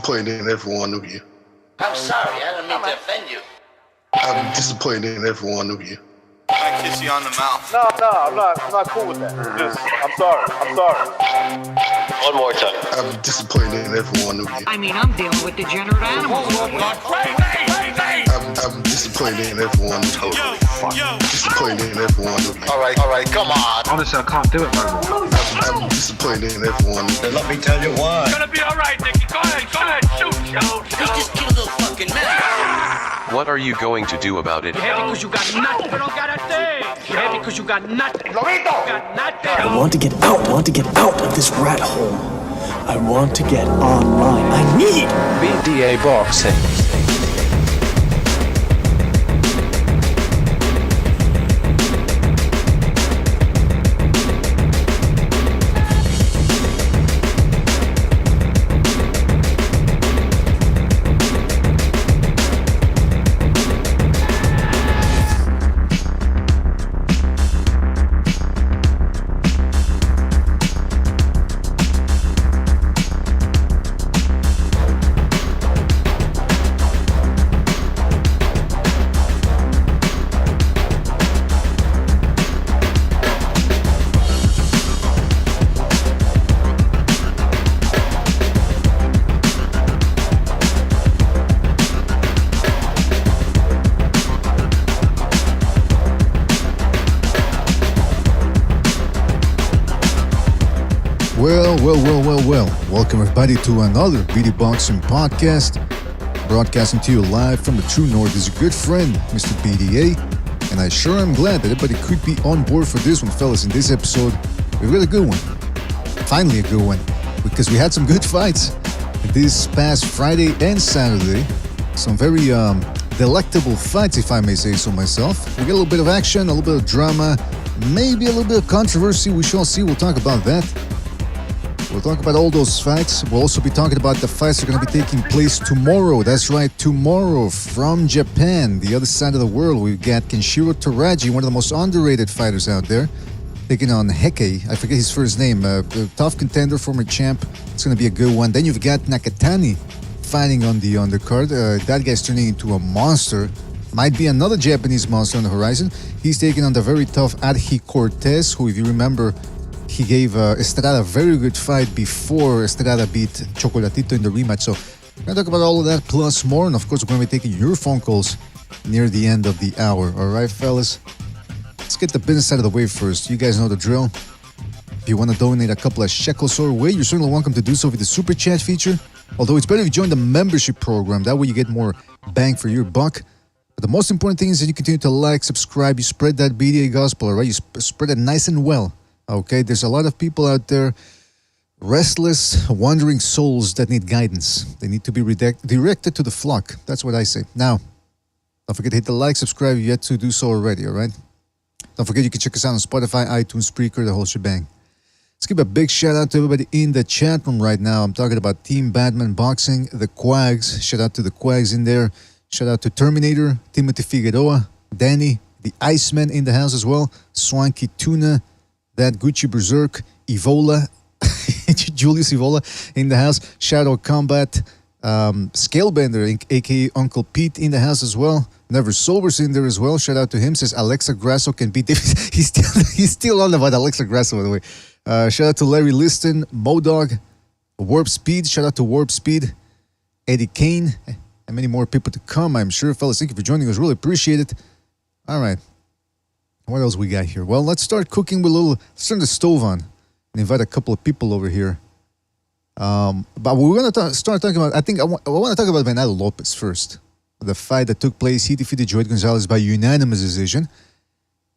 disappointed in every one of you. I'm sorry, I don't mean to offend you. I'm disappointed in every one of you. I kiss you on the mouth. No, I'm not cool with that. Just, I'm sorry. One more time. I'm disappointed in every one of you. I mean, I'm dealing with degenerate animals. I'm disappointed in every one of you. Disappointed in every one of you. All right, come on. Honestly, I can't do it no more. I'm disappointed in every one of you. Let me tell you why. It's gonna be all right, Nicky. Go ahead, shoot. We just killed those fucking men. What are you going to do about it? You're happy because you got nothing. You don't got a thing. You're happy because you got nothing. You got nothing. I want to get out of this rat hole. I want to get online. I need BDA boxing. Well. Welcome everybody to another BD Boxing podcast. Broadcasting to you live from the true north is your good friend, Mr. BDA. And I sure am glad that everybody could be on board for this one, fellas. In this episode, we've got a good one. Finally a good one. Because we had some good fights this past Friday and Saturday. Some very delectable fights, if I may say so myself. We got a little bit of action, a little bit of drama, maybe a little bit of controversy. We shall see. We'll talk about that. We'll talk about all those fights. We'll also be talking about the fights that are going to be taking place tomorrow. That's right, tomorrow from Japan, the other side of the world. We've got Kenshiro Teraji, one of the most underrated fighters out there, taking on Heke. I forget his first name. A tough contender, former champ. It's going to be a good one. Then you've got Nakatani fighting on the undercard. That guy's turning into a monster. Might be another Japanese monster on the horizon. He's taking on the very tough Adhi Cortez, who, if you remember, he gave Estrada a very good fight before Estrada beat Chocolatito in the rematch. So we're going to talk about all of that plus more. And of course, we're going to be taking your phone calls near the end of the hour. All right, fellas? Let's get the business out of the way first. You guys know the drill. If you want to donate a couple of shekels our way, you're certainly welcome to do so with the Super Chat feature. Although it's better if you join the membership program. That way you get more bang for your buck. But the most important thing is that you continue to like, subscribe, you spread that BDA gospel, all right? You spread it nice and well. Okay, there's a lot of people out there, restless, wandering souls that need guidance. They need to be directed to the flock. That's what I say. Now, don't forget to hit the like, subscribe if you yet to do so already, all right? Don't forget you can check us out on Spotify, iTunes, Spreaker, the whole shebang. Let's give a big shout out to everybody in the chat room right now. I'm talking about Team Batman Boxing, the Quags. Shout out to the Quags in there. Shout out to Terminator, Timothy Figueroa, Danny, the Iceman in the house as well, Swanky Tuna, that Gucci Berserk, Evola, Julius Evola in the house, Shadow Combat, Scalebender, aka Uncle Pete in the house as well. Never Sober's in there as well. Shout out to him. Says Alexa Grasso can beat Davis. He's still on about Alexa Grasso, by the way. Shout out to Larry Liston, Modog, Warp Speed. Shout out to Warp Speed, Eddie Kane, and many more people to come, I'm sure. Fellas, thank you for joining us. Really appreciate it. All right. What else we got here? Well, let's start cooking with let's turn the stove on and invite a couple of people over here. But we're going to start talking about, I want to talk about Venado Lopez first. The fight that took place, he defeated Joel Gonzalez by unanimous decision.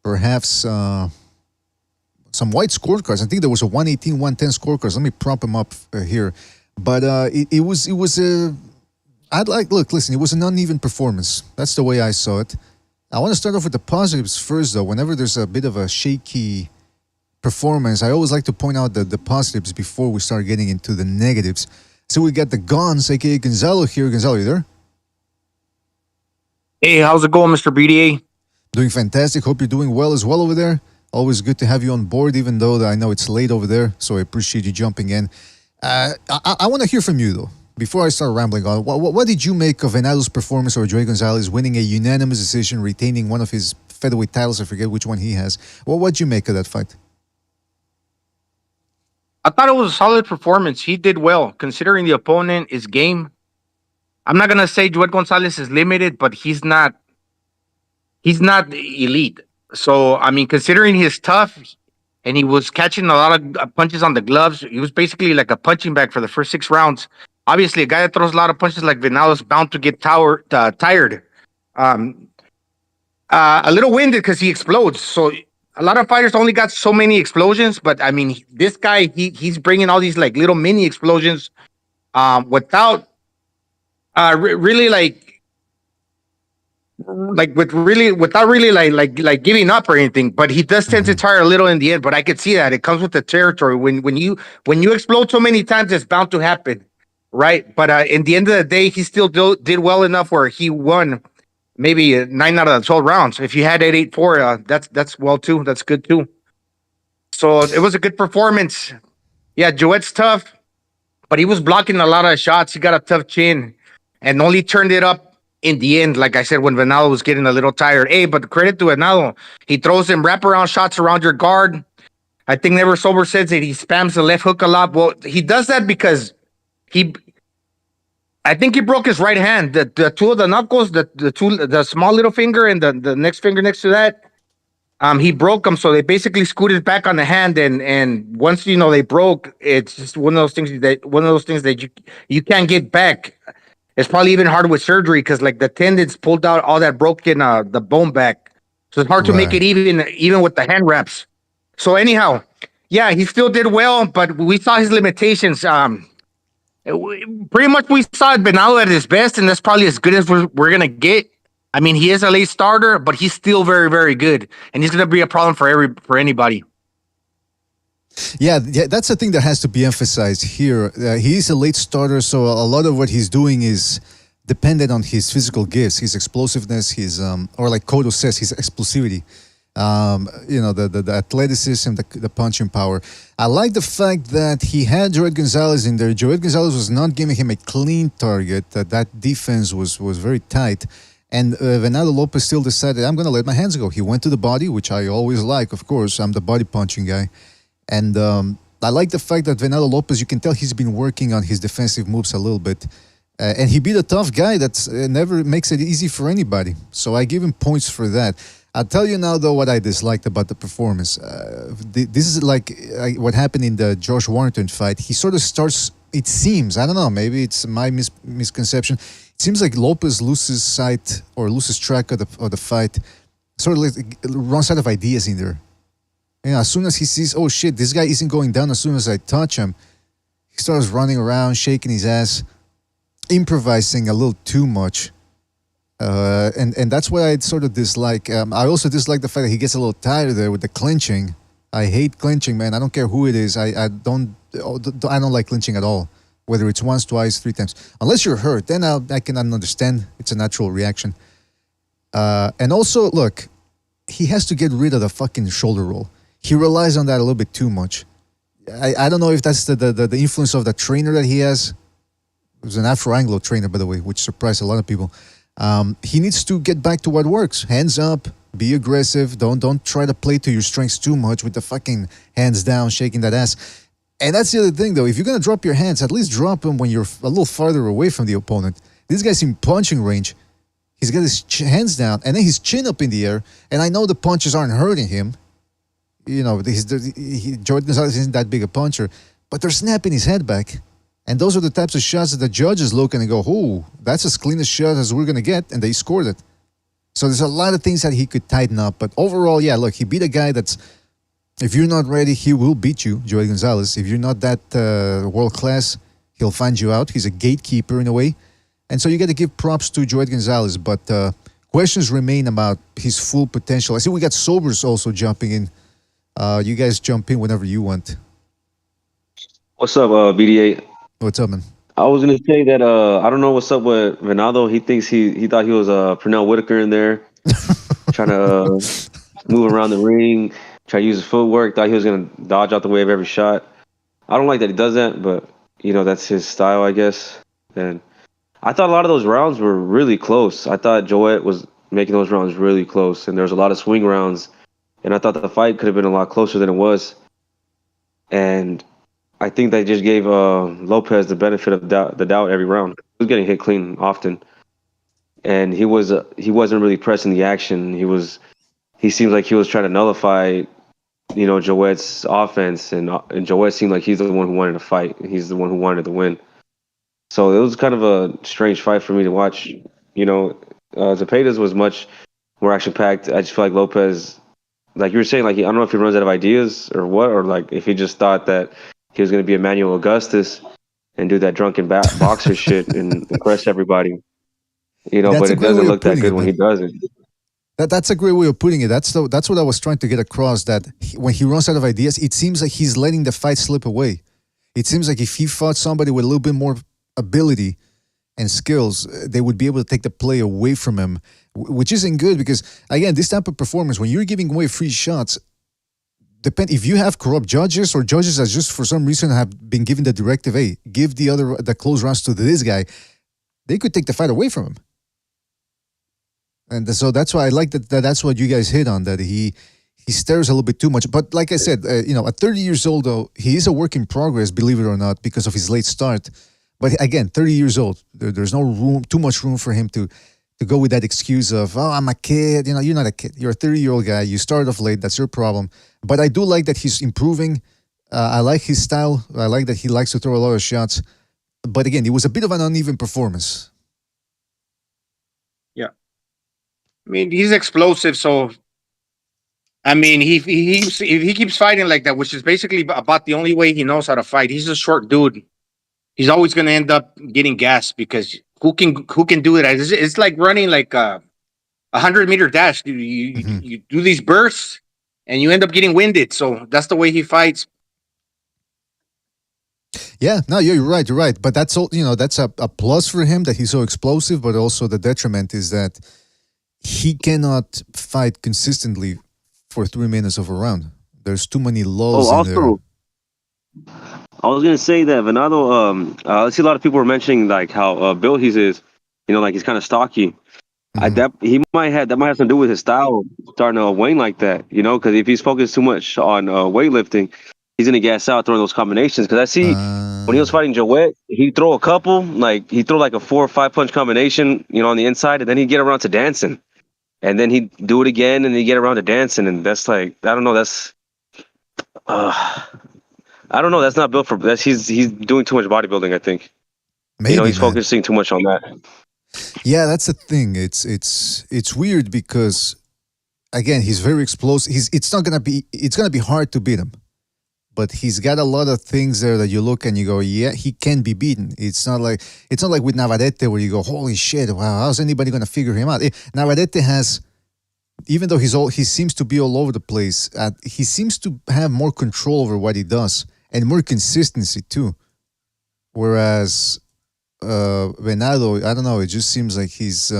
Perhaps some white scorecards. I think there was a 118, 110 scorecards. Let me prop him up here. But it was listen, it was an uneven performance. That's the way I saw it. I want to start off with the positives first, though. Whenever there's a bit of a shaky performance, I always like to point out the positives before we start getting into the negatives. So we got the Gons, a.k.a. Gonzalo here. Gonzalo, you there? Hey, how's it going, Mr. BDA? Doing fantastic. Hope you're doing well as well over there. Always good to have you on board, even though I know it's late over there. So I appreciate you jumping in. I want to hear from you, though. before I start rambling on, what did you make of Venado's performance over Joey Gonzalez, winning a unanimous decision, retaining one of his featherweight titles? I forget which one he has. What'd you make of that fight? I thought it was a solid performance. He did well, considering the opponent is game. I'm not gonna say Joel Gonzalez is limited, but he's not elite. So I mean, considering he's tough and he was catching a lot of punches on the gloves, he was basically like a punching bag for the first 6 rounds. Obviously, a guy that throws a lot of punches like Venado is bound to get tired. A little winded because he explodes. So a lot of fighters only got so many explosions, but I mean, this guy he's bringing all these like little mini explosions without really without really like giving up or anything. But he does tend to tire a little in the end. But I could see that it comes with the territory. When you explode so many times, it's bound to happen, right? But in the end of the day, he still did well enough where he won maybe 9 out of the 12 rounds. If you had 8-4, that's well too. That's good too. So it was a good performance. Yeah, Joet's tough, but he was blocking a lot of shots. He got a tough chin and only turned it up in the end, like I said, when Venado was getting a little tired. Hey, but credit to Venado. He throws them wraparound shots around your guard. I think Never Sober says that he spams the left hook a lot. Well, he does that because I think he broke his right hand. The two of the knuckles, the small little finger and the next finger next to that, he broke them. So they basically scooted back on the hand, and once they broke, it's just one of those things that you can't get back. It's probably even harder with surgery because like the tendons pulled out all that broken the bone back, so it's hard to make it even with the hand wraps. So anyhow, yeah, he still did well, but we saw his limitations. Pretty much we saw Venado at his best, and that's probably as good as we're gonna get. I mean, he is a late starter, but he's still very, very good, and he's gonna be a problem for anybody. Yeah, that's the thing that has to be emphasized here. He is a late starter, so a lot of what he's doing is dependent on his physical gifts, his explosiveness, his or like Cotto says, his explosivity. The athleticism, the punching power. I like the fact that he had Joet Gonzalez in there. Joet Gonzalez was not giving him a clean target. That defense was very tight. And Venado Lopez still decided, I'm going to let my hands go. He went to the body, which I always like, of course. I'm the body punching guy. And I like the fact that Venado Lopez, you can tell he's been working on his defensive moves a little bit. And he beat a tough guy that never makes it easy for anybody. So I give him points for that. I'll tell you now, though, what I disliked about the performance. This is like what happened in the Josh Warrington fight. He sort of starts, it seems, I don't know, maybe it's my misconception. It seems like Lopez loses sight or loses track of the fight, sort of like runs out of ideas in there. As soon as he sees, oh shit, this guy isn't going down as soon as I touch him, he starts running around, shaking his ass, improvising a little too much. And that's why I sort of dislike. I also dislike the fact that he gets a little tired there with the clinching. I hate clinching, man. I don't care who it is. I don't like clinching at all. Whether it's once, twice, 3 times. Unless you're hurt, then I can understand. It's a natural reaction. And also, look, he has to get rid of the fucking shoulder roll. He relies on that a little bit too much. I don't know if that's the influence of the trainer that he has. It was an Afro-Anglo trainer, by the way, which surprised a lot of people. He needs to get back to what works. Hands up, be aggressive. Don't try to play to your strengths too much with the fucking hands down, shaking that ass. And that's the other thing, though. If you're going to drop your hands, at least drop them when you're a little farther away from the opponent. This guy's in punching range. He's got his hands down and then his chin up in the air. And I know the punches aren't hurting him. Joet Gonzalez isn't that big a puncher, but they're snapping his head back. And those are the types of shots that the judges look and go, oh, that's as clean a shot as we're going to get. And they scored it. So there's a lot of things that he could tighten up. But overall, yeah, look, he beat a guy that's, if you're not ready, he will beat you, Joet Gonzalez. If you're not that world-class, he'll find you out. He's a gatekeeper in a way. And so you got to give props to Joet Gonzalez. But questions remain about his full potential. I see we got Sobers also jumping in. You guys jump in whenever you want. What's up, BDA? What's up, man? I was gonna say that I don't know what's up with Venado. He thinks he thought he was Pernell Whitaker in there, trying to move around the ring, try to use his footwork. Thought he was gonna dodge out the way of every shot. I don't like that he does that, but that's his style, I guess. And I thought a lot of those rounds were really close. I thought Joet was making those rounds really close, and there was a lot of swing rounds. And I thought the fight could have been a lot closer than it was. And I think they just gave Lopez the benefit of the doubt every round. He was getting hit clean often, and he wasn't really pressing the action. He seems like he was trying to nullify, Joet's offense, and Joet seemed like he's the one who wanted to fight. He's the one who wanted to win. So it was kind of a strange fight for me to watch. Zepeda's was much more action packed. I just feel like Lopez, like you were saying, like I don't know if he runs out of ideas or what, or like if he just thought that he was going to be Emmanuel Augustus and do that drunken boxer shit and impress everybody. But it doesn't look that good when he does it. That's a great way of putting it. That's what I was trying to get across. That when he runs out of ideas, it seems like he's letting the fight slip away. It seems like if he fought somebody with a little bit more ability and skills, they would be able to take the play away from him, which isn't good because, again, this type of performance, when you're giving away free shots, if you have corrupt judges or judges that just for some reason have been given the directive, hey, give the close rounds to this guy, they could take the fight away from him. And so that's why I like that's what you guys hit on, that he stares a little bit too much. But like I said, at 30 years old, though, he is a work in progress, believe it or not, because of his late start. But again, 30 years old, there's no too much room for him to go with that excuse of, oh, I'm a kid. You're not a kid. You're a 30-year-old guy. You started off late. That's your problem. But I do like that he's improving. I like his style. I like that he likes to throw a lot of shots. But again, it was a bit of an uneven performance. Yeah. I mean, he's explosive, so I mean, if he keeps fighting like that, which is basically about the only way he knows how to fight. He's a short dude. He's always going to end up getting gassed because who can do it? It's like running like a 100-meter dash. You do these bursts and you end up getting winded. So that's the way he fights. Yeah, no, you're right. You're right. But that's all. That's a plus for him that he's so explosive. But also the detriment is that he cannot fight consistently for 3 minutes of a round. There's too many lulls in there. I was gonna say that Venado. I see a lot of people were mentioning like how built he is. Like he's kind of stocky. Mm-hmm. That might have something to do with his style starting to wane like that. Because if he's focused too much on weightlifting, he's gonna gas out throwing those combinations. Because I see when he was fighting Joet, he'd throw a couple, he'd throw like a 4 or 5 punch combination, on the inside, and then he'd get around to dancing, and then he'd do it again, and he'd get around to dancing, and that's like, I don't know, that's. I don't know. That's not built for. He's doing too much bodybuilding. I think. Maybe he's focusing too much on that. Yeah, that's the thing. It's weird because, again, he's very explosive. It's gonna be hard to beat him, but he's got a lot of things there that you look and you go, yeah, he can be beaten. It's not like with Navarrete where you go, holy shit, wow, how's anybody gonna figure him out? Navarrete has. Even though he seems to be all over the place, he seems to have more control over what he does and more consistency too. Whereas Venado, I don't know, it just seems like he's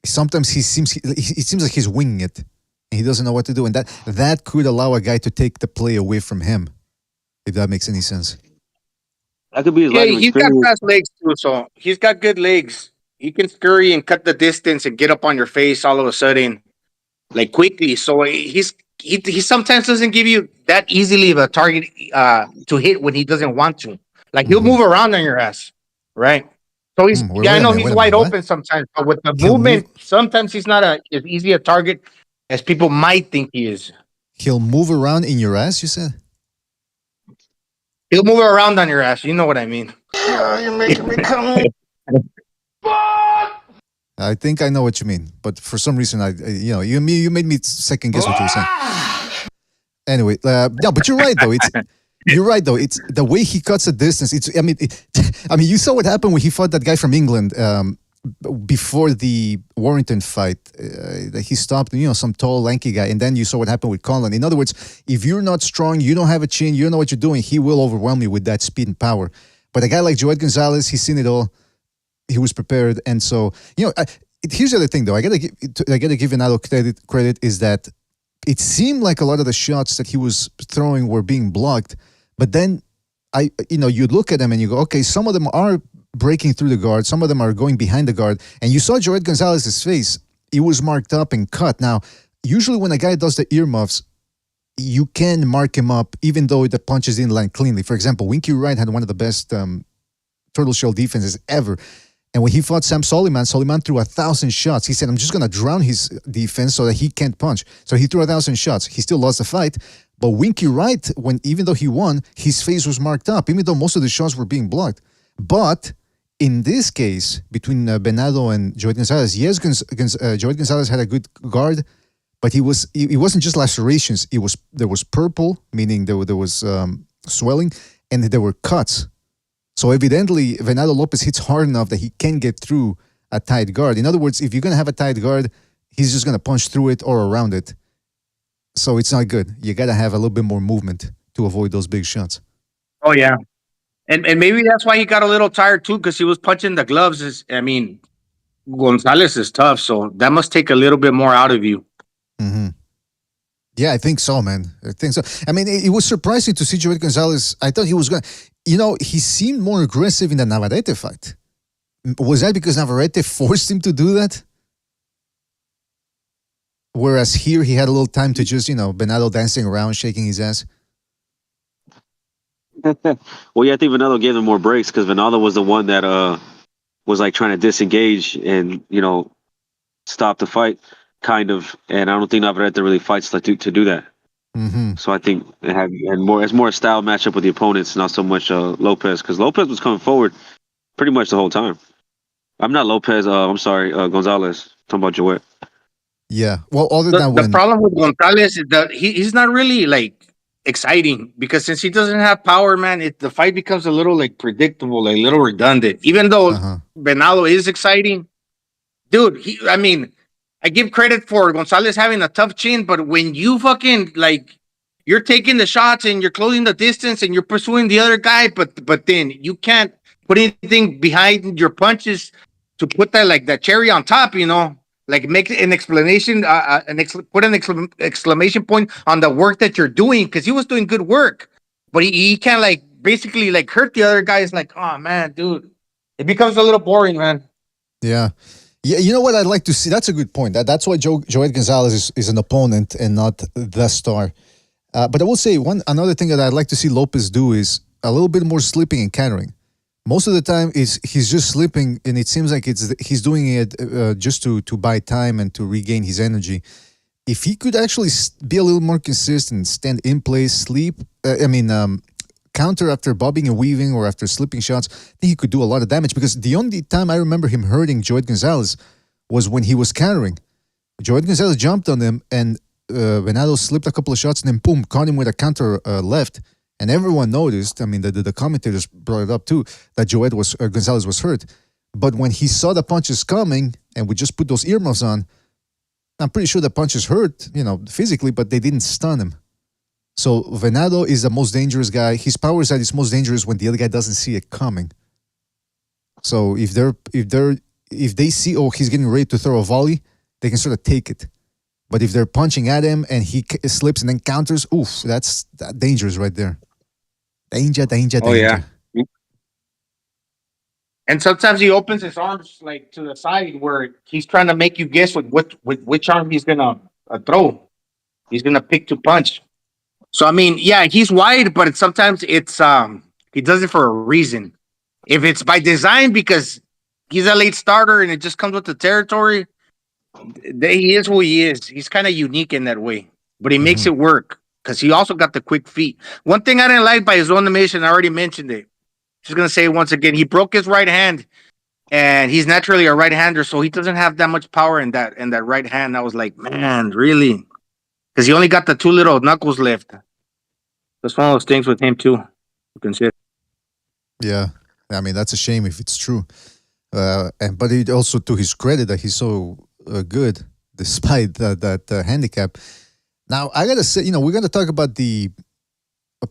sometimes it seems like he's winging it and he doesn't know what to do, and that could allow a guy to take the play away from him, if that makes any sense. That could be his he's got fast legs too, so he's got good legs. He can scurry and cut the distance and get up on your face all of a sudden, like quickly. So he sometimes doesn't give you that easily of a target to hit when he doesn't want to. Like he'll move around on your ass, right? So he's I know he's wide open sometimes, but with the movement, sometimes he's not as easy a target as people might think he is. He'll move around in your ass, you said? He'll move around on your ass. You know what I mean? You're making me come. I think I know what you mean, but for some reason, you made me second guess what you were saying. Anyway, no, but you're right though. You're right though. It's the way he cuts the distance. I mean, you saw what happened when he fought that guy from England before the Warrington fight. He stopped, some tall, lanky guy, and then you saw what happened with Conlan. In other words, if you're not strong, you don't have a chin, you don't know what you're doing, he will overwhelm you with that speed and power. But a guy like Joet Gonzalez, he's seen it all. He was prepared, and so here's the other thing, though. I gotta give Venado credit is that it seemed like a lot of the shots that he was throwing were being blocked, but then you look at them and you go, okay, some of them are breaking through the guard. Some of them are going behind the guard. And you saw Joet Gonzalez's face. It was marked up and cut. Now, usually when a guy does the earmuffs, you can mark him up even though the punches didn't land cleanly. For example, Winky Wright had one of the best turtle shell defenses ever. And when he fought Sam Soliman, Soliman threw 1,000 shots. He said, I'm just going to drown his defense so that he can't punch. So he threw 1,000 shots. He still lost the fight. But Winky Wright, even though he won, his face was marked up, even though most of the shots were being blocked. But in this case, between Venado and Joet Gonzalez, yes, Joet Gonzalez had a good guard, but it wasn't just lacerations. There was purple, meaning there was swelling, and there were cuts. So evidently, Venado Lopez hits hard enough that he can get through a tight guard. In other words, if you're going to have a tight guard, he's just going to punch through it or around it. So it's not good. You got to have a little bit more movement to avoid those big shots. Oh, yeah. And maybe that's why he got a little tired, too, because he was punching the gloves. Gonzalez is tough, so that must take a little bit more out of you. Mm-hmm. Yeah, I think so, man. I think so. I mean, it was surprising to see Joet Gonzalez. I thought he was going to... he seemed more aggressive in the Navarrete fight. Was that because Navarrete forced him to do that? Whereas here, he had a little time to just, Venado dancing around, shaking his ass. Well, yeah, I think Venado gave him more breaks because Venado was the one that was like trying to disengage and, stop the fight, kind of. And I don't think Navarrete really fights to do that. Mm-hmm. So I think it's more a style matchup with the opponents, not so much Lopez, because Lopez was coming forward pretty much the whole time. I'm not Lopez. I'm sorry, Gonzalez. Talking about Joet. Yeah. Well, the problem with Gonzalez is that he's not really exciting because since he doesn't have power, man, the fight becomes a little predictable, a little redundant. Even though Venado is exciting, dude. I give credit for Gonzalez having a tough chin, but when you fucking you're taking the shots and you're closing the distance and you're pursuing the other guy, but then you can't put anything behind your punches to put that cherry on top, make an explanation, put an exclamation point on the work that you're doing, because he was doing good work, but he can't basically hurt the other guy. It's oh man, dude, it becomes a little boring, man. Yeah. Yeah, you know what I'd like to see? That's a good point. That's why Joet Gonzalez is an opponent and not the star. But I will say another thing that I'd like to see Lopez do is a little bit more slipping and countering. Most of the time, he's just slipping, and it seems like he's doing it just to buy time and to regain his energy. If he could actually be a little more consistent, stand in place, sleep, counter after bobbing and weaving or after slipping shots, I think he could do a lot of damage, because the only time I remember him hurting Joet Gonzalez was when he was countering. Joet Gonzalez jumped on him, and Venado slipped a couple of shots, and then boom, caught him with a counter left. And everyone noticed, the commentators brought it up too, that Gonzalez was hurt. But when he saw the punches coming, and we just put those earmuffs on, I'm pretty sure the punches hurt, physically, but they didn't stun him. So Venado is the most dangerous guy. His power is at its most dangerous when the other guy doesn't see it coming. So if they see, he's getting ready to throw a volley, they can sort of take it. But if they're punching at him and he slips and then counters, that's dangerous right there. Danger. Oh, yeah. And sometimes he opens his arms to the side where he's trying to make you guess with which arm he's going to throw. He's going to pick to punch. So, he's wide, but sometimes it's he does it for a reason. If it's by design because he's a late starter and it just comes with the territory, he is who he is. He's kind of unique in that way, but he makes it work because he also got the quick feet. One thing I didn't like by his own admission, I already mentioned it. Just going to say it once again. He broke his right hand, and he's naturally a right-hander, so he doesn't have that much power in that right hand. I was like, man, really? Because he only got the two little knuckles left. That's one of those things with him, too. You can see it. Yeah. That's a shame if it's true. But it also, to his credit, that he's so good despite that handicap. Now, I got to say, we're going to talk about the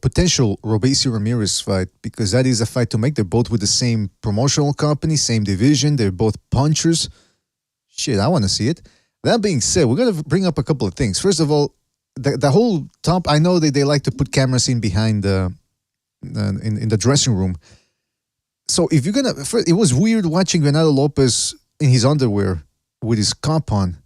potential Robeisy Ramirez fight, because that is a fight to make. They're both with the same promotional company, same division. They're both punchers. Shit, I want to see it. That being said, we're going to bring up a couple of things. First of all, the whole top, I know that they like to put cameras in behind in the dressing room. So if you're gonna, it was weird watching Venado Lopez in his underwear with his comp on,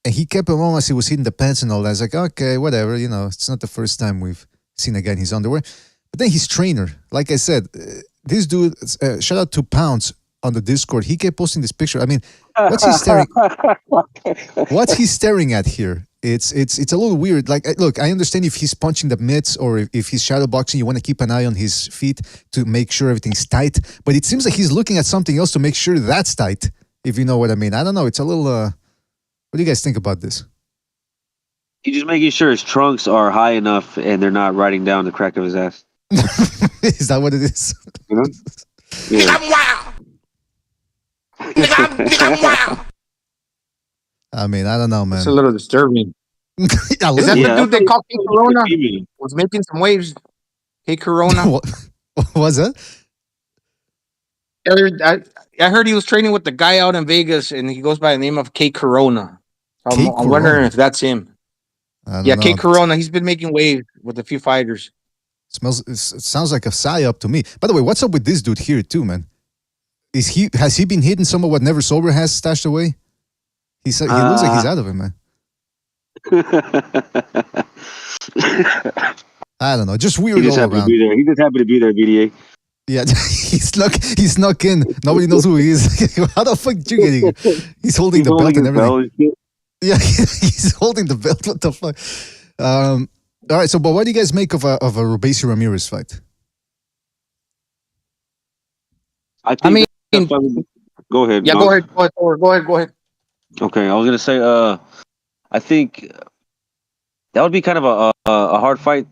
and he kept him on as he was hitting the pants and all that. I was like, okay, whatever, it's not the first time we've seen a guy in his underwear. But then his trainer, like I said, this dude, shout out to Pounds on the Discord. He kept posting this picture. I mean, what's he staring? What's he staring at here? It's a little weird. Like, look, I understand if he's punching the mitts or if he's shadow boxing, you want to keep an eye on his feet to make sure everything's tight. But it seems like he's looking at something else to make sure that's tight, if you know what I mean. I don't know. It's a little. What do you guys think about this? He's just making sure his trunks are high enough and they're not riding down the crack of his ass. Is that what it is? You know? Yeah. I'm wild. I'm wild. I mean, I don't know, man. It's a little disturbing. Is that the dude they called King Corona? Was making some waves. Hey, Corona. What was that? I heard he was training with the guy out in Vegas, and he goes by the name of K Corona. I'm Corona. wondering if that's him. I don't Yeah, know. K Corona. He's been making waves with a few fighters. It sounds like a psyop to me. By the way, what's up with this dude here too, man? Has he been hitting some of what Never Sober has stashed away? He looks like he's out of it, man. I don't know, just weird all around. He just happy to be there, BDA. Yeah, he snuck in. Nobody knows who he is. How the fuck did you get here? He's holding the belt and everything. Yeah, he's holding the belt. What the fuck? All right, so but what do you guys make of a Robeisy Ramirez fight? I mean, go ahead. Yeah, go ahead. Okay, I was gonna say, I think that would be kind of a hard fight.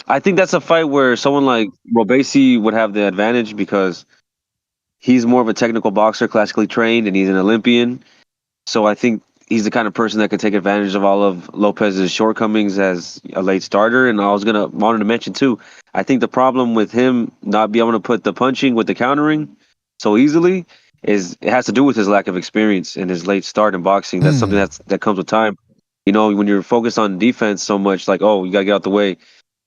I think that's a fight where someone like Robeisy would have the advantage because he's more of a technical boxer, classically trained, and he's an Olympian. So I think he's the kind of person that could take advantage of all of Lopez's shortcomings as a late starter. And I wanted to mention too, I think the problem with him not being able to put the punching with the countering so easily is it has to do with his lack of experience in his late start in boxing. That's something that comes with time. When you're focused on defense so much, like, oh, you gotta get out the way.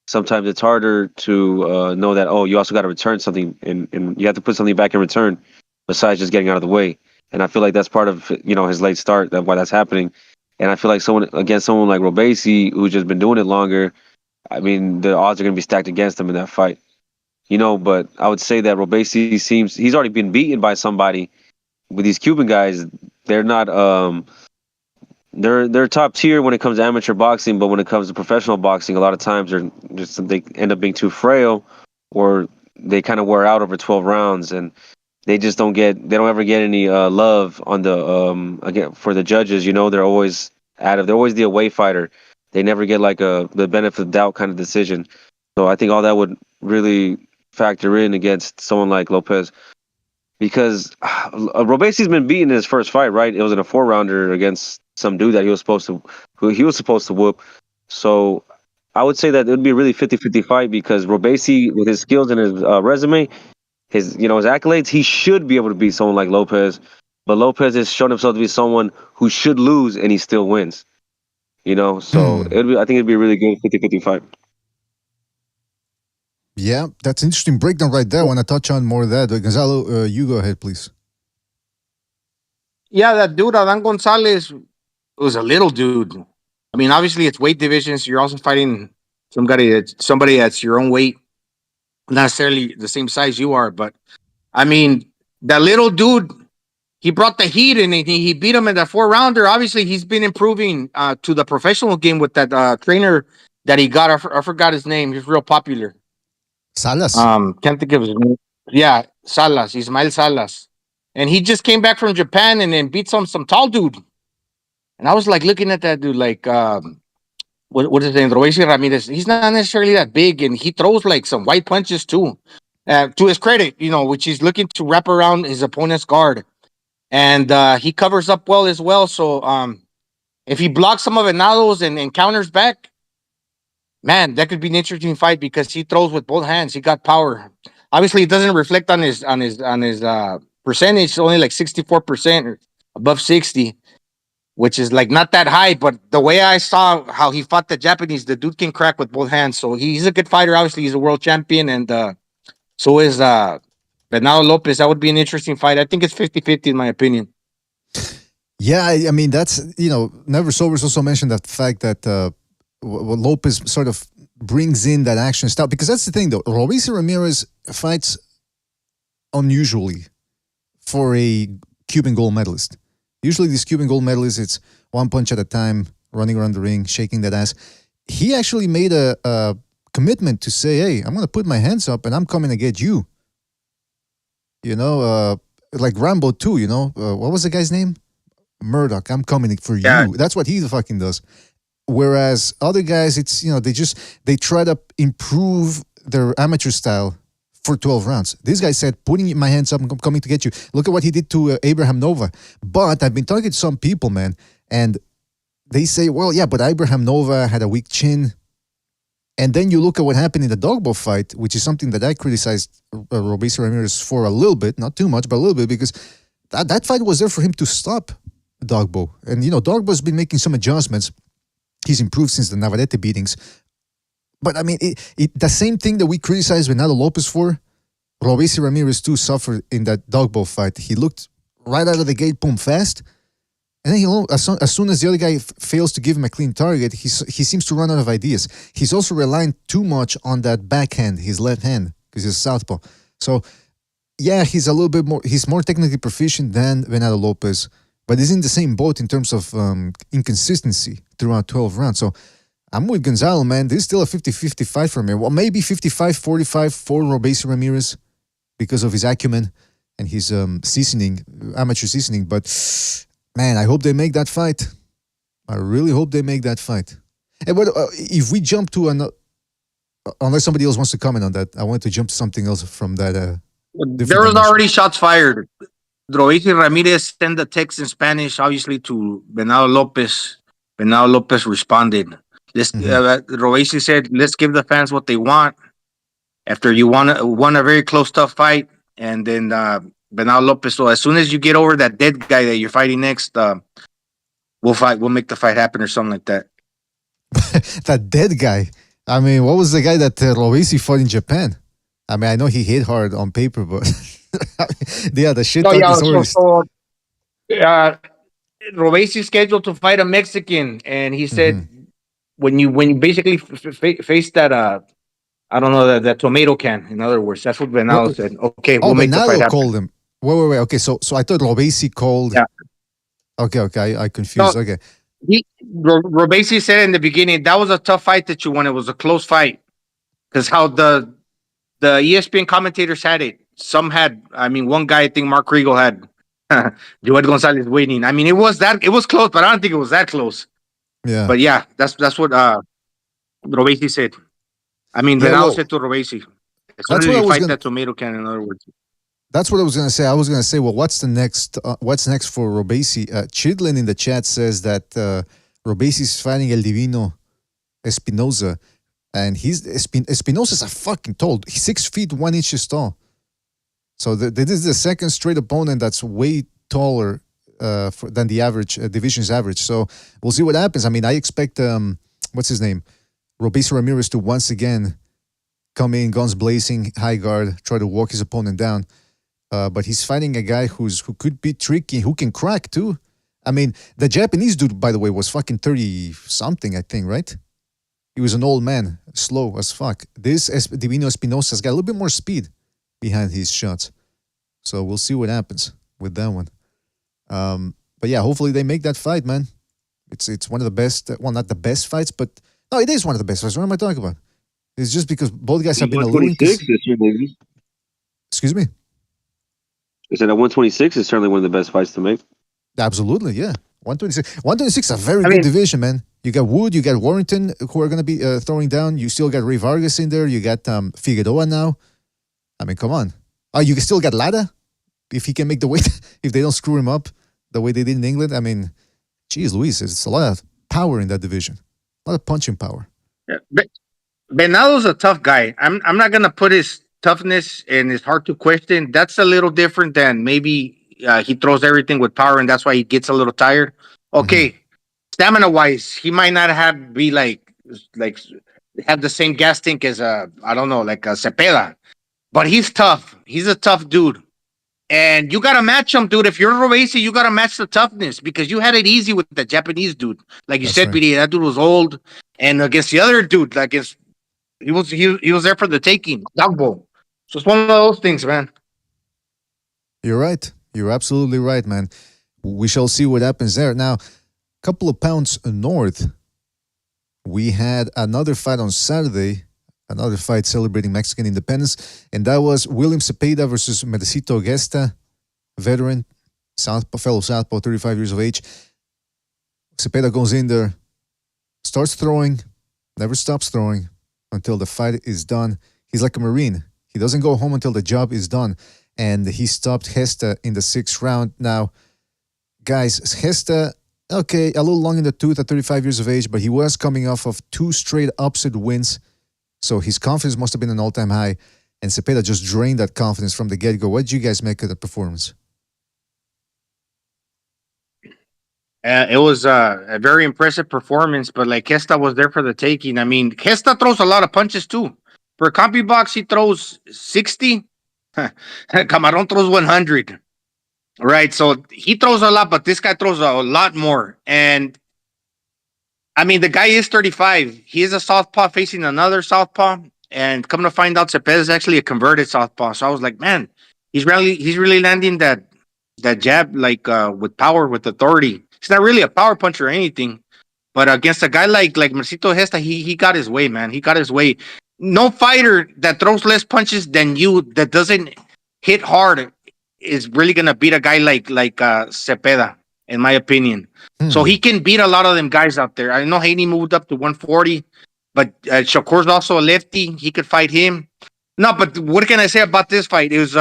Sometimes it's harder to know that, oh, you also got to return something and you have to put something back in return besides just getting out of the way. And I feel like that's part of, his late start, why that's happening. And I feel like someone like Robeisy, who's just been doing it longer, I mean, the odds are going to be stacked against him in that fight. But I would say that Robeisy he's already been beaten by somebody. With these Cuban guys, they're not, they're top tier when it comes to amateur boxing, but when it comes to professional boxing, a lot of times they end up being too frail, or they kind of wear out over 12 rounds, and they don't ever get any love on the again for the judges. They're always they're always the away fighter. They never get like the benefit of doubt kind of decision. So I think all that would really factor in against someone like Lopez, because Robeisy's been beaten in his first fight, right? It was in a 4-rounder against some dude that he was supposed to whoop. So I would say that it would be a really 50-50 fight, because Robeisy, with his skills and his resume, his accolades, he should be able to beat someone like Lopez. But Lopez has shown himself to be someone who should lose, and he still wins. So I think it'd be a really good 50-50 fight. Yeah, that's an interesting breakdown right there. I want to touch on more of that. Gonzalo, you go ahead, please. Yeah, that dude, Adan Gonzalez, was a little dude. I mean, obviously it's weight divisions. You're also fighting somebody that's your own weight, not necessarily the same size you are. But I mean, that little dude, he brought the heat, and he beat him in that 4-rounder. Obviously, he's been improving to the professional game with that trainer that he got. I forgot his name. He's real popular. Salas. Can't think of his name. Yeah, Salas, Ismael Salas, and he just came back from Japan and then beat some tall dude. And I was like looking at that dude, like, what is his name? Robeisy Ramirez. He's not necessarily that big, and he throws like some white punches too. To his credit, which he's looking to wrap around his opponent's guard, and he covers up well as well. So, if he blocks some of Venado's and counters back, man, that could be an interesting fight, because he throws with both hands. He got power. Obviously, it doesn't reflect on his percentage. It's only like 64% or above 60. Which is like not that high, but the way I saw how he fought the Japanese, the dude can crack with both hands. So he's a good fighter. Obviously, he's a world champion, and so is Venado Lopez, that would be an interesting fight. I think it's 50-50 in my opinion. Yeah, I mean that's Never Sober's also mentioned that fact that Lopez sort of brings in that action style, because that's the thing though. Robeisy Ramirez fights unusually for a Cuban gold medalist. Usually these Cuban gold medalists, it's one punch at a time, running around the ring, shaking that ass. He actually made a commitment to say, "Hey, I'm going to put my hands up and I'm coming to get you." Like Rambo 2, what was the guy's name? Murdoch, I'm coming for Yeah. you. That's what he fucking does. Whereas other guys, it's, they try to improve their amateur style for 12 rounds. This guy said, putting my hands up, I'm coming to get you. Look at what he did to Abraham Nova. But I've been talking to some people, man, and they say, well, yeah, but Abraham Nova had a weak chin. And then you look at what happened in the dogbo fight, which is something that I criticized Robeisy Ramirez for a little bit, not too much, but a little bit, because that fight was there for him to stop Dogbo. And, Dogbo's been making some adjustments. He's improved since the Navarrete beatings. But, I mean, the same thing that we criticized Venado Lopez for, Robeisy Ramirez too suffered in that Dogbo fight. He looked right out of the gate, boom, fast. And then as soon as the other guy fails to give him a clean target, he seems to run out of ideas. He's also relying too much on that backhand, his left hand, because he's a southpaw. So, yeah, he's more technically proficient than Venado Lopez, but he's in the same boat in terms of inconsistency throughout 12 rounds. So I'm with Gonzalo, man. This is still a 50-50 fight for me. Well, maybe 55-45 for Robeisy Ramirez because of his acumen and his amateur seasoning. But, man, I hope they make that fight. I really hope they make that fight. And if we jump to another... Unless somebody else wants to comment on that, I want to jump to something else from that. There was already shots fired. Robeisy Ramirez sent the text in Spanish, obviously, to Venado Lopez. Venado Lopez responded. Robeisy said, let's give the fans what they want. After you won a very close, tough fight. And then Venado Lopez, so as soon as you get over that dead guy that you're fighting next, we'll make the fight happen or something like that. That dead guy. I mean, what was the guy that Robeisy fought in Japan? I mean, I know he hit hard on paper, but yeah, the shit talk is always... Robeisy scheduled to fight a Mexican, and he said when you basically face that I don't know, that tomato can. In other words, that's what Venado said. Okay, we'll make Venado the fight happen. called him. Wait. Okay, so I thought Robeisy called. Yeah. Okay, I confused. No, okay. Robeisy said in the beginning that was a tough fight that you won. It was a close fight because how the ESPN commentators had it. Some had, one guy, I think Mark Riegel had Joel Gonzalez winning. I mean, it was close, but I don't think it was that close. Yeah. But yeah, that's what Robeisy said. Venado said to Robeisy. That's what I was that tomato can. In other words, that's what I was gonna say. I was gonna say, well, what's next for Robeisy? Chidlin in the chat says that Robeisy is fighting El Divino Espinoza, and Espinoza's a fucking tall. He's 6 feet 1 inch tall. So this is the second straight opponent that's way taller than the average division's average. So we'll see what happens. I mean, I expect what's his name, Robeisy Ramirez to once again come in guns blazing, high guard, try to walk his opponent down. But he's fighting a guy who could be tricky, who can crack too. I mean, the Japanese dude, by the way, was fucking 30 something, I think, right? He was an old man, slow as fuck. This Divino Espinosa's got a little bit more speed behind his shots. So we'll see what happens with that one. But yeah, hopefully they make that fight, man. It's one of the best, well, not the best fights, but no, it is one of the best fights. What am I talking about? It's just because both guys have been a little... Excuse me? I said at 126 is certainly one of the best fights to make. Absolutely, yeah. 126 is a very good division, man. You got Wood, you got Warrington, who are going to be throwing down. You still got Ray Vargas in there. You got Figueroa now. I mean, come on. You still got Lada, if he can make the weight, if they don't screw him up the way they did in England. I mean, geez, Luis, it's a lot of power in that division. A lot of punching power. Yeah, Venado's a tough guy. I'm not going to put his toughness and his hard to question. That's a little different than maybe he throws everything with power and that's why he gets a little tired. Okay, stamina wise, he might not have the same gas tank as I don't know, like a Zepeda. but he's tough. He's a tough dude. And you gotta match him, dude. If you're Robacy, you gotta match the toughness because you had it easy with the Japanese dude. Like you That's said, right. BD, that dude was old. And against the other dude, like he was there for the taking. Dogbo. So it's one of those things, man. You're right. You're absolutely right, man. We shall see what happens there. Now, a couple of pounds north, we had another fight on Saturday, another fight celebrating Mexican independence, and that was William Zepeda versus Medicito Gesta, veteran, fellow Southpaw, 35 years of age. Zepeda goes in there, starts throwing, never stops throwing until the fight is done. He's like a Marine. He doesn't go home until the job is done. And he stopped Gesta in the 6th round. Now, guys, Gesta, okay, a little long in the tooth at 35 years of age, but he was coming off of 2 straight upset wins. So his confidence must have been an all-time high. And Zepeda just drained that confidence from the get-go. What did you guys make of that performance? It was a very impressive performance, but like Gesta was there for the taking. I mean, Gesta throws a lot of punches too. For a compy box, he throws 60. Camarón throws 100. Right. So he throws a lot, but this guy throws a lot more. And I mean, the guy is 35. He is a southpaw facing another southpaw. And come to find out, Zepeda is actually a converted southpaw. So I was like, man, he's really landing that jab like with power, with authority. He's not really a power puncher or anything. But against a guy like Marcito Gesta, he got his way, man. He got his way. No fighter that throws less punches than you that doesn't hit hard is really gonna beat a guy like Zepeda, in my opinion. So he can beat a lot of them guys out there. I know Haney moved up to 140, but Shakur's also a lefty. He could fight him. No, but what can I say about this fight? It was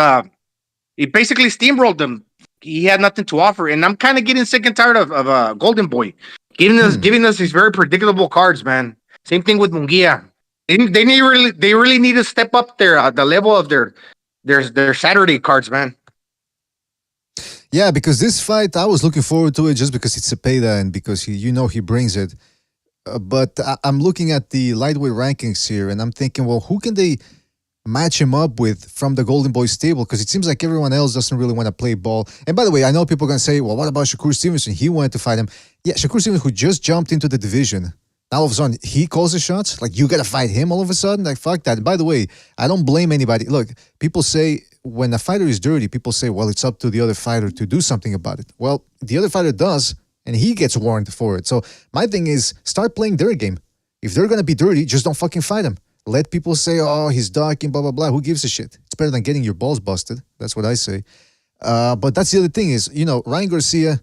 he basically steamrolled him. He had nothing to offer, and I'm kind of getting sick and tired of Golden Boy giving us these very predictable cards, man. Same thing with Munguia. They really need to step up the level of their Saturday cards, man. Yeah, because this fight, I was looking forward to it just because it's Zepeda and because he brings it. But I'm looking at the lightweight rankings here, and I'm thinking, well, who can they match him up with from the Golden Boy stable? Because it seems like everyone else doesn't really want to play ball. And by the way, I know people are going to say, well, what about Shakur Stevenson? He wanted to fight him. Yeah, Shakur Stevenson, who just jumped into the division. Now all of a sudden, he calls the shots? Like, you got to fight him all of a sudden? Like, fuck that. By the way, I don't blame anybody. Look, people say when a fighter is dirty, people say, well, it's up to the other fighter to do something about it. Well, the other fighter does, and he gets warned for it. So my thing is, start playing their game. If they're going to be dirty, just don't fucking fight them. Let people say, oh, he's ducking, blah, blah, blah. Who gives a shit? It's better than getting your balls busted. That's what I say. But that's the other thing is, Ryan Garcia,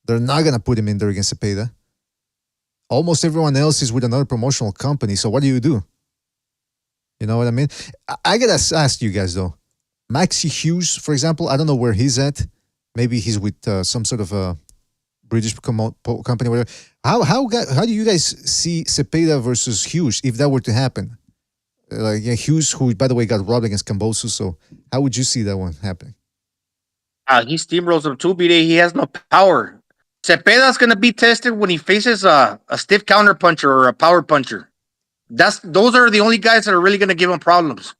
they're not going to put him in there against Zepeda. Almost everyone else is with another promotional company. So what do? You know what I mean? I got to ask you guys, though. Maxi Hughes, for example, I don't know where he's at. Maybe he's with some sort of a British company, whatever. How do you guys see Zepeda versus Hughes if that were to happen? Hughes, who, by the way, got robbed against Cambosu. So how would you see that one happening? He steamrolls him too, BD. He has no power. Cepeda's going to be tested when he faces a stiff counter puncher or a power puncher. Those are the only guys that are really going to give him problems.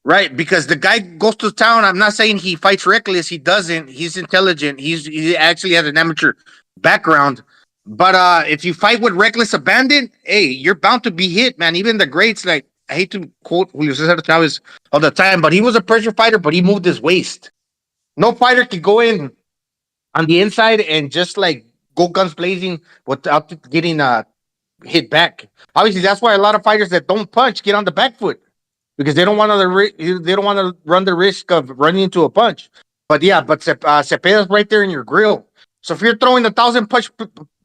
Right? Because the guy goes to town. I'm not saying he fights reckless. He doesn't. He's intelligent. He actually has an amateur background. But if you fight with reckless abandon, hey, you're bound to be hit, man. Even the greats, like, I hate to quote Julio Cesar Chavez all the time, but he was a pressure fighter, but he moved his waist. No fighter can go in on the inside and just like go guns blazing without getting hit back. Obviously, that's why a lot of fighters that don't punch get on the back foot because they don't want to run the risk of running into a punch. But yeah, Cepeda's right there in your grill. So if you're throwing 1,000 punch,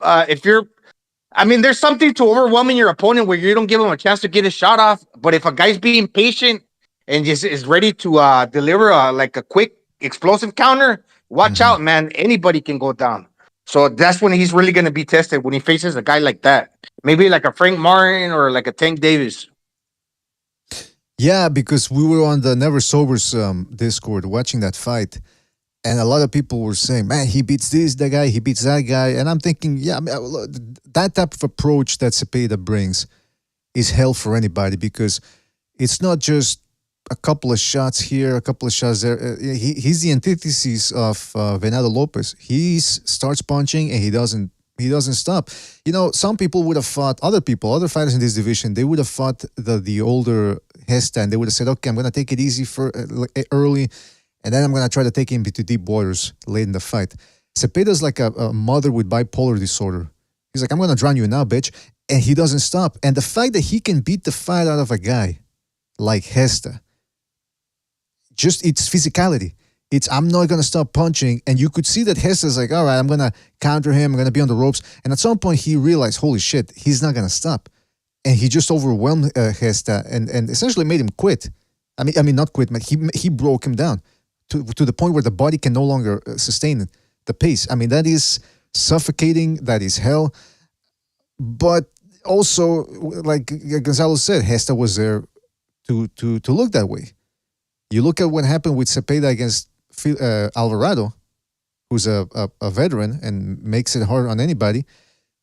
there's something to overwhelming your opponent where you don't give him a chance to get his shot off. But if a guy's being patient and just is ready to deliver a quick explosive counter, watch out, man. Anybody can go down. So that's when he's really going to be tested, when he faces a guy like that. Maybe like a Frank Martin or like a Tank Davis. Yeah, because we were on the Never Sobers Discord watching that fight. And a lot of people were saying, man, he beats that guy, he beats that guy. And I'm thinking, yeah, that type of approach that Zepeda brings is hell for anybody because it's not just a couple of shots here, a couple of shots there. He's the antithesis of Venado Lopez. He starts punching and he doesn't stop. You know, some people would have fought other fighters in this division. They would have fought the older Gesta, and they would have said, okay, I'm going to take it easy for early, and then I'm going to try to take him into deep waters late in the fight. Zepeda's like a mother with bipolar disorder. He's like, I'm going to drown you now, bitch. And he doesn't stop. And the fact that he can beat the fight out of a guy like Gesta, it's physicality. It's, I'm not going to stop punching. And you could see that Gesta's like, all right, I'm going to counter him. I'm going to be on the ropes. And at some point, he realized, holy shit, he's not going to stop. And he just overwhelmed Gesta and essentially made him quit. I mean, not quit, but he broke him down to the point where the body can no longer sustain the pace. I mean, that is suffocating. That is hell. But also, like Gonzalo said, Gesta was there to look that way. You look at what happened with Zepeda against Alvarado, who's a veteran and makes it hard on anybody.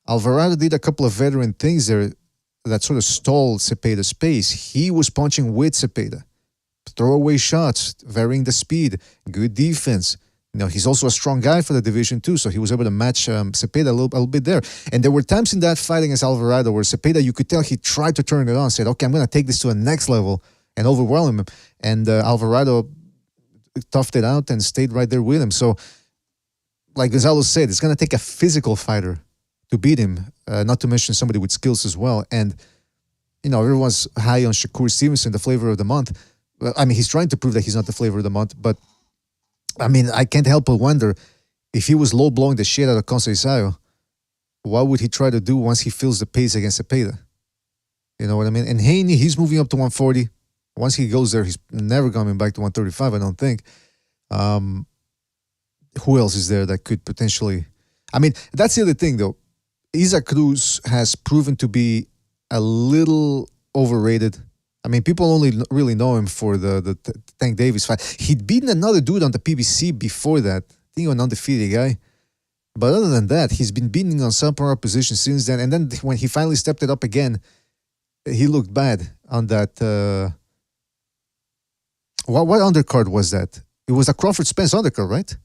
Alvarado did a couple of veteran things there that sort of stalled Zepeda's pace. He was punching with Zepeda. Throwaway shots, varying the speed, good defense. You know, he's also a strong guy for the division too, so he was able to match Zepeda a little bit there. And there were times in that fight against Alvarado where Zepeda, you could tell he tried to turn it on, said, okay, I'm going to take this to a next level and overwhelm him. And Alvarado toughed it out and stayed right there with him. So, like Gonzalo said, it's going to take a physical fighter to beat him, not to mention somebody with skills as well. And, you know, everyone's high on Shakur Stevenson, the flavor of the month. I mean, he's trying to prove that he's not the flavor of the month, but I mean, I can't help but wonder if he was low-blowing the shit out of Conceição, what would he try to do once he feels the pace against Zepeda? You know what I mean? And Haney, he's moving up to 140. Once he goes there, he's never coming back to 135, I don't think. Who else is there that could potentially... I mean, that's the other thing, though. Isaac Cruz has proven to be a little overrated. I mean, people only really know him for the Tank Davis fight. He'd beaten another dude on the PBC before that. I think an undefeated guy. But other than that, he's been beating on subpar position since then. And then when he finally stepped it up again, he looked bad on that... What undercard was that? It was a Crawford Spence undercard, right?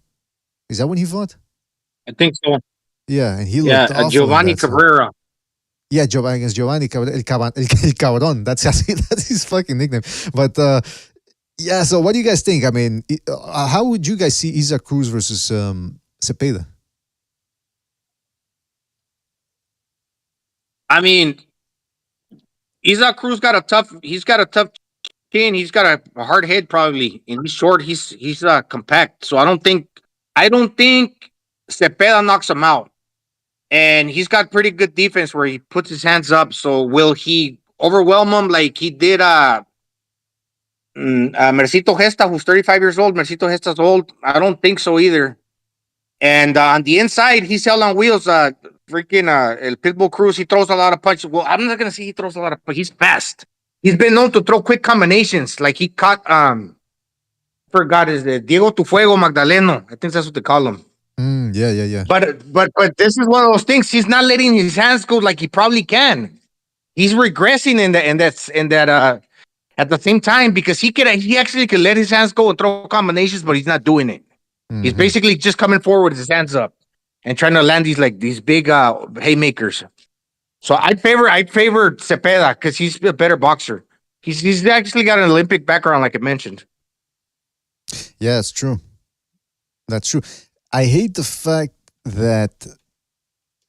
Is that when he fought? I think so. Yeah, and he looked awful. Giovanni Cabrera. Yeah, against Giovanni El Cabron. That's his fucking nickname. But yeah, so what do you guys think? I mean, how would you guys see Isaac Cruz versus Zepeda? I mean, Isaac Cruz got a tough chin. He's got a hard head probably. And he's short. He's compact. So I don't think Zepeda knocks him out. And he's got pretty good defense where he puts his hands up. So will he overwhelm him like he did Mercito Gesta, who's 35 years old? Mercito Gesta's old. I don't think so either. And on the inside, he's held on wheels. El Pitbull Cruz, he throws a lot of punches. Well, I'm not going to say he throws a lot of punches. He's fast. He's been known to throw quick combinations. Like he caught, forgot his Diego Tufuego Magdaleno. I think that's what they call him. Yeah. But this is one of those things. He's not letting his hands go like he probably can. He's regressing in that at the same time because he actually could let his hands go and throw combinations, but he's not doing it. Mm-hmm. He's basically just coming forward with his hands up and trying to land these big haymakers. So I'd favor Zepeda because he's a better boxer. He's actually got an Olympic background, like I mentioned. Yeah, it's true. That's true. I hate the fact that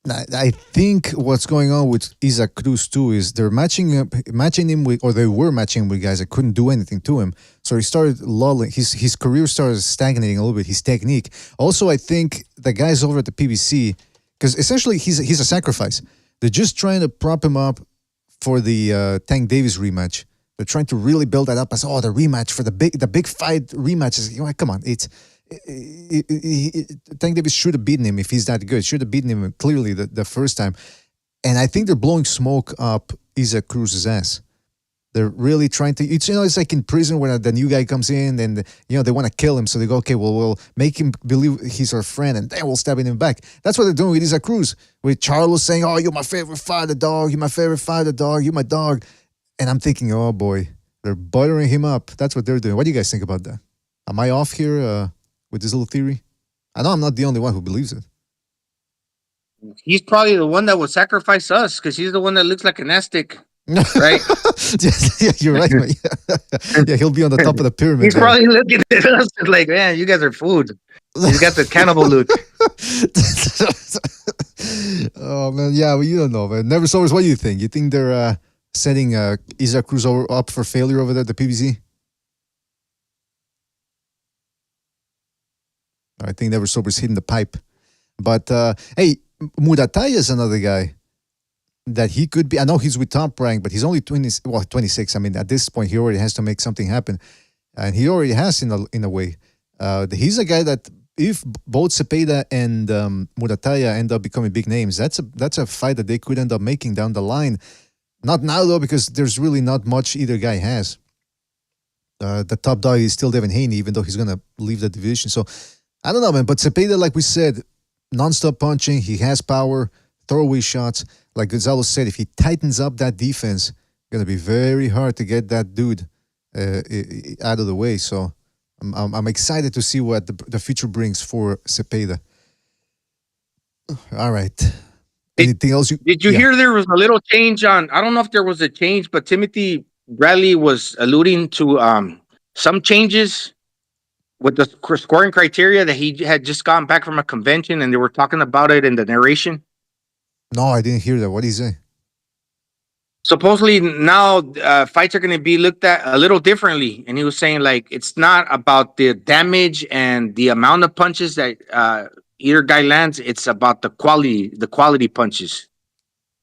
I think what's going on with Isaac Cruz too is they're matching him with, or they were matching him with guys that couldn't do anything to him. So he started lulling. His career started stagnating a little bit. His technique. Also, I think the guys over at the PBC, because essentially he's a sacrifice. They're just trying to prop him up for the Tank Davis rematch. They're trying to really build that up as the rematch for the big fight rematches. You know, come on, Tank Davis should have beaten him if he's that good. Should have beaten him clearly the first time. And I think they're blowing smoke up Isaac Cruz's ass. They're really trying to, it's like in prison when the new guy comes in and, they want to kill him. So they go, okay, well, we'll make him believe he's our friend and then we'll stab him back. That's what they're doing with Isaac Cruz. With Charlos saying, oh, you're my favorite fighter, dog. You're my favorite fighter, dog. You're my dog. And I'm thinking, oh boy, They're buttering him up. That's what they're doing. What do you guys think about that? Am I off here with this little theory? I know I'm not the only one who believes it. He's probably the one that would sacrifice us because he's the one that looks like an Aztec, right? Yeah, you're right. Man. Yeah, he'll be on the top of the pyramid. He's probably looking at us like, man, you guys are food. He's got the cannibal look. Oh man, yeah, well, you don't know, man. Never Sobers, what do you think? You think they're setting Isaac Cruz up for failure over there at the PBC? I think Never Sober's hitting the pipe. But hey, Murataya is another guy that he could be. I know he's with Top Rank, but he's only 26. I mean, at this point, he already has to make something happen. And he already has in a way. He's a guy that if both Zepeda and Murataya end up becoming big names, that's a fight that they could end up making down the line. Not now, though, because there's really not much either guy has. The top dog is still Devin Haney, even though he's going to leave the division. So, I don't know, man. But Zepeda, like we said, non-stop punching. He has power, throwaway shots. Like Gonzalo said, if he tightens up that defense, it's going to be very hard to get that dude out of the way. So I'm excited to see what the future brings for Zepeda. All right. Anything else? Did you hear there was a little change on? I don't know if there was a change, but Timothy Bradley was alluding to some changes with the scoring criteria that he had just gotten back from a convention, and they were talking about it in the narration. No, I didn't hear that. What did he say? Supposedly now fights are going to be looked at a little differently, and he was saying like it's not about the damage and the amount of punches that either guy lands. It's about the quality punches,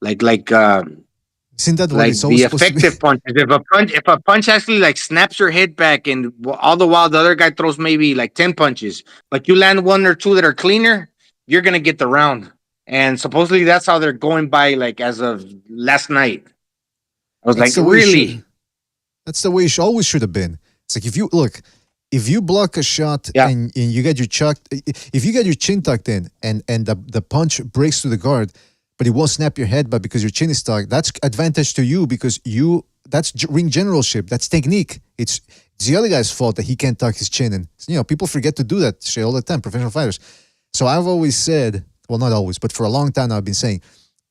like isn't that what like it's always the effective punches. If a punch actually like snaps your head back, and all the while the other guy throws maybe like 10 punches, but you land one or two that are cleaner, you're gonna get the round. And supposedly that's how they're going by, like as of last night. I was That's like, the way it really? should- That's the way it always should have been. It's like if you block a shot and you get if you get your chin tucked in and the punch breaks through the guard, but it won't snap your head back because your chin is tucked, that's advantage to you because that's ring generalship. That's technique. It's the other guy's fault that he can't tuck his chin in. People forget to do that shit all the time, professional fighters. So I've always said, well, not always, but for a long time I've been saying,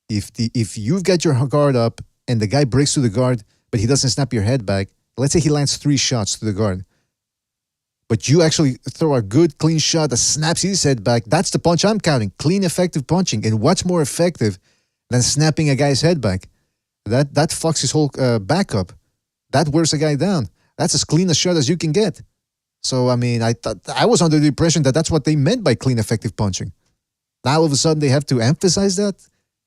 if you've got your guard up and the guy breaks through the guard, but he doesn't snap your head back, let's say he lands 3 shots to the guard, but you actually throw a good, clean shot that snaps his head back, that's the punch I'm counting. Clean, effective punching. And what's more effective than snapping a guy's head back? That fucks his whole back up. That wears a guy down. That's as clean a shot as you can get. So, I mean, I was under the impression that that's what they meant by clean, effective punching. Now, all of a sudden, they have to emphasize that.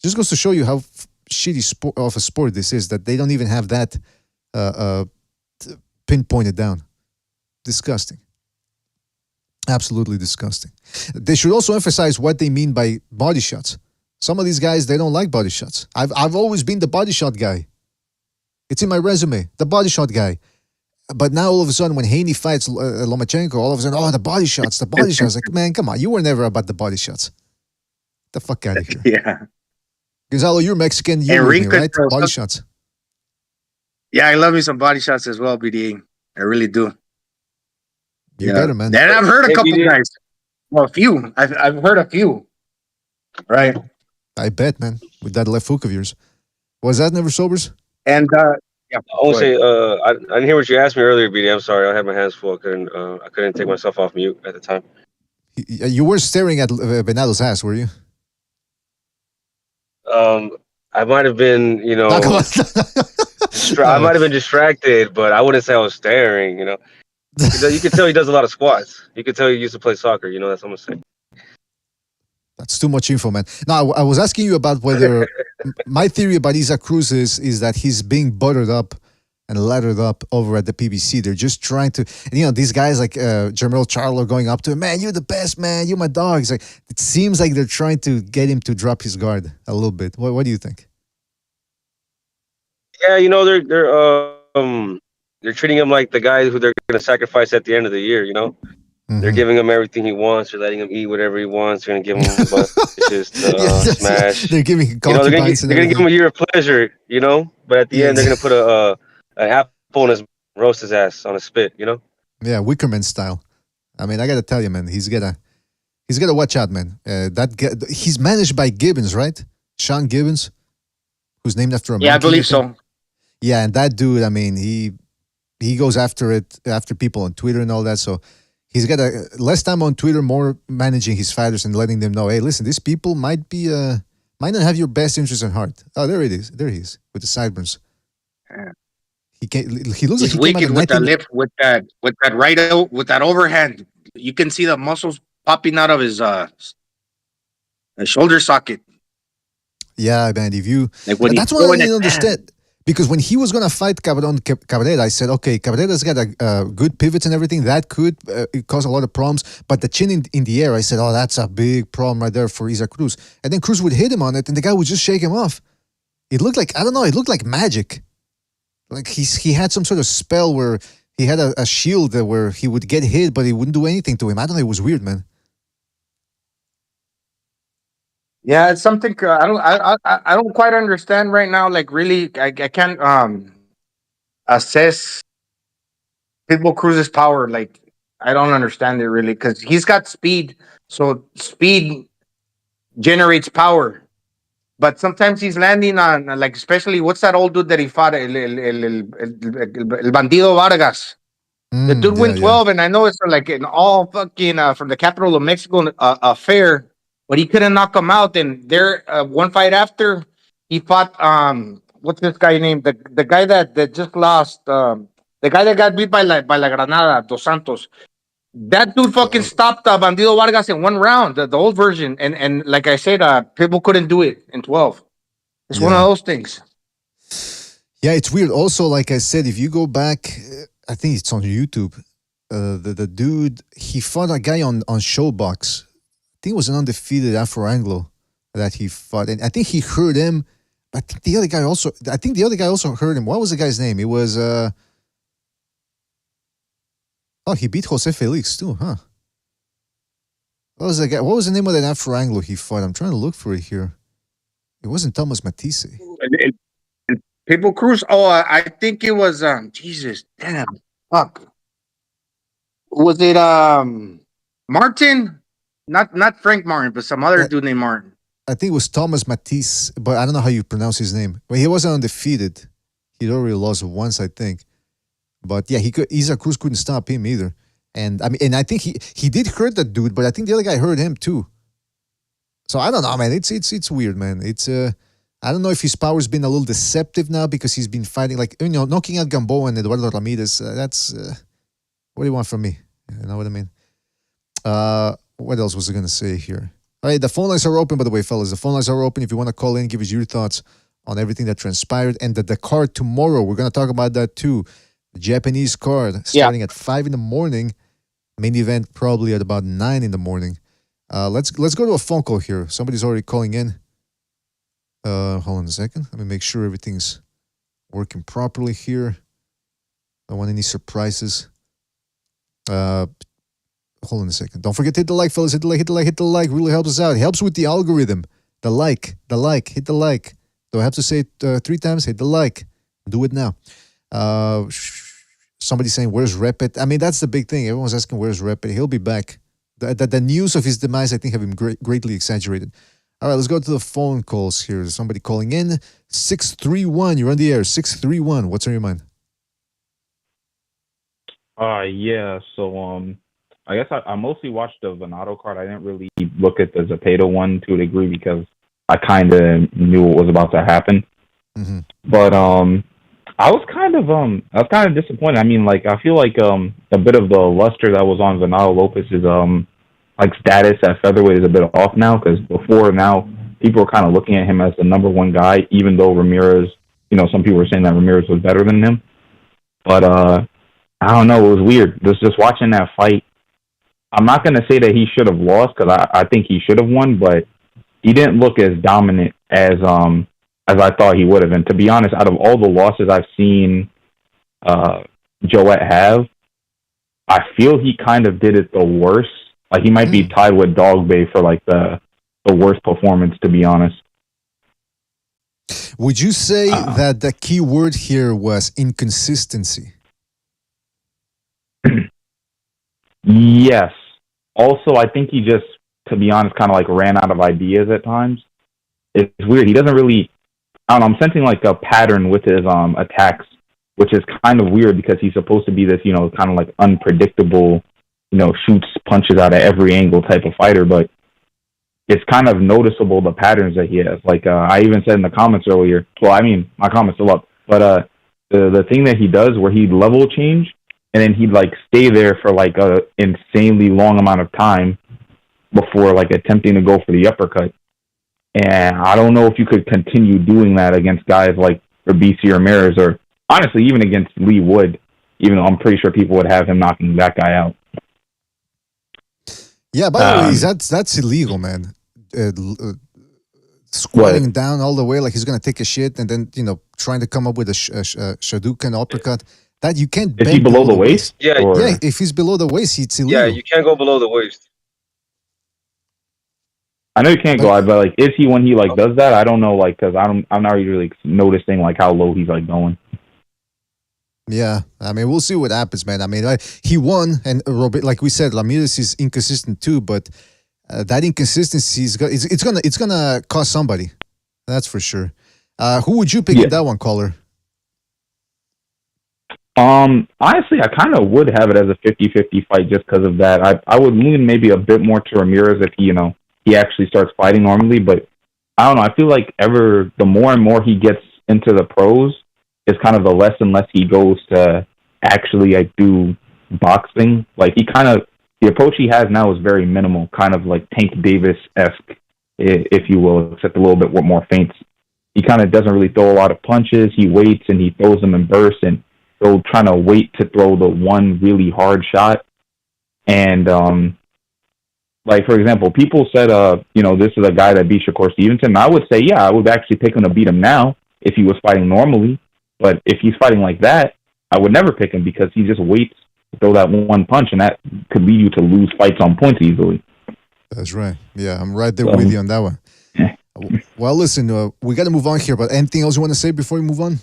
Just goes to show you how shitty of a sport this is, that they don't even have that pinpointed down. Disgusting. Absolutely disgusting. They should also emphasize what they mean by body shots. Some of these guys, they don't like body shots. I've always been the body shot guy. It's in my resume, the body shot guy. But now all of a sudden, when Haney fights Lomachenko, all of a sudden, the body shots. Like, man, come on, you were never about the body shots. Get the fuck out of here. Yeah. Gonzalo, you're Mexican. You're with me, right? Body shots. Yeah, I love me some body shots as well, BDA. I really do. You better, man. And I've heard a couple guys. Well, a few. I've heard a few. Right. I bet, man. With that left hook of yours. Was that Never Sobers? And yeah. I will say, I didn't hear what you asked me earlier, BD. I'm sorry. I had my hands full. I couldn't take myself off mute at the time. You were staring at Venado's ass, were you? I might have been, I might have been distracted, but I wouldn't say I was staring, You can tell he does a lot of squats. You can tell he used to play soccer, that's what I'm saying. That's too much info, man. No, I was asking you about whether my theory about Isaac Cruz is that he's being buttered up and lathered up over at the PBC. They're just trying to, these guys like Jermel Charlo going up to him, man, you're the best, man, you're my dog. It's like, it seems like they're trying to get him to drop his guard a little bit. What do you think? Yeah, they're treating him like the guy who they're going to sacrifice at the end of the year, Mm-hmm. They're giving him everything he wants. They're letting him eat whatever he wants. They're going to give him a bunch just smash. They're giving they're going to give him a year of pleasure, but at the end they're going to put an apple in his roast his ass on a spit, you know? Yeah, Wickerman style. I mean, I gotta tell you, man, he's gotta watch out, man. He's managed by Gibbons, right? Sean Gibbons, who's named after a Yeah, I monkey, believe think. so. Yeah, and that dude, I mean, he goes after people on Twitter and all that. So he's got less time on Twitter, more managing his fighters and letting them know, hey, listen, these people might not have your best interest at heart. Oh, there it is. There he is with the sideburns. Yeah. He looks He's like he came out wicked of with that 19 lip, with that overhand. You can see the muscles popping out of his shoulder socket. Yeah, man. Like when he's That's what I throwing didn't it. understand. Because when he was gonna fight Cabrera, I said, okay, Cabrera's got a good pivots and everything. That could cause a lot of problems. But the chin in the air, I said, oh, that's a big problem right there for Isaac Cruz. And then Cruz would hit him on it, and the guy would just shake him off. It looked like, I don't know, it looked like magic. Like he had some sort of spell where he had a shield where he would get hit, but he wouldn't do anything to him. I don't know. It was weird, man. Yeah, it's something I don't quite understand right now. Like really, I can't assess Pitbull Cruz's power. Like I don't understand it really because he's got speed, so speed generates power. But sometimes he's landing on like especially what's that old dude that he fought El Bandido Vargas. The dude Yeah, went 12, and I know it's like an all fucking from the capital of Mexico affair, but he couldn't knock him out. And there, one fight after, he fought what's this guy named? The guy that just lost, the guy that got beat by La Granada, Dos Santos. That dude fucking stopped Bandido Vargas in one round, the old version, and like I said, people couldn't do it in 12. It's one of Yeah. those things. Yeah, it's weird. Also, like I said, if you go back, I think it's on YouTube. The dude, he fought a guy on Showbox. I think it was an undefeated Afro Anglo that he fought, and I think he hurt him. I think the other guy also hurt him. What was the guy's name? It was oh, he beat Jose Felix too, huh? What was the guy? What was the name of that Afro Anglo he fought? I'm trying to look for it here. It wasn't Thomas Matisse. People Cruz. Oh, I think it was Jesus, damn, fuck. Was it Martin? Not Frank Martin, but some other dude named Martin. I think it was Thomas Matisse, but I don't know how you pronounce his name. But he wasn't undefeated. He'd already lost once, I think. But yeah, Isaac Cruz couldn't stop him either. And I mean, and I think he did hurt that dude, but I think the other guy hurt him too. So I don't know, man. It's weird, man. It's I don't know if his power's been a little deceptive now because he's been fighting, like, you know, knocking out Gamboa and Eduardo Ramirez. That's what do you want from me? You know what I mean? What else was I gonna say here? All right, the phone lines are open, by the way, fellas. The phone lines are open if you want to call in, give us your thoughts on everything that transpired. And the card tomorrow, we're going to talk about that too. The Japanese card starting at 5 in the morning. Main event probably at about 9 in the morning. Let's go to a phone call here. Somebody's already calling in. Hold on a second. Let me make sure everything's working properly here. Don't want any surprises. Hold on a second. Don't forget to hit the like, fellas. Hit the like. Really helps us out. It helps with the algorithm. The like. Hit the like. Do I have to say it 3 times? Hit the like. Do it now. Somebody saying, where's Repet? I mean, that's the big thing. Everyone's asking, where's Repet? He'll be back. The news of his demise, I think, have been greatly exaggerated. All right, let's go to the phone calls here. There's somebody calling in. 631. You're on the air. 631. What's on your mind? Yeah. So, I guess I mostly watched the Venado card. I didn't really look at the Zepeda one to a degree because I kind of knew what was about to happen. Mm-hmm. But I was kind of disappointed. I mean, like, I feel like a bit of the luster that was on Venado Lopez's like status at featherweight is a bit off now, because before now people were kind of looking at him as the number one guy, even though Ramirez, you know, some people were saying that Ramirez was better than him. But I don't know, it was weird. Just watching that fight. I'm not going to say that he should have lost, because I think he should have won, but he didn't look as dominant as I thought he would have. And to be honest, out of all the losses I've seen Joet have, I feel he kind of did it the worst. Like, he might be tied with Dog Bay for like the worst performance, to be honest. Would you say that the key word here was inconsistency? Yes. Also, I think he just, to be honest, kind of like ran out of ideas at times. It's weird. He doesn't really. I don't know. I'm sensing like a pattern with his attacks, which is kind of weird because he's supposed to be this, kind of like unpredictable, shoots punches out at every angle type of fighter. But it's kind of noticeable the patterns that he has. Like I even said in the comments earlier. Well, I mean, my comments still up. But the thing that he does where he'd level change and then he'd like stay there for like a insanely long amount of time before like attempting to go for the uppercut. And I don't know if you could continue doing that against guys like Fabricio Ramirez or honestly even against Lee Wood, even though I'm pretty sure people would have him knocking that guy out. Yeah, by the way, that's illegal, man. Squatting down all the way like he's gonna take a shit and then trying to come up with a Shoryuken uppercut. That you can't. Is he below the waist? Yeah, yeah. If he's below the waist, it's illegal. Yeah, you can't go below the waist. I know you can't go, but like, is he when he like does that? I don't know, like, because I'm not really noticing like how low he's like going. Yeah, I mean, we'll see what happens, man. I mean, he won, and like we said, Ramirez is inconsistent too, but that inconsistency it's gonna cost somebody. That's for sure. Who would you pick in that one, caller? Honestly, I kind of would have it as a 50-50 fight just because of that. I would lean maybe a bit more to Ramirez if he actually starts fighting normally, but I don't know. I feel like the more and more he gets into the pros, is kind of the less and less he goes to actually like do boxing. Like the approach he has now is very minimal, kind of like Tank Davis-esque, if you will, except a little bit more feints. He kind of doesn't really throw a lot of punches. He waits and he throws them in bursts, and he'll trying to wait to throw the one really hard shot. And like, for example, people said, this is a guy that beat Shakur Stevenson. I would say, yeah, I would actually pick him to beat him now if he was fighting normally. But if he's fighting like that, I would never pick him because he just waits to throw that one punch, and that could lead you to lose fights on points easily. That's right. Yeah, I'm right there with you on that one. Yeah. Well, listen, we got to move on here, but anything else you want to say before we move on?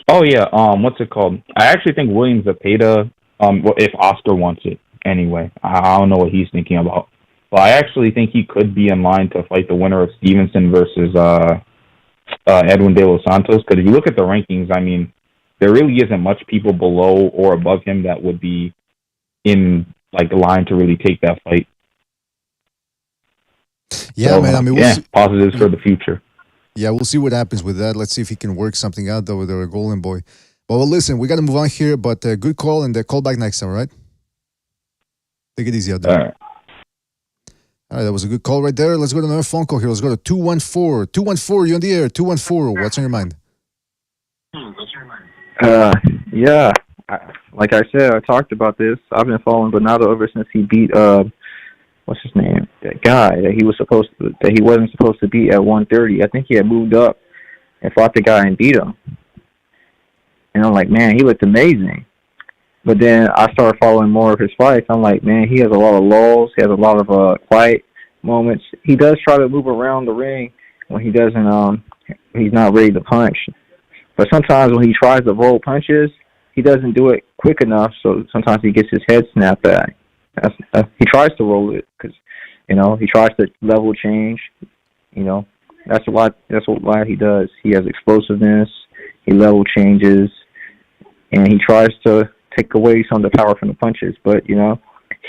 Oh, yeah. What's it called? I actually think William Zepeda, if Oscar wants it anyway. I don't know what he's thinking about. But I actually think he could be in line to fight the winner of Stevenson versus Edwin De Los Santos. Because if you look at the rankings, I mean, there really isn't much people below or above him that would be in like the line to really take that fight. Yeah, so, man. I mean, positives for the future. Yeah, we'll see what happens with that. Let's see if he can work something out though with our Golden Boy. Well, listen, we got to move on here, but good call, and call back next time, all right? Take it easy out there. All right. All right, that was a good call right there. Let's go to another phone call here. Let's go to 214. 214, you're on the air. 214, what's on your mind? Yeah. Like I said, I talked about this. I've been following Venado ever since he beat, what's his name? That guy that he wasn't supposed to beat at 130. I think he had moved up and fought the guy and beat him. And I'm like, man, he looked amazing. But then I started following more of his fights. I'm like, man, he has a lot of lulls. He has a lot of quiet moments. He does try to move around the ring when he doesn't. He's not ready to punch. But sometimes when he tries to roll punches, he doesn't do it quick enough. So sometimes he gets his head snapped back. He tries to roll it because he tries to level change. That's what he does. He has explosiveness. He level changes, and he tries to take away some of the power from the punches. But, he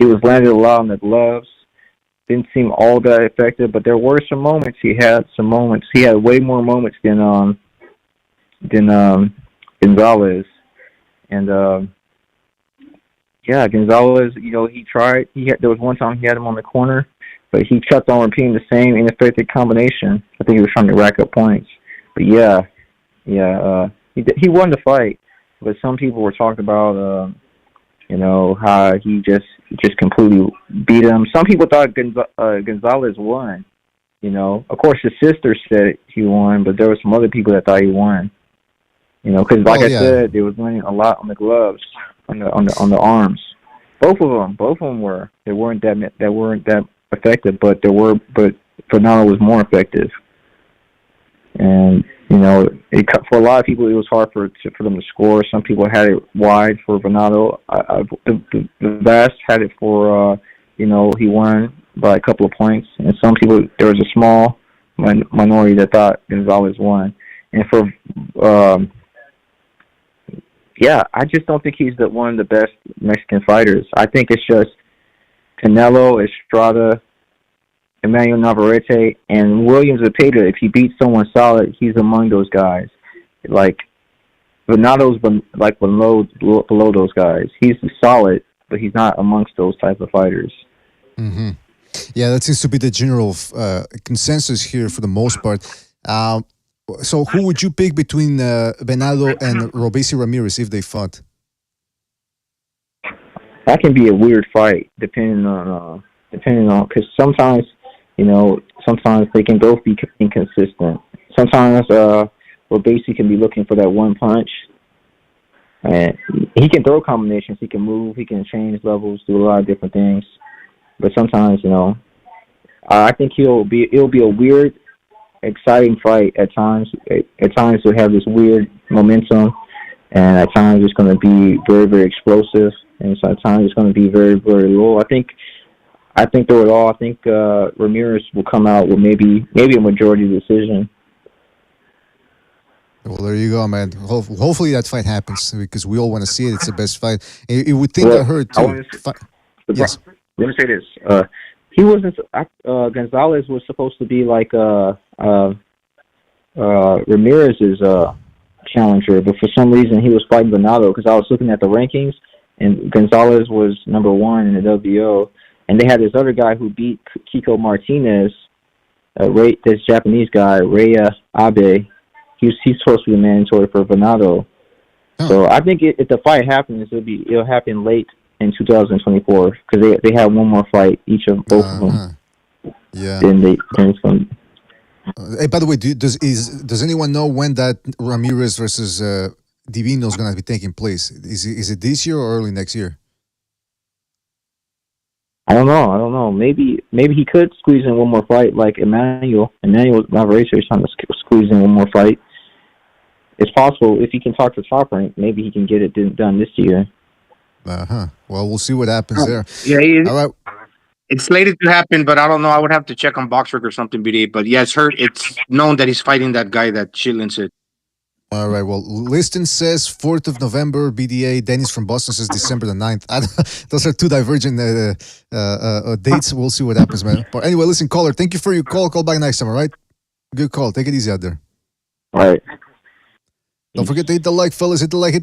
was landed a lot on the gloves. Didn't seem all that effective, but there were some moments. He had way more moments than Gonzalez. And, Gonzalez, he tried. There was one time he had him on the corner, but he kept on repeating the same ineffective combination. I think he was trying to rack up points. But, he won the fight. But some people were talking about, how he just completely beat him. Some people thought Gonzalez won. Of course, his sister said he won, but there were some other people that thought he won. Because I said, they was winning a lot on the gloves, on the arms. Both of them were. They weren't that effective, but Fernando was more effective. And For a lot of people, it was hard for them to score. Some people had it wide for Venado. The vast had it for, he won by a couple of points. And some people, there was a small minority that thought Gonzalez won. And for, I just don't think he's one of the best Mexican fighters. I think it's just Canelo, Estrada, Emmanuel Navarrete, and Williams Zepeda. If he beats someone solid, he's among those guys. Like, Venado's below those guys. He's solid, but he's not amongst those type of fighters. Mm-hmm. Yeah, that seems to be the general consensus here for the most part. So who would you pick between Venado and Robeisy Ramirez if they fought? That can be a weird fight, depending on because sometimes they can both be inconsistent. Sometimes Robeisy can be looking for that one punch, and he can throw combinations. He can move. He can change levels, do a lot of different things. But sometimes, I think it'll be a weird, exciting fight at times. At times, it'll have this weird momentum, and at times it's going to be very, very explosive, and sometimes it's going to be very, very low. I think through it all, Ramirez will come out with maybe a majority decision. Well, there you go, man. Hopefully that fight happens because we all want to see it. It's the best fight. It would think I heard too. Yes. Let me say this. He wasn't. Gonzalez was supposed to be like Ramirez's challenger, but for some reason he was fighting Venado because I was looking at the rankings, and Gonzalez was number 1 in the WBO, and they had this other guy who beat Kiko Martinez, this Japanese guy, Raya Abe. He's supposed to be mandatory for Venado. Huh. So I think if the fight happens, it'll happen late in 2024 because they have one more fight each of both of them. Yeah. Hey, by the way, does anyone know when that Ramirez versus Divino is going to be taking place? Is it this year or early next year? I don't know. Maybe he could squeeze in one more fight like Emmanuel Navarrete is trying to squeeze in one more fight. It's possible if he can talk to Top Rank, maybe he can get it done this year. Well, we'll see what happens there. Yeah, all right. It's slated to happen, but I don't know. I would have to check on BoxRec or something, BD. But yeah, it's known that he's fighting that guy that Chitlin said. All right. Well, Liston says 4th of November, BDA. Dennis from Boston says December the 9th. Those are two divergent dates. We'll see what happens, man. But anyway, listen, caller, thank you for your call. Call back next time, all right? Good call. Take it easy out there. All right. Don't forget to hit the like, fellas. Hit the like.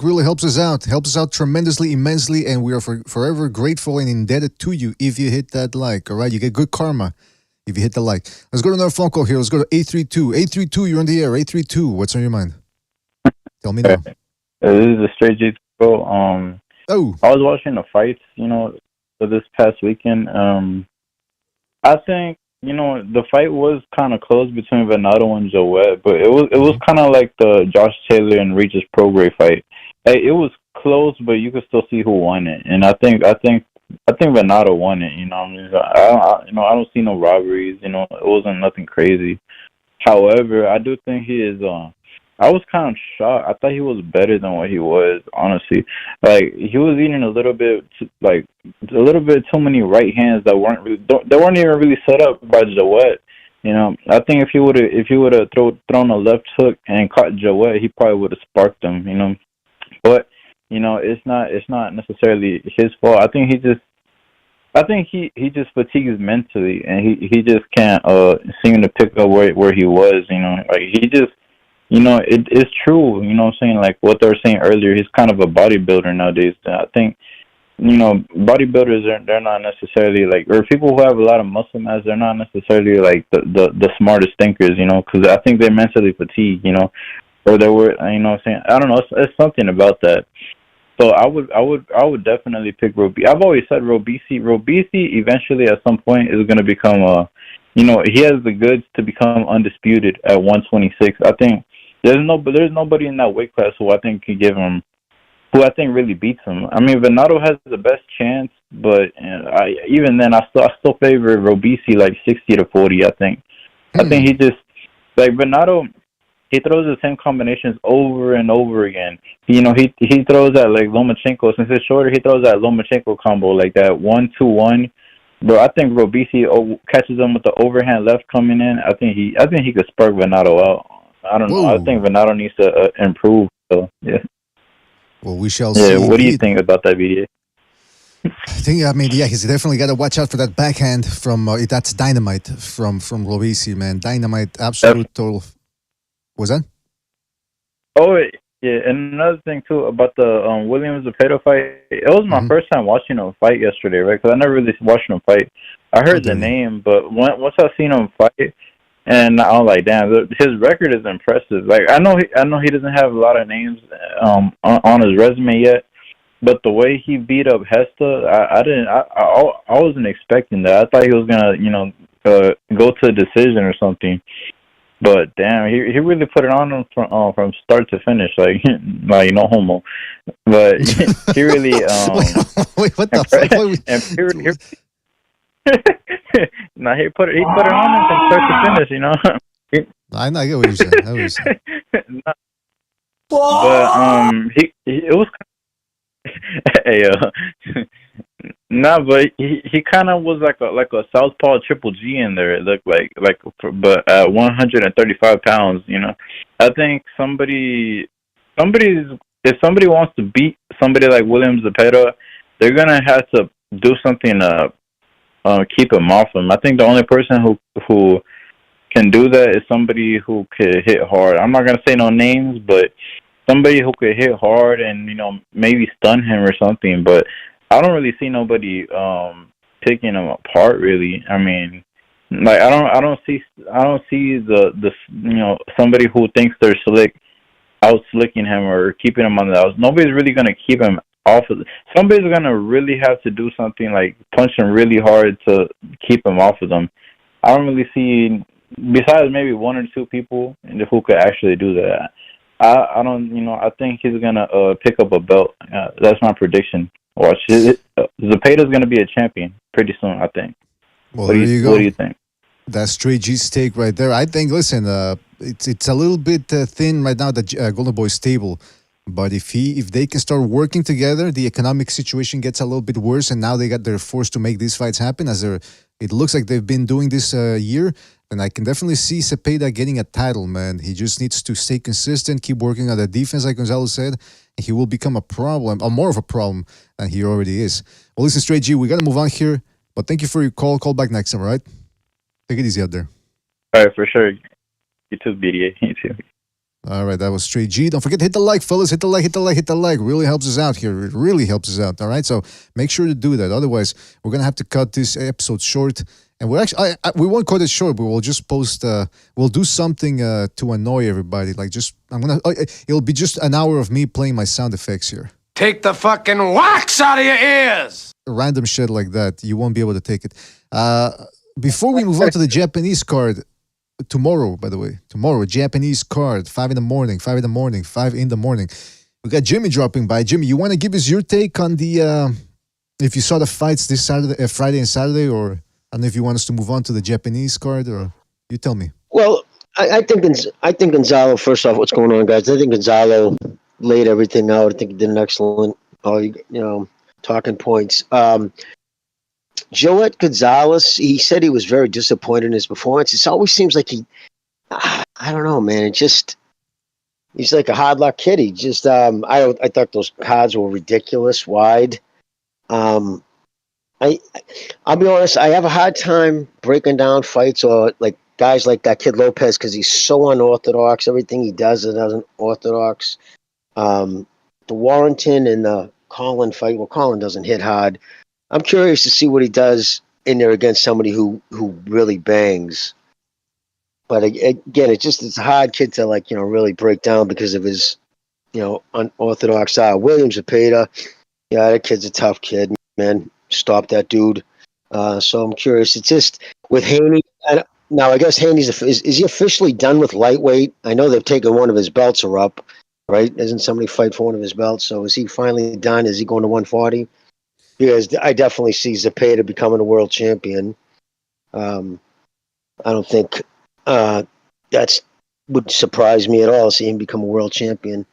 Really helps us out. Helps us out tremendously, immensely, and we are forever grateful and indebted to you if you hit that like, all right? You get good karma if you hit the like. Let's go to another phone call here. Let's go to 832. 832, you're on the air. 832, what's on your mind? Tell me now. This is a straight J bro. I was watching the fights, for this past weekend. I think, the fight was kind of close between Venado and Joet, but it was kind of like the Josh Taylor and Regis Prograis fight. It was close, but you could still see who won it, and I think Venado won it. I don't see no robberies. It wasn't nothing crazy. However, I do think he is. I was kind of shocked. I thought he was better than what he was, honestly. Like, he was eating a little bit too many right hands that weren't even really set up by Joet. I think if he would have thrown a left hook and caught Joet, he probably would have sparked him. But it's not necessarily his fault. I think he just fatigues mentally, and he just can't seem to pick up where he was. He just. It's true, what I'm saying? Like what they were saying earlier, he's kind of a bodybuilder nowadays. I think, bodybuilders, they're not necessarily or people who have a lot of muscle mass, they're not necessarily like the smartest thinkers, because I think they're mentally fatigued, or they were, what I'm saying? I don't know, it's something about that. So I would definitely pick Robeisy. I've always said Robeisy eventually at some point is going to become he has the goods to become undisputed at 126. I think there's nobody in that weight class who I think can give him, who I think really beats him. I mean, Venado has the best chance, but even then, I still favor Robeisy 60-40. I think he just Venado. he throws the same combinations over and over again. You know, he throws that like Lomachenko. Since it's shorter, he throws that Lomachenko combo, like that 1-2-1. Bro, I think Robisi catches him with the overhand left coming in. I think he could spark Venado out. I don't know. I think Venado needs to improve. So yeah. Well, we shall see. Yeah, what do you think about that video? I mean, he's definitely got to watch out for that backhand from that's dynamite from Robisi, man. Dynamite, absolute total. Was that? Oh yeah, and another thing too about the Williams Zepeda fight. It was my first time watching him fight yesterday, right? Because I never really watched him fight. I heard the name, but once I seen him fight, and I was like, damn, his record is impressive. Like I know he doesn't have a lot of names on his resume yet. But the way he beat up Gesta, I wasn't expecting that. I thought he was gonna, go to a decision or something. But damn, he really put it on him from start to finish, like no homo. But he really wait, what the fuck? Nah, he put it on him from start to finish, you know. I get what you're saying. But it was. Hey, but he kind of was like a southpaw Triple G in there. It looked like, but at 135 pounds, you know, I think if somebody wants to beat somebody like Williams Zepeda, they're gonna have to do something to keep him off him. I think the only person who can do that is somebody who could hit hard. I'm not gonna say no names, but somebody who could hit hard and maybe stun him or something, but I don't really see nobody picking him apart. Really, I mean, like I don't see the somebody who thinks they're out slicking him or keeping him on the outs. Nobody's really gonna keep him off of it. Somebody's gonna really have to do something like punch him really hard to keep him off of them. I don't really see, besides maybe one or two people who could actually do that. I don't, I think he's gonna pick up a belt. That's my prediction. Watch it. Zepeda's gonna be a champion pretty soon, I think. Well, there you go. What do you think? That's Straight G's take right there. I think. Listen, it's a little bit thin right now. The Golden Boy stable, but if they can start working together, the economic situation gets a little bit worse, and now they're forced to make these fights happen. It looks like they've been doing this year. And I can definitely see Zepeda getting a title, man. He just needs to stay consistent, keep working on the defense, like Gonzalo said, and he will become a problem, or more of a problem than he already is. Well, listen, Straight G, we got to move on here, but thank you for your call. Call back next time, all right? Take it easy out there. All right, for sure. You too, BDA. You too. All right, that was Straight G. Don't forget to hit the like, fellas. Hit the like. Really helps us out here. It really helps us out, all right? So make sure to do that. Otherwise, we're going to have to cut this episode short. And we're actually, we won't cut it short, but we'll just post, we'll do something to annoy everybody. Like it'll be just an hour of me playing my sound effects here. Take the fucking wax out of your ears! Random shit like that. You won't be able to take it. Before we move on to the Japanese card, tomorrow, by the way, Japanese card, 5 in the morning. We got Jimmy dropping by. Jimmy, you want to give us your take on if you saw the fights this Saturday, Friday and Saturday, or... I don't know if you want us to move on to the Japanese card, or you tell me. Well, I think Gonzalo. First off, what's going on, guys? I think Gonzalo laid everything out. I think he did an excellent, talking points. Joet Gonzalez, he said he was very disappointed in his performance. It always seems like I don't know, man. He's like a hard luck kid. He just, I thought those cards were ridiculous, wide. I'll be honest, I have a hard time breaking down fights or like guys like that kid Lopez because he's so unorthodox. Everything he does is unorthodox. The Warrington and the Collin fight, well, Collin doesn't hit hard. I'm curious to see what he does in there against somebody who really bangs. But again, it's a hard kid to really break down because of his unorthodox style. Williams Zepeda, that kid's a tough kid, man. Stop that dude. So I'm curious. It's just with Haney. Now I guess Haney's is he officially done with lightweight? I know they've taken one of his belts or up, right? Doesn't somebody fight for one of his belts? So is he finally done? Is he going to 140? Because I definitely see Zepeda becoming a world champion. I don't think that's would surprise me at all. See him become a world champion.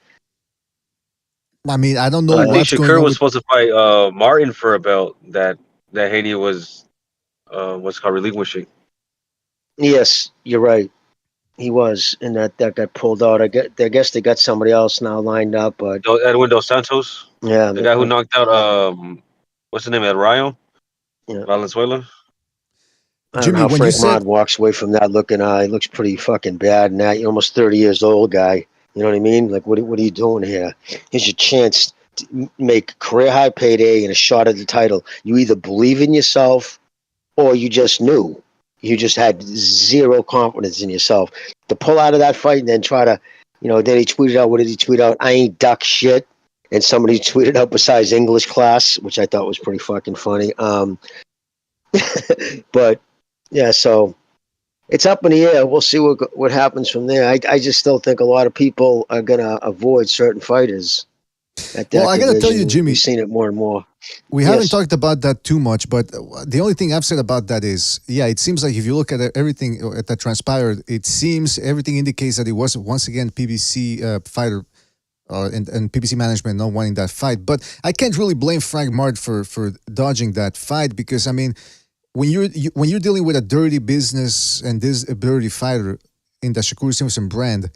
I mean, I don't know I think what's going Shakur on was with. supposed to fight Martin for a belt that Haney was what's it called relinquishing. Yes, you're right. He was, and that got pulled out. I guess they got somebody else now lined up, but Edwin Dos Santos, yeah, the guy who knocked out what's his name at Rio, yeah. Valenzuela. I don't Jimmy, know how when you Frank said Mod walks away from that looking. He looks pretty fucking bad. And that you're almost 30 years old, guy. You know what I mean? Like, what are you doing here? Here's your chance to make career high payday and a shot at the title. You either believe in yourself, or you just knew. You just had zero confidence in yourself to pull out of that fight and then try to, Then he tweeted out. What did he tweet out? I ain't duck shit. And somebody tweeted out besides English class, which I thought was pretty fucking funny. But yeah, so it's up in the air. We'll see what happens from there. I just still think a lot of people are gonna avoid certain fighters at that Well, I gotta tell you, division. Jimmy, We've seen it more and more. we Yes. haven't talked about that too much, but the only thing I've said about that is, yeah, it seems like if you look at everything that transpired, it seems everything indicates that it was once again PBC fighter and PBC management not wanting that fight. But I can't really blame Frank Mart for dodging that fight because I mean, when you're dealing with a dirty business and a dirty fighter in the Shakur Stevenson brand,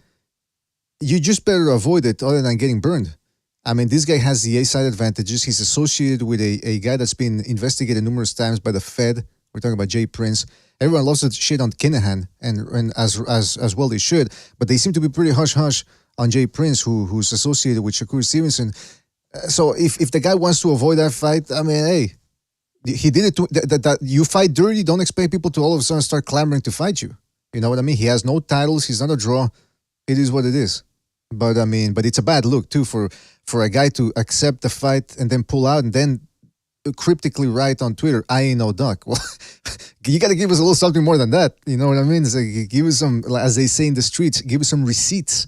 you just better avoid it other than getting burned. I mean, this guy has the A-side advantages. He's associated with a guy that's been investigated numerous times by the Fed. We're talking about Jay Prince. Everyone loves to shit on Kinahan, and as well they should. But they seem to be pretty hush-hush on Jay Prince, who's associated with Shakur Stevenson. So if the guy wants to avoid that fight, I mean, hey, he did it. That you fight dirty. Don't expect people to all of a sudden start clamoring to fight you. You know what I mean? He has no titles. He's not a draw. It is what it is. But I mean, it's a bad look too for a guy to accept the fight and then pull out and then cryptically write on Twitter, "I ain't no duck." Well, you got to give us a little something more than that. You know what I mean? It's like, give us some, as they say in the streets, give us some receipts.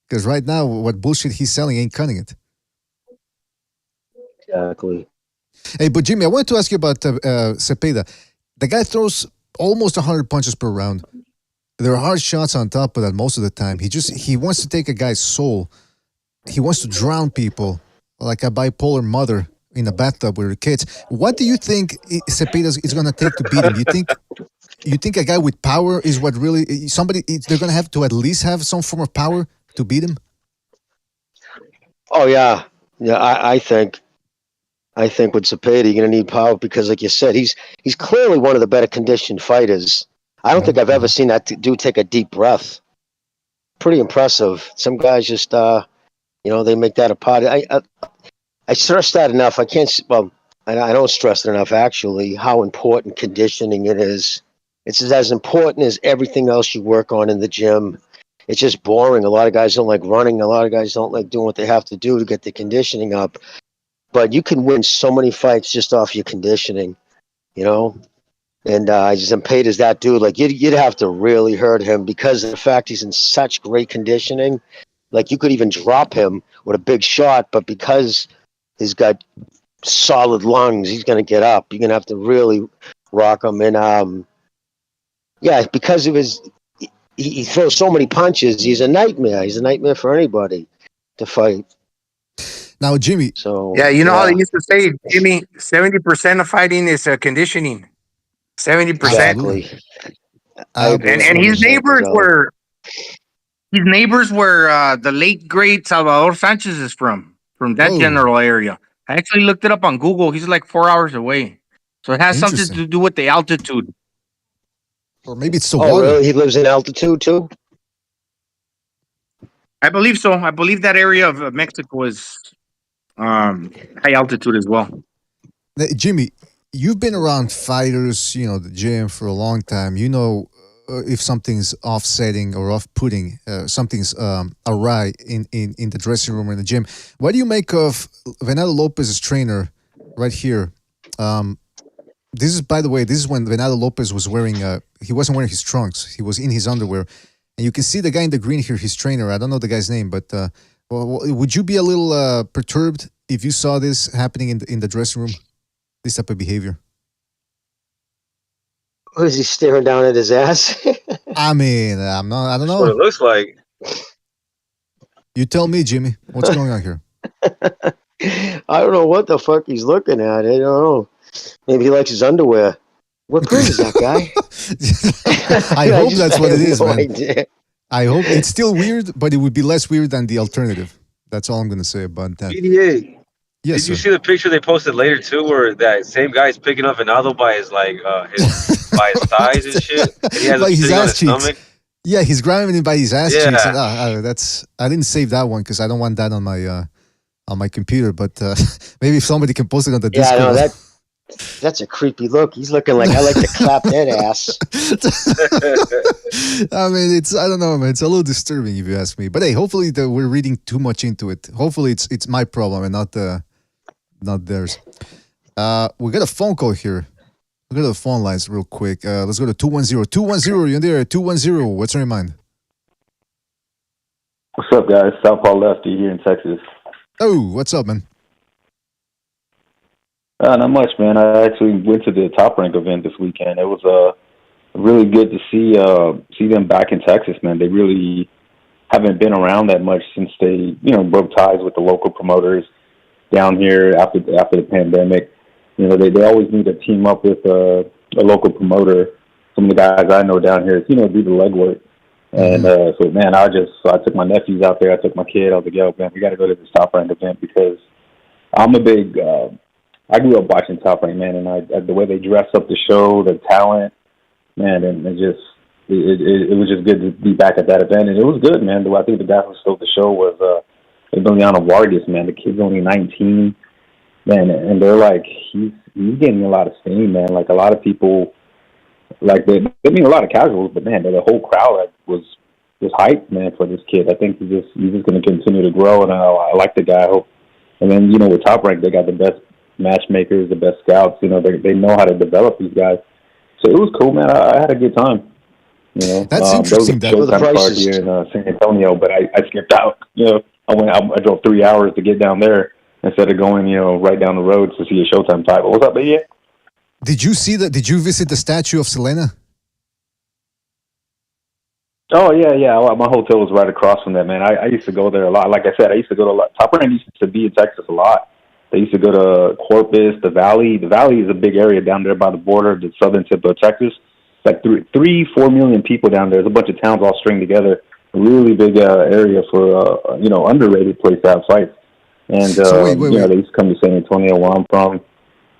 Because right now, what bullshit he's selling ain't cutting it. Exactly. Hey, but Jimmy, I wanted to ask you about Zepeda. The guy throws almost 100 punches per round. There are hard shots on top of that most of the time. He wants to take a guy's soul. He wants to drown people like a bipolar mother in a bathtub with her kids. What do you think Zepeda is going to take to beat him? You think a guy with power is what really they're going to have to at least have some form of power to beat him? Oh yeah, I think with Zepeda you're going to need power because, like you said, he's clearly one of the better conditioned fighters. I don't think I've ever seen that dude take a deep breath. Pretty impressive. Some guys just, they make that a part. I stress that enough. I can't. Well, I don't stress it enough. Actually, how important conditioning it is. It's as important as everything else you work on in the gym. It's just boring. A lot of guys don't like running. A lot of guys don't like doing what they have to do to get the conditioning up. But you can win so many fights just off your conditioning, And Zepeda's that dude. Like you'd have to really hurt him because of the fact he's in such great conditioning. Like you could even drop him with a big shot, but because he's got solid lungs, he's gonna get up. You're gonna have to really rock him. And because of he throws so many punches. He's a nightmare. He's a nightmare for anybody to fight. Now, Jimmy. So yeah, you know how they used to say, Jimmy, 70% of fighting is conditioning. 70%. Exactly. And his neighbors were the late great Salvador Sanchez is from that general area. I actually looked it up on Google. He's like 4 hours away. So it has something to do with the altitude. Or maybe it's the water. water. Really? He lives in altitude too? I believe so. I believe that area of Mexico is high altitude as well. Now, Jimmy, you've been around fighters, the gym for a long time. You know if something's offsetting or off-putting, something's awry in the dressing room or in the gym. What do you make of Venado Lopez's trainer right here? This is, by the way, when Venado Lopez was wearing, he wasn't wearing his trunks. He was in his underwear. And you can see the guy in the green here, his trainer. I don't know the guy's name, but would you be a little perturbed if you saw this happening in the dressing room? This type of behavior. What is he staring down at his ass? I mean, I'm not. I don't That's what it know. looks like. You tell me, Jimmy. What's going on here? I don't know what the fuck he's looking at. I don't know. Maybe he likes his underwear. What print is that guy? I hope that's what it is, man. Idea. I hope it's still weird, but it would be less weird than the alternative. That's all I'm gonna say about that. BDA. Yes, Did you sir. see the picture they posted later too, where that same guy's picking up Venado by his by his thighs and shit? And he has By him his sitting on ass his cheeks. stomach. Yeah, he's grabbing him by his ass Yeah. cheeks. And, I didn't save that one because I don't want that on my computer. But maybe if somebody can post it on the Yeah, Discord. no, that's a creepy look. He's looking like I like to clap that ass. I mean, I don't know, man. It's a little disturbing if you ask me. But hey, hopefully we're reading too much into it. Hopefully it's my problem and not theirs. We got a phone call here. We'll go to the phone lines real quick. Let's go to 210. 210, you're there. 210. What's on your mind? What's up, guys? Southpaw Lefty here in Texas. Oh, what's up, man? Not much, man. I actually went to the Top Rank event this weekend. It was really good to see them back in Texas, man. They really haven't been around that much since they, broke ties with the local promoters down here after the pandemic. They always need to team up with a local promoter. Some of the guys I know down here, do the legwork. And so, man, I took my nephews out there. I took my kid. I was like, yo, man, we got to go to this Top Rank event because I'm a big. I grew up watching Top Rank, man, and the way they dress up the show, the talent, man, and it was just good to be back at that event, and it was good, man. I think the guy who stole the show was Emiliano Vargas, man. The kid's only 19, man, and they're like, he's getting a lot of steam, man. Like a lot of people, like they mean a lot of casuals, but man, the whole crowd was hyped, man, for this kid. I think he's just going to continue to grow, and I like the guy. I hope. And then with Top Rank, they got the best matchmakers, the best scouts. They know how to develop these guys. So it was cool, man. I had a good time. That's interesting. There was a Showtime card here in San Antonio, but I skipped out. I drove 3 hours to get down there instead of going, right down the road to see a Showtime title. What's up, baby? Did you see that? Did you visit the statue of Selena? Oh, yeah. My hotel was right across from that, man. I used to go there a lot. Like I said, I used to go to a lot. Top Rank used to be in Texas a lot. They used to go to Corpus, the Valley. The Valley is a big area down there by the border, the southern tip of Texas. Like 3-4 million people down there. There's a bunch of towns all stringed together. A really big area for, underrated place to have fights. And, So wait. they used to come to San Antonio where I'm from.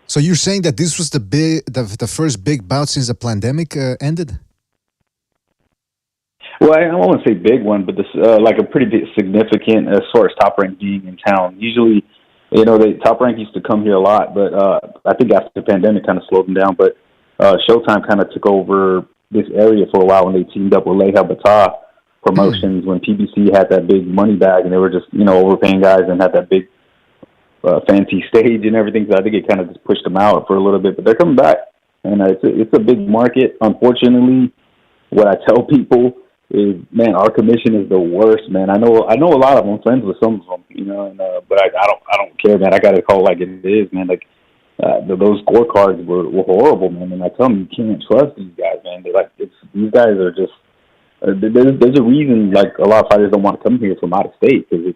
So you're saying that this was the first big bout since the pandemic ended? Well, I don't want to say big one, but this like a pretty big, significant as far as Top Rank being in town. Usually, Top Rank used to come here a lot, but I think after the pandemic kind of slowed them down. But Showtime kind of took over this area for a while when they teamed up with Leja Bata Promotions when PBC had that big money bag and they were just, overpaying guys and had that big fancy stage and everything. So I think it kind of just pushed them out for a little bit, but they're coming back. And it's a big market. Unfortunately, what I tell people is, man, our commission is the worst, man. I know a lot of them. I'm friends with some of them, but I don't care, man. I got to call it like it is, man. Like those scorecards were horrible, man. And I tell them, you can't trust these guys, man. These guys are just. There's a reason, like a lot of fighters don't want to come here from out of state because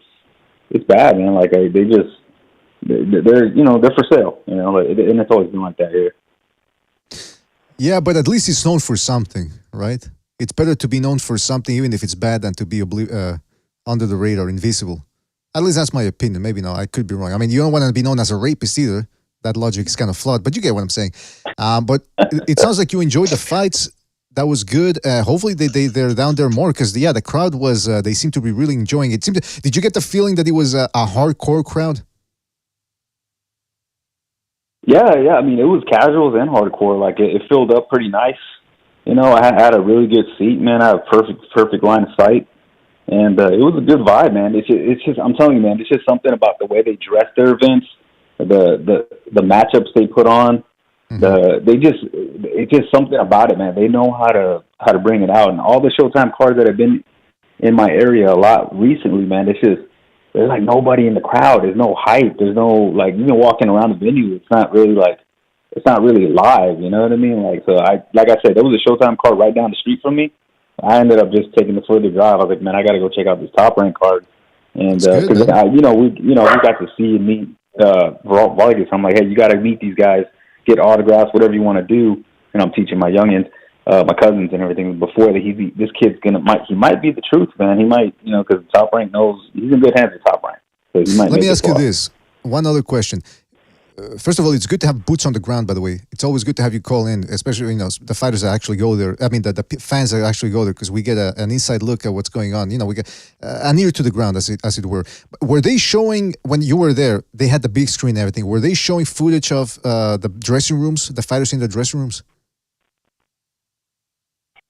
it's bad, man. Like they're for sale, and it's always been like that here. Yeah, but at least it's known for something, right? It's better to be known for something, even if it's bad, than to be under the radar, invisible. At least that's my opinion. Maybe no, I could be wrong. I mean, you don't want to be known as a rapist either. That logic is kind of flawed, but you get what I'm saying. But it sounds like you enjoyed the fights. That was good. Hopefully they're down there more because the crowd was. They seem to be really enjoying it. Did you get the feeling that it was a hardcore crowd? Yeah. I mean, it was casuals and hardcore. Like it filled up pretty nice. I had a really good seat, man. I had a perfect line of sight, and it was a good vibe, man. It's just I'm telling you, man. It's just something about the way they dress their events, the matchups they put on. It's just something about it, man. They know how to bring it out, and all the Showtime cards that have been in my area a lot recently, man. It's just there's like nobody in the crowd. There's no hype. There's no walking around the venue. It's not really live. You know what I mean? Like I said, there was a Showtime card right down the street from me. I ended up just taking the further drive. I was like, man, I got to go check out this Top Rank card, and because we got to see and meet Vargas. I'm like, hey, you got to meet these guys, get autographs, whatever you want to do. And I'm teaching my youngins, my cousins and everything before that. This kid's he might be the truth, man. He might, because Top Rank knows he's in good hands with Top Rank. So he might. Let me ask you this. One other question. First of all, it's good to have boots on the ground, by the way. It's always good to have you call in, especially, the fighters that actually go there. I mean, the fans that actually go there, because we get an inside look at what's going on. We get an ear to the ground, as it were. Were they showing, when you were there, they had the big screen and everything, were they showing footage of the dressing rooms, the fighters in the dressing rooms?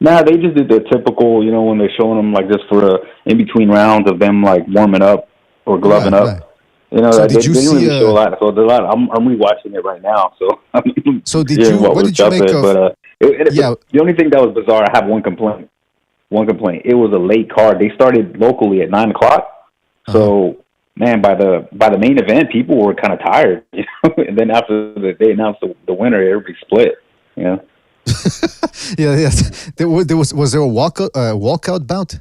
Nah, they just did the typical, when they're showing them, like, just for in-between rounds of them, like, warming up or gloving up. Right. So they didn't really show a lot. So there's a lot. I'm rewatching it right now. So so did you? What did you make of? But the only thing that was bizarre. I have one complaint. It was a late card. They started locally at 9:00. So man, by the main event, people were kind of tired. And then after they announced the winner, everybody split. Yeah. Was there a walkout bout?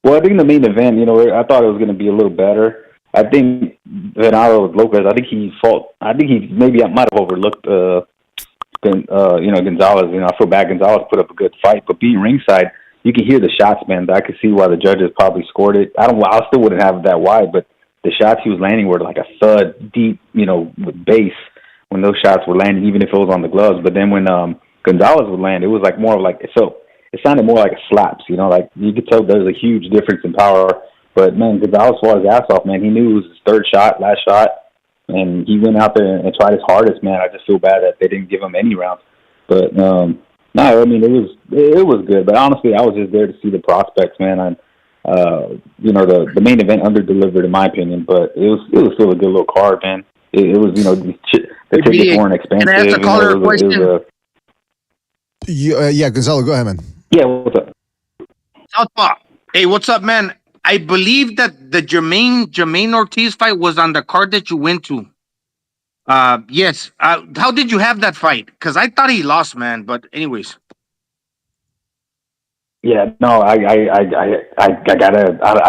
Well, I think the main event, I thought it was going to be a little better. I think Venado Lopez, I think he might have overlooked, Gonzalez. I feel bad. Gonzalez put up a good fight, but being ringside, you can hear the shots, man. I could see why the judges probably scored it. I still wouldn't have it that wide, but the shots he was landing were like a thud, deep, with bass when those shots were landing, even if it was on the gloves. But then when Gonzalez would land, it was like more of like it sounded more like a slaps, like you could tell there's a huge difference in power. But man, Gonzalez fought his ass off, man. He knew it was his last shot, and he went out there and tried his hardest, man. I just feel bad that they didn't give him any rounds. But no, I mean it was good. But honestly, I was just there to see the prospects, man. And the main event under-delivered in my opinion, but it was still a good little card, man. It was the tickets weren't expensive. Can I ask the caller a question? Yeah, Gonzalo, go ahead, man. Yeah, what's up? Southpaw. Hey, what's up, man? I believe that the Jermaine Ortiz fight was on the card that you went to. Yes. How did you have that fight? Because I thought he lost, man. But anyways. Yeah, no, I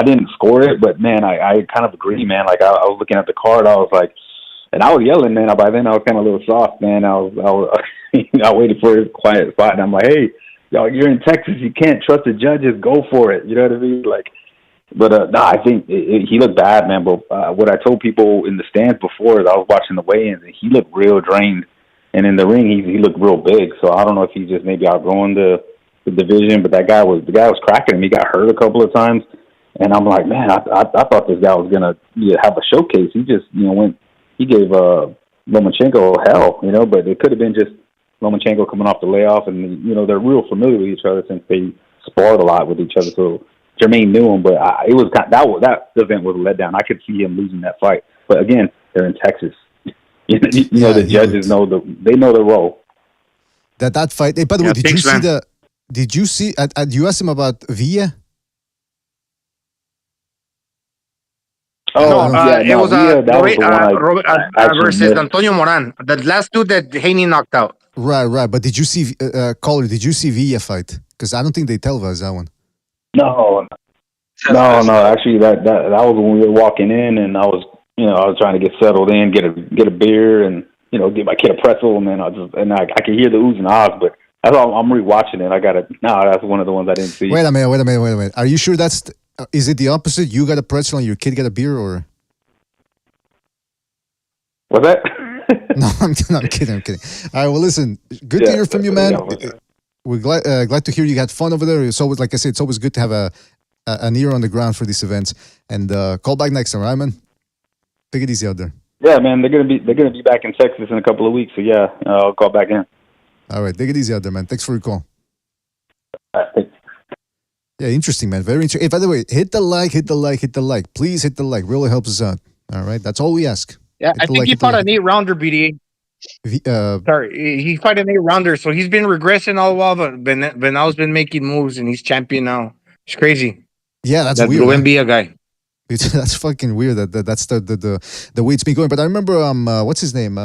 didn't score it, but man, I kind of agree, man. Like I was looking at the card, I was like, and I was yelling, man. By then I was kind of a little soft, man. I waited for a quiet spot, and I'm like, hey, y'all, you're in Texas. You can't trust the judges. Go for it. You know what I mean? Like, but I think he looked bad, man. But what I told people in the stands before is I was watching the weigh-ins, and he looked real drained. And in the ring, he looked real big. So I don't know if he's just maybe outgrowing the division. But the guy was cracking him. He got hurt a couple of times, and I'm like, man, I thought this guy was gonna have a showcase. He just he gave Lomachenko hell, but it could have been just Lomachenko coming off the layoff, and they're real familiar with each other since they sparred a lot with each other. So Jermaine knew him, but it was that event was a letdown. I could see him losing that fight, but again, they're in Texas. The judges know they know their role. That fight. Hey, by the way, did you see? You asked him about Villa? Oh, it was Robert versus Antonio Moran, the last dude that Haney knocked out. Right. But did you see, caller? Did you see Villa fight? Because I don't think they televised that one. No. Actually, that was when we were walking in, and I was trying to get settled in, get a beer, and give my kid a pretzel, and then I could hear the oohs and ahs, but that's all. I'm rewatching it. That's one of the ones I didn't see. Wait a minute. Are you sure that's? Is it the opposite? You got a pretzel and your kid got a beer, or? What's that? No, I'm kidding. All right, well, listen, good to hear from you, man. We're glad to hear you had fun over there. It's always, like I said, it's always good to have an ear on the ground for these events. And call back next time, right, man? Take it easy out there. Yeah, man, they're gonna be back in Texas in a couple of weeks. So yeah, I'll call back in. All right, take it easy out there, man. Thanks for your call. All right, thanks. Yeah, interesting, man. Very interesting. Hey, by the way, hit the like. Please hit the like. Really helps us out. All right, that's all we ask. Yeah, I think he fought an 8-rounder, BDA. Sorry, he fought an 8-rounder, so he's been regressing all the while, but Venal's been making moves, and he's champion now. It's crazy. Yeah, that's weird. Rubén Villa guy. That's fucking weird. That's the way it's been going. But I remember, what's his name?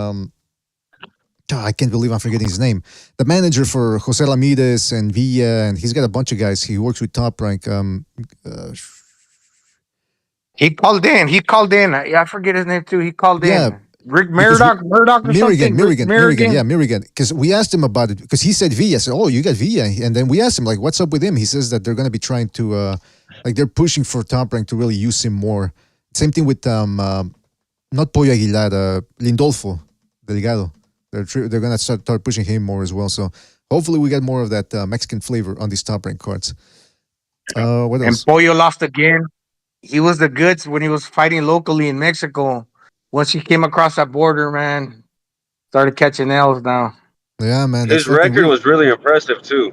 I can't believe I'm forgetting his name. The manager for Jose Ramirez and Villa, and he's got a bunch of guys. He works with Top Rank. He called in. I forget his name too. He called Yeah, in. Rick because Murdoch or something. Mirigan. Yeah, Mirigan. Because we asked him about it because he said Villa. I said, "Oh, you got Villa," and then we asked him like, "What's up with him?" He says that they're going to be trying to, like, they're pushing for Top Rank to really use him more. Same thing with not Pollo Aguilar, Lindolfo Delgado. They're going to start pushing him more as well. So hopefully we get more of that Mexican flavor on these Top Rank cards. What else? And Pollo lost again. He was the goods when he was fighting locally in Mexico. Once he came across that border, man, started catching L's now. Yeah, man. His record was really impressive too.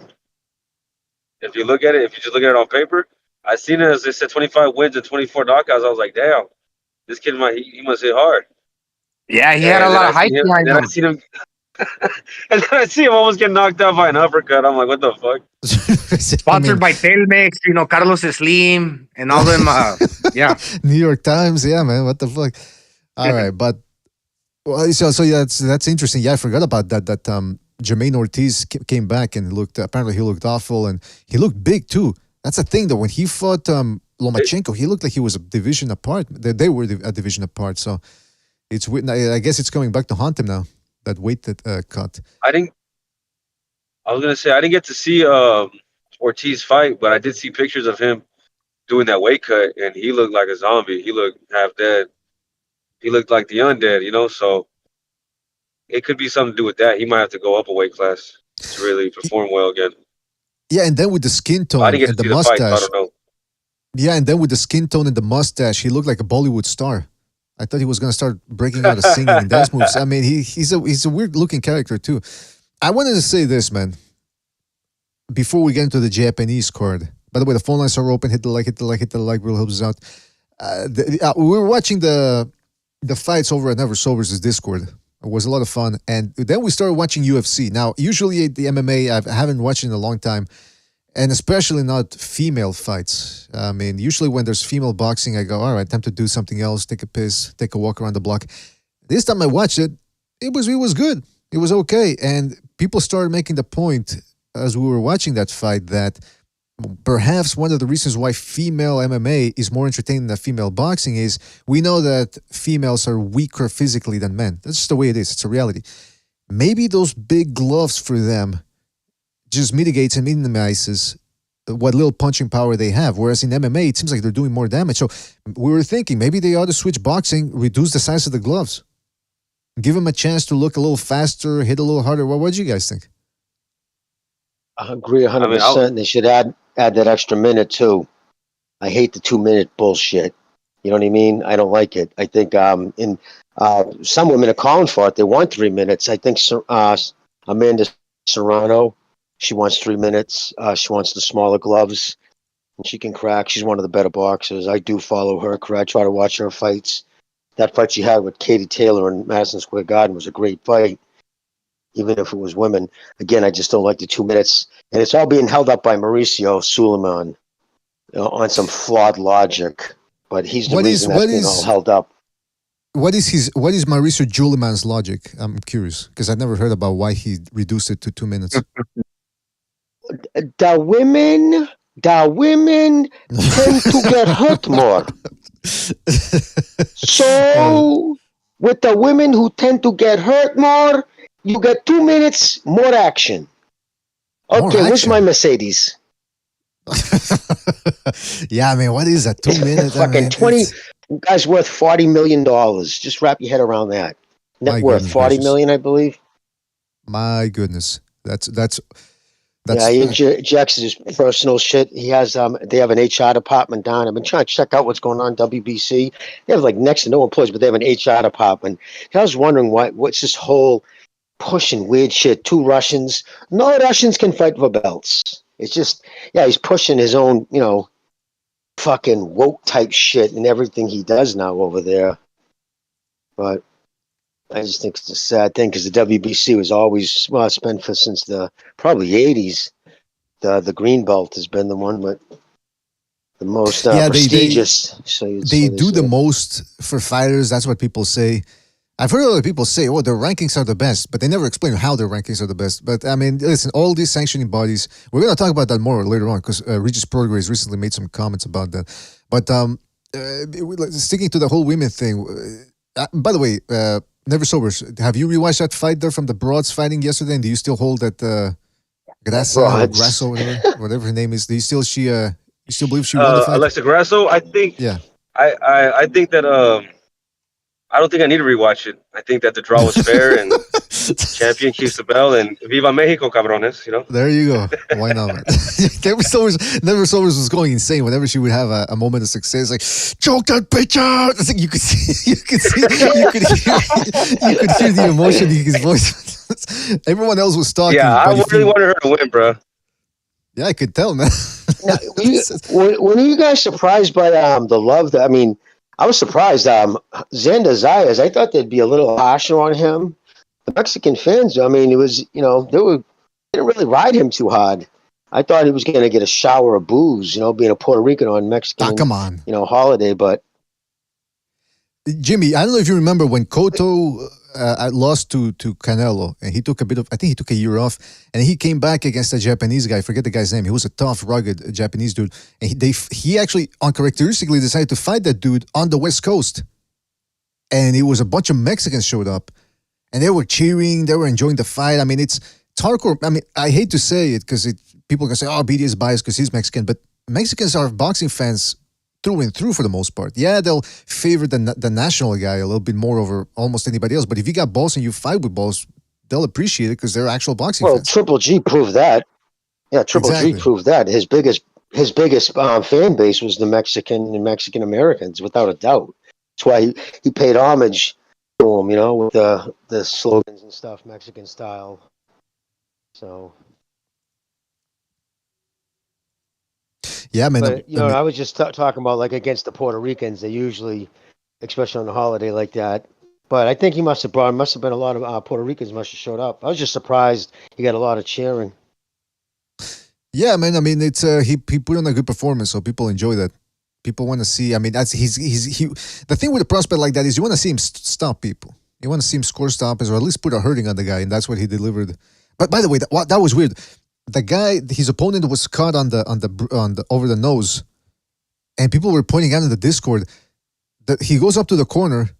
If you look at it, if you just look at it on paper, I seen it as they said 25 wins and 24 knockouts. I was like, damn, this kid he must hit hard. Yeah, he had a lot of hype behind him. I seen him, and then I see him almost get knocked out by an uppercut. I'm like, what the fuck? Sponsored by Telmex, Carlos Slim and all them. Yeah, New York Times. Yeah, man. What the fuck? All right, but so yeah, that's interesting. Yeah, I forgot about that. That Jermaine Ortiz came back and apparently he looked awful and he looked big too. That's the thing though. When he fought Lomachenko, he looked like he was a division apart. They were a division apart. So it's I guess it's coming back to haunt him now. That weight cut. I was gonna say I didn't get to see Ortiz fight, but I did see pictures of him doing that weight cut, and he looked like a zombie. He looked half dead. He looked like the undead, so it could be something to do with that. He might have to go up a weight class to really perform well again. Yeah, and then with the skin tone and the mustache. Fight, so I don't know. Yeah, and then with the skin tone and the mustache, he looked like a Bollywood star. I thought he was going to start breaking out of singing and dance moves. I mean, he's a weird looking character too. I wanted to say this, man. Before we get into the Japanese card. By the way, the phone lines are open. Hit the like, really helps us out. We were watching the fights over at Never Sober's Discord. It was a lot of fun. And then we started watching UFC. Now, usually the MMA, I haven't watched in a long time. And especially not female fights. I mean, usually when there's female boxing, I go, all right, time to do something else, take a piss, take a walk around the block. This time I watched it, it was good. It was okay. And people started making the point as we were watching that fight that perhaps one of the reasons why female MMA is more entertaining than female boxing is we know that females are weaker physically than men. That's just the way it is. It's a reality. Maybe those big gloves for them just mitigates and minimizes what little punching power they have. Whereas in MMA, it seems like they're doing more damage. So we were thinking maybe they ought to switch boxing, reduce the size of the gloves, give them a chance to look a little faster, hit a little harder. What do you guys think? I agree 100%. They should add that extra minute too. I hate the 2-minute bullshit. You know what I mean? I don't like it. I think in some women are calling for it. They want 3 minutes. I think Amanda Serrano, she wants 3 minutes. She wants the smaller gloves. And she can crack. She's one of the better boxers. I do follow her. I try to watch her fights. That fight she had with Katie Taylor in Madison Square Garden was a great fight, even if it was women. Again, I just don't like the 2 minutes. And it's all being held up by Mauricio Suleiman on some flawed logic. But he's the reason that's being all held up. What is Mauricio Suleiman's logic? I'm curious, because I've never heard about why he reduced it to 2 minutes. The women tend to get hurt more. So with the women who tend to get hurt more, you get 2 minutes more action. Okay, where's my Mercedes? Yeah, I mean, what is that? 2 minutes? Fucking 20 guy's worth $40 million. Just wrap your head around that. Net worth $40 million, I believe. My goodness. That's yeah, he injects his personal shit. He has they have an HR department down. I've been trying to check out what's going on WBC. They have like next to no employees, but they have an HR department. I was wondering what's this whole pushing weird shit. 2 Russians. No Russians can fight for belts. It's just, yeah, he's pushing his own, fucking woke type shit and everything he does now over there. But I just think it's a sad thing because the WBC was always, well, it's been since the probably 80s. The green belt has been the one with the most prestigious. They do the most for fighters. That's what people say. I've heard other people say, "Oh, their rankings are the best," but they never explain how their rankings are the best. But I mean, listen, all these sanctioning bodies. We're gonna talk about that more later on because Regis Progress recently made some comments about that. But sticking to the whole women thing. By the way, Never Sobers, have you rewatched that fight there from the Broads fighting yesterday? And do you still hold that Grasso, whatever her name is? Do you still you still believe she won the fight? Alexa Grasso, I think. Yeah. I think that I don't think I need to rewatch it. I think that the draw was fair and champion keeps the belt and Viva Mexico, cabrones. You know. There you go. Why not, man? Never Sobers was going insane whenever she would have a moment of success, like choke that bitch out. It's like you could hear the emotion in his voice. Everyone else was talking. Yeah, I really wanted her to win, bro. Yeah, I could tell, man. Now, were you guys surprised by the love that? I mean, I was surprised. Xander Zayas, I thought they'd be a little harsher on him. The Mexican fans, I mean, it was they didn't really ride him too hard. I thought he was going to get a shower of booze, being a Puerto Rican on Mexican, come on, holiday. But Jimmy, I don't know if you remember when Cotto lost to Canelo, and he took I think he took a year off, and he came back against a Japanese guy. I forget the guy's name. He was a tough, rugged Japanese dude, and he actually uncharacteristically decided to fight that dude on the West Coast, and it was a bunch of Mexicans showed up, and they were cheering, they were enjoying the fight. I mean, it's hardcore. I mean, I hate to say it because people can say, "Oh, BD is biased because he's Mexican," but Mexicans are boxing fans through and through for the most part. Yeah, they'll favor the national guy a little bit more over almost anybody else. But if you got balls and you fight with balls, they'll appreciate it because they're actual boxing fans. Triple G proved that. Yeah, Triple G proved that. His biggest fan base was the Mexican and Mexican Americans, without a doubt. That's why he paid homage to him, with the slogans and stuff, Mexican style. So. Yeah, man. But, I was just talking about, like, against the Puerto Ricans, they usually, especially on a holiday like that. But I think he must have been a lot of Puerto Ricans must have showed up. I was just surprised he got a lot of cheering. Yeah, man. I mean, it's he put on a good performance, so people enjoy that. People want to see. I mean, that's he. The thing with a prospect like that is you want to see him stop people. You want to see him score stoppers or at least put a hurting on the guy, and that's what he delivered. But by the way, that was weird. The guy, his opponent was caught on the over the nose, and people were pointing out in the Discord that he goes up to the corner.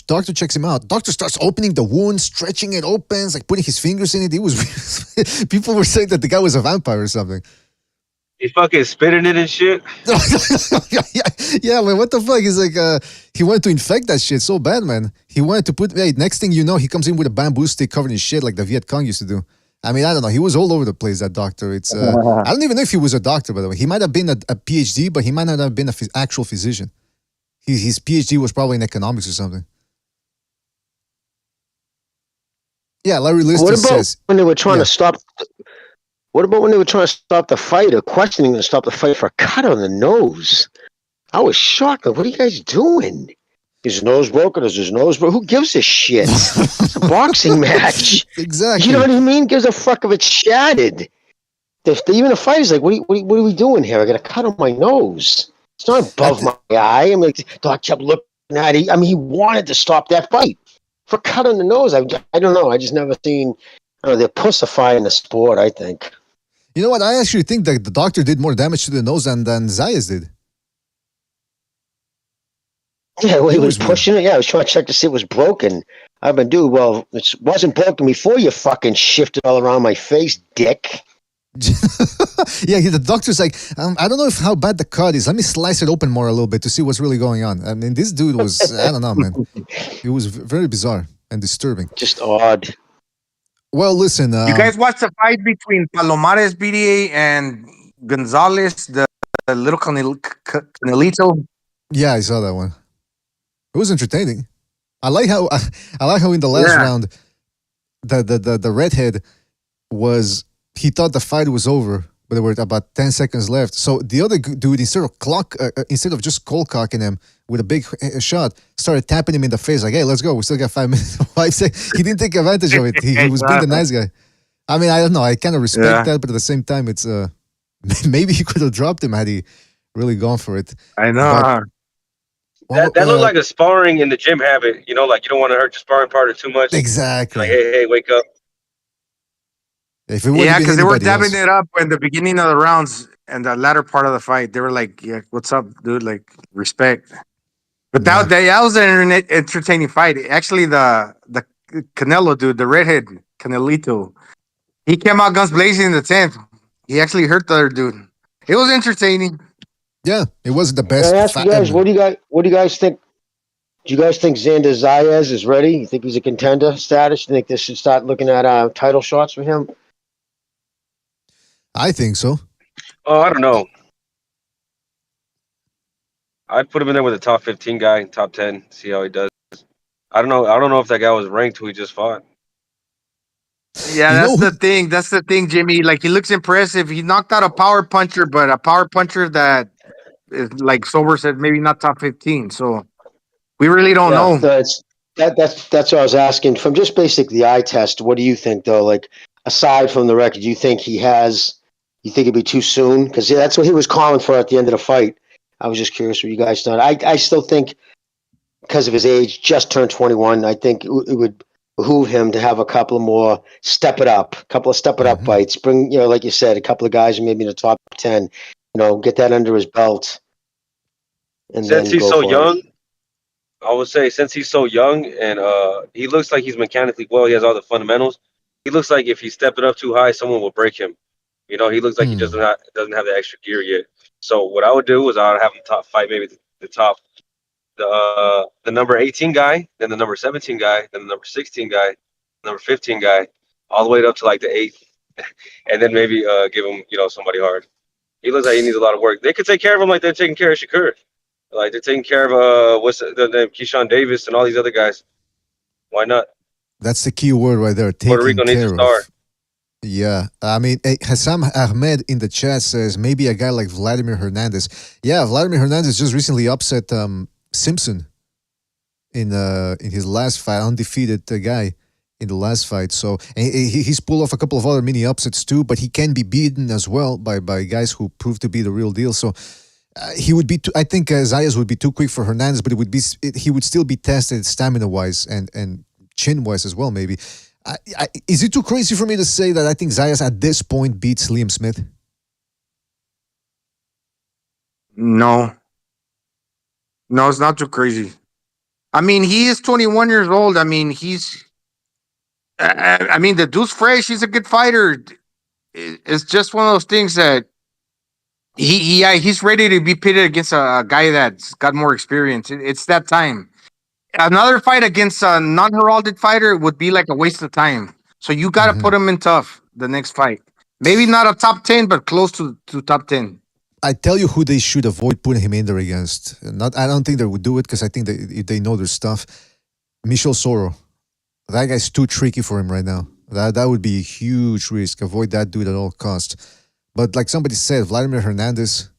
Doctor checks him out. Doctor starts opening the wound, stretching it open, like putting his fingers in it. It was people were saying that the guy was a vampire or something. He fucking spit in it and shit. Yeah, man. What the fuck? He's like, he wanted to infect that shit so bad, man. He wanted to put. Hey, next thing you know, he comes in with a bamboo stick covered in shit like the Viet Cong used to do. I mean, I don't know. He was all over the place, that doctor. It's I don't even know if he was a doctor, by the way. He might have been a PhD, but he might not have been an actual physician. His PhD was probably in economics or something. Yeah, Larry Lister says. When they were trying to stop? What about when they were trying to stop the fight or questioning to stop the fight for a cut on the nose? I was shocked. Like, what are you guys doing? His nose broken? Is his nose broken? Who gives a shit? It's a boxing match. Exactly. You know what I mean? Gives a fuck if it's shattered. Even the fighter's like, what are we doing here? I got a cut on my nose. It's not above my eye. I'm like, Doc kept looking at it. I mean, he wanted to stop that fight for a cut on the nose. I don't know. I just never seen. They're pussifying the sport, I think. You know what? I actually think that the doctor did more damage to the nose than Zayas did. Yeah, well, he was pushing it. Yeah, I was trying to check to see if it was broken. I've been, dude, well, it wasn't broken before you fucking shifted all around my face, dick. Yeah, the doctor's like, I don't know how bad the cut is. Let me slice it open more a little bit to see what's really going on. I mean, this dude was, I don't know, man. It was very bizarre and disturbing. Just odd. Well, listen. You guys watched the fight between Palomares BDA and Gonzalez, the little Canelito? Yeah, I saw that one. It was entertaining. I like how in the last round, the redhead was, he thought the fight was over, but there were about 10 seconds left. So the other dude, instead of just cold cocking him with a big shot, started tapping him in the face like, "Hey, let's go. We still got 5 minutes." He didn't take advantage of it. He was being the nice guy. I mean, I don't know. I kind of respect that, but at the same time, it's maybe he could have dropped him had he really gone for it. I know. That looked like a sparring in the gym habit. You know, like you don't want to hurt your sparring partner too much. Exactly. Like, hey, wake up. If it would Yeah, have been because they were anybody dabbing else. it up in the beginning of the rounds and the latter part of the fight. They were like, "Yeah, what's up, dude? Like, respect." But that was an entertaining fight. Actually, the Canelo dude, the redhead Canelito, he came out guns blazing in the 10th. He actually hurt the other dude. It was entertaining. Yeah, it wasn't the Can best. I ask you guys, what do you guys think? Do you guys think Xander Zayas is ready? You think he's a contender status? You think they should start looking at title shots for him? I think so. Oh, I don't know. I'd put him in there with a top 15 guy, top 10, see how he does. I don't know. I don't know if that guy was ranked who he just fought. Yeah, that's the thing. That's the thing, Jimmy. Like, he looks impressive. He knocked out a power puncher, but a power puncher that is, like Sober said, maybe not top 15. So we really don't know. That's what I was asking. From just basic the eye test, what do you think though? Like, aside from the record, do you think he has? You think it'd be too soon? Because that's what he was calling for at the end of the fight. I was just curious what you guys thought. I still think because of his age, just turned 21. I think it would behoove him to have a couple of more step it up fights. Bring, like you said, a couple of guys maybe in the top 10. Get that under his belt. And since then he's so young, it. I would say since he's so young and he looks like he's mechanically well, he has all the fundamentals. He looks like if he stepped it up too high, someone will break him. He looks like he doesn't have the extra gear yet. So what I would do is I would have him fight maybe the number 18 guy, then the number 17 guy, then the number 16 guy, number 15 guy, all the way up to like the 8th, and then maybe give him somebody hard. He looks like he needs a lot of work. They could take care of him like they're taking care of Shakur. Like they're taking care of what's the name, Keyshawn Davis and all these other guys. Why not? That's the key word right there. Puerto Rico needs a star. Yeah, I mean, Hassam Ahmed in the chat says maybe a guy like Vladimir Hernandez. Yeah, Vladimir Hernandez just recently upset Simpson in his last fight, undefeated guy in the last fight. So and he's pulled off a couple of other mini upsets too, but he can be beaten as well by guys who prove to be the real deal. So he would be. I think Zayas would be too quick for Hernandez, but he would still be tested stamina wise and chin wise as well. Maybe. Is it too crazy for me to say that I think Zayas at this point beats Liam Smith? No, it's not too crazy. I mean, he is 21 years old. I mean, the dude's fresh. He's a good fighter. It's just one of those things that he's ready to be pitted against a guy that's got more experience. It's that time. Another fight against a non-heralded fighter would be like a waste of time. So you got to put him in tough the next fight. Maybe not a top 10, but close to top 10. I tell you who they should avoid putting him in there against. I don't think they would do it because I think they know their stuff. Michel Soro. That guy's too tricky for him right now. That would be a huge risk. Avoid that dude at all costs. But like somebody said, Vladimir Hernandez.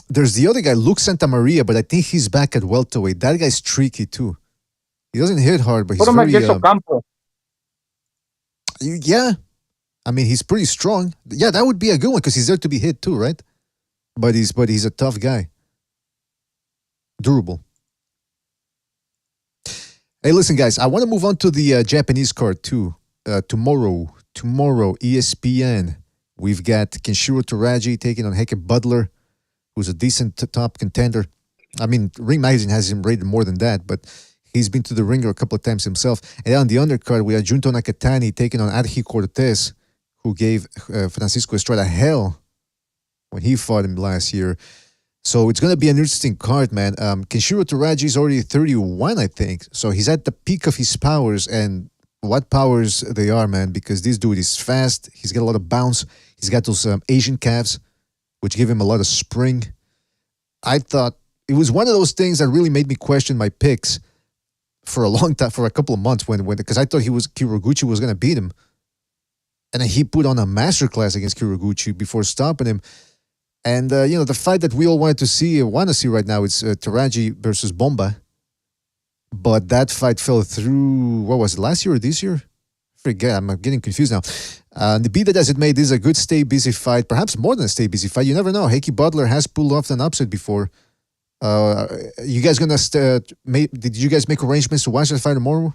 There's the other guy, Luke Santamaria, but I think he's back at welterweight. That guy's tricky too. He doesn't hit hard, but he's very... Yeah. I mean, he's pretty strong. Yeah, that would be a good one because he's there to be hit too, right? But he's a tough guy. Durable. Hey, listen, guys. I want to move on to the Japanese card too. Tomorrow, ESPN. We've got Kenshiro Teraji taking on Heke Butler, who's a decent top contender. I mean, Ring Magazine has him rated more than that, but he's been to the ringer a couple of times himself. And on the undercard, we have Junto Nakatani taking on Adhi Cortez, who gave Francisco Estrada hell when he fought him last year. So it's going to be an interesting card, man. Kenshiro Teraji is already 31, I think. So he's at the peak of his powers, and what powers they are, man, because this dude is fast. He's got a lot of bounce. He's got those Asian calves, which give him a lot of spring. I thought it was one of those things that really made me question my picks for a long time, for a couple of months, because I thought Kyoguchi was going to beat him. And then he put on a masterclass against Kyoguchi before stopping him. And, the fight that we all want to see right now is Teraji versus Bomba. But that fight fell through, what was it, last year or this year? Forget, I'm getting confused now. Be that as it may, this is a good stay busy fight, perhaps more than a stay busy fight. You never know. Heke Butler has pulled off an upset before. You guys gonna did you guys make arrangements to watch that fight tomorrow?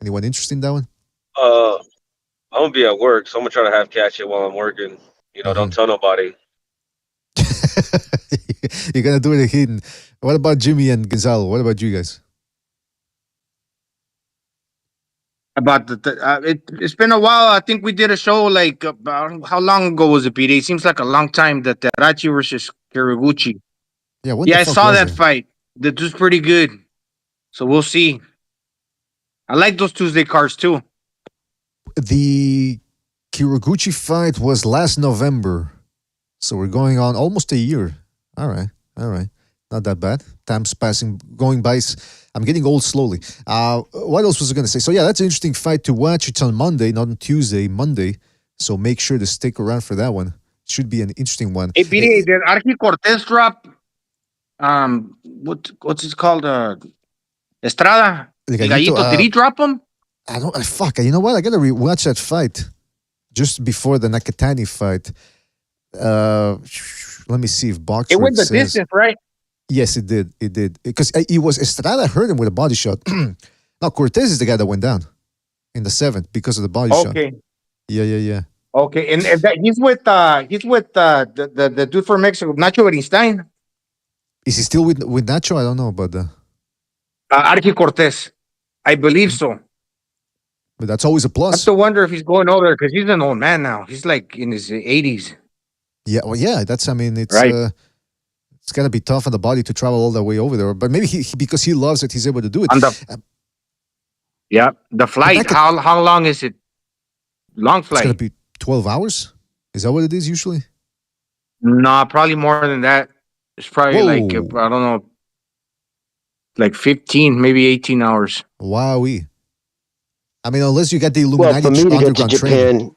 Anyone interested in that one? I'm gonna be at work, so I'm gonna try to catch it while I'm working. Don't tell nobody. You're gonna do it hidden. What about Jimmy and Gonzalo? What about you guys? About it's been a while. I think we did a show like about how long ago was it, Pete? It seems like a long time. That Teraji versus Kiraguchi. Yeah, what Yeah, the I fuck saw was that it? fight. That was pretty good. So we'll see. I like those Tuesday cards too. The Kiraguchi fight was last November, so we're going on almost a year. All right, not that bad. Time's passing, going by. I'm getting old slowly. What else was I going to say? So yeah, that's an interesting fight to watch. It's on Monday, not on Tuesday, Monday. So make sure to stick around for that one. Should be an interesting one. Hey, BDA, did Archie Cortez drop? What's it called? Estrada. El El Gallito, Gallito. Did he drop him? I don't. Fuck. You know what? I gotta rewatch that fight. Just before the Nakatani fight. Let me see if box. It went the distance, right? Yes, it did. It did. Because it was Estrada hurt him with a body shot. No, Cortez is the guy that went down in the 7th because of the body shot. Okay. Yeah. Okay, and he's with the dude from Mexico, Nacho Beristain. Is he still with Nacho? I don't know, but Archie Cortez, I believe so. But that's always a plus. I have to wonder if he's going over there because he's an old man now. He's like in his 80s. Yeah, well, yeah. That's. I mean, it's right. It's gonna be tough on the body to travel all the way over there. But maybe he because he loves it, he's able to do it. Yeah, the flight. How long is it? Long flight. It's gonna be 12 hours. Is that what it is usually? No, probably more than that. It's probably like I don't know, like 15, maybe 18 hours. Wowee. I mean, unless you got the Illuminati for me to get to Japan,